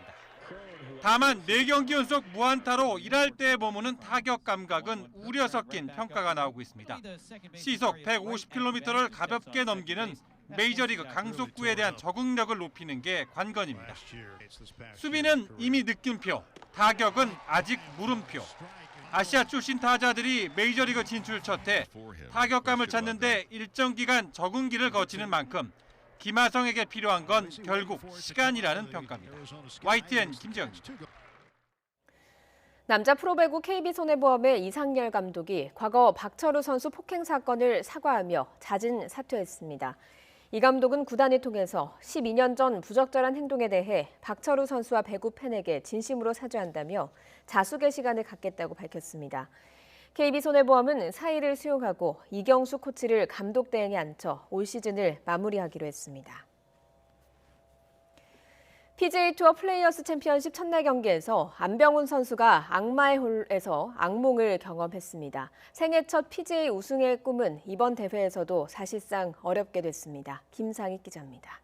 다만 4경기 연속 무안타로 일할 때 머무는 타격 감각은 우려 섞인 평가가 나오고 있습니다. 시속 150km를 가볍게 넘기는 메이저리그 강속구에 대한 적응력을 높이는 게 관건입니다. 수비는 이미 느낌표, 타격은 아직 물음표. 아시아 출신 타자들이 메이저리그 진출 첫 해 타격감을 찾는데 일정 기간 적응기를 거치는 만큼 김하성에게 필요한 건 결국 시간이라는 평가입니다. YTN 김재영입니다. 남자 프로배구 KB손해보험의 이상열 감독이 과거 박철우 선수 폭행 사건을 사과하며 잦은 사퇴했습니다. 이 감독은 구단을 통해서 12년 전 부적절한 행동에 대해 박철우 선수와 배구 팬에게 진심으로 사죄한다며 자숙의 시간을 갖겠다고 밝혔습니다. KB손해보험은 사의를 수용하고 이경수 코치를 감독 대행에 앉혀 올 시즌을 마무리하기로 했습니다. PGA 투어 플레이어스 챔피언십 첫날 경기에서 안병훈 선수가 악마의 홀에서 악몽을 경험했습니다. 생애 첫 PGA 우승의 꿈은 이번 대회에서도 사실상 어렵게 됐습니다. 김상익 기자입니다.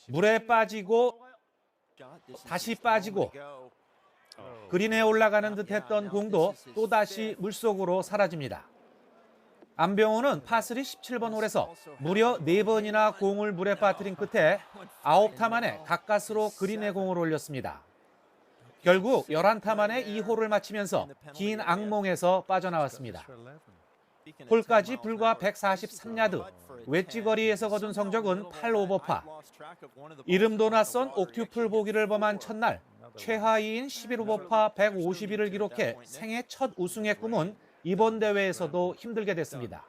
물에 빠지고 다시 빠지고 그린에 올라가는 듯했던 공도 또다시 물속으로 사라집니다. 안병훈은 파3 17번 홀에서 무려 4번이나 공을 물에 빠뜨린 끝에 9타 만에 가까스로 그린에 공을 올렸습니다. 결국 11타 만에 이 홀을 마치면서 긴 악몽에서 빠져나왔습니다. 홀까지 불과 143야드, 웨지 거리에서 거둔 성적은 8오버파. 이름도 낯선 옥튜플 보기를 범한 첫날, 최하위인 11오버파 151을 기록해 생애 첫 우승의 꿈은 이번 대회에서도 힘들게 됐습니다.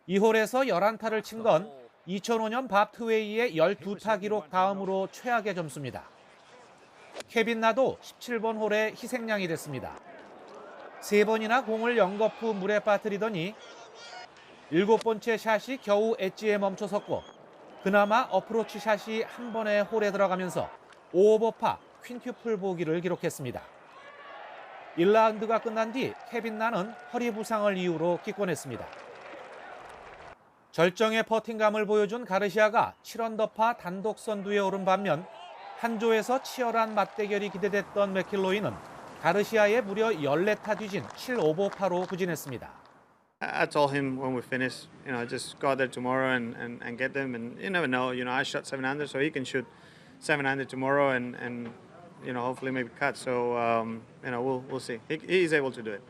이 홀에서 11타를 친 건 2005년 밥 트웨이의 12타 기록 다음으로 최악의 점수입니다. 케빈 나도 17번 홀에 희생양이 됐습니다. 3번이나 공을 연거푸 물에 빠뜨리더니 7번째 샷이 겨우 엣지에 멈춰섰고 그나마 어프로치 샷이 한 번에 홀에 들어가면서 5오버파 퀸튜플 보기를 기록했습니다. 1라운드가 끝난 뒤 케빈 나는 허리 부상을 이유로 기권했습니다. 절정의 퍼팅감을 보여준 가르시아가 7언더파 단독 선두에 오른 반면 한 조에서 치열한 맞대결이 기대됐던 맥킬로이는 가르시아의 무려 14타 뒤진 7오버파로 부진했습니다. I told him when we finish, just go out there tomorrow and get them. And you never know, I shot 7 under, so he can shoot 7 under tomorrow and hopefully maybe cut. So, we'll see. He's able to do it.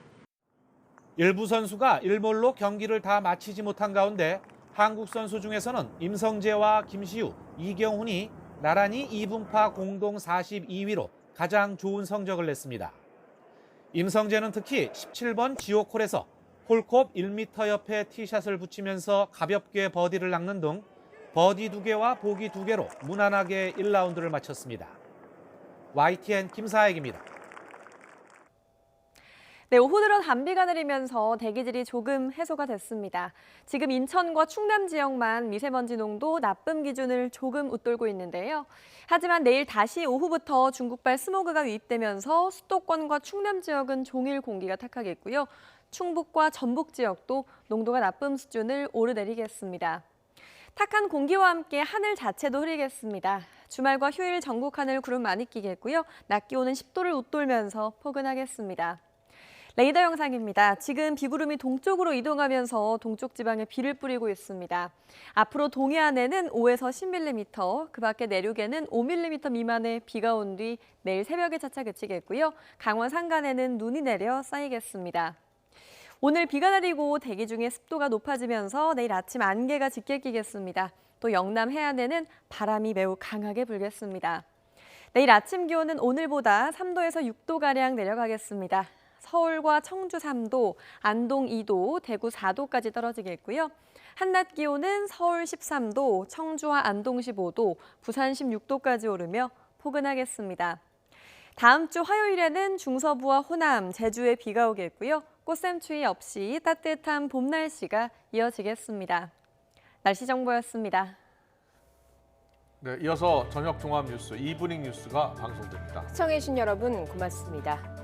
일부 선수가 일몰로 경기를 다 마치지 못한 가운데 한국 선수 중에서는 임성재와 김시우, 이경훈이 나란히 2분파 공동 42위로 가장 좋은 성적을 냈습니다. 임성재는 특히 17번 지오콜에서 홀컵 1m 옆에 티샷을 붙이면서 가볍게 버디를 낚는 등 버디 2개와 보기 2개로 무난하게 1라운드를 마쳤습니다. YTN 김사익입니다. 네, 오후 들어 단비가 내리면서 대기질이 조금 해소가 됐습니다. 지금 인천과 충남 지역만 미세먼지 농도 나쁨 기준을 조금 웃돌고 있는데요. 하지만 내일 다시 오후부터 중국발 스모그가 유입되면서 수도권과 충남 지역은 종일 공기가 탁하겠고요. 충북과 전북 지역도 농도가 나쁨 수준을 오르내리겠습니다. 탁한 공기와 함께 하늘 자체도 흐리겠습니다. 주말과 휴일 전국 하늘 구름 많이 끼겠고요. 낮 기온은 10도를 웃돌면서 포근하겠습니다. 레이더 영상입니다. 지금 비구름이 동쪽으로 이동하면서 동쪽 지방에 비를 뿌리고 있습니다. 앞으로 동해안에는 5에서 10mm, 그 밖에 내륙에는 5mm 미만의 비가 온 뒤 내일 새벽에 차차 그치겠고요. 강원 산간에는 눈이 내려 쌓이겠습니다. 오늘 비가 내리고 대기 중에 습도가 높아지면서 내일 아침 안개가 짙게 끼겠습니다. 또 영남 해안에는 바람이 매우 강하게 불겠습니다. 내일 아침 기온은 오늘보다 3도에서 6도가량 내려가겠습니다. 서울과 청주 3도, 안동 2도, 대구 4도까지 떨어지겠고요. 한낮 기온은 서울 13도, 청주와 안동 15도, 부산 16도까지 오르며 포근하겠습니다. 다음 주 화요일에는 중서부와 호남, 제주에 비가 오겠고요. 꽃샘추위 없이 따뜻한 봄 날씨가 이어지겠습니다. 날씨 정보였습니다. 네, 이어서 저녁 종합 뉴스 이브닝 뉴스가 방송됩니다. 시청해주신 여러분 고맙습니다.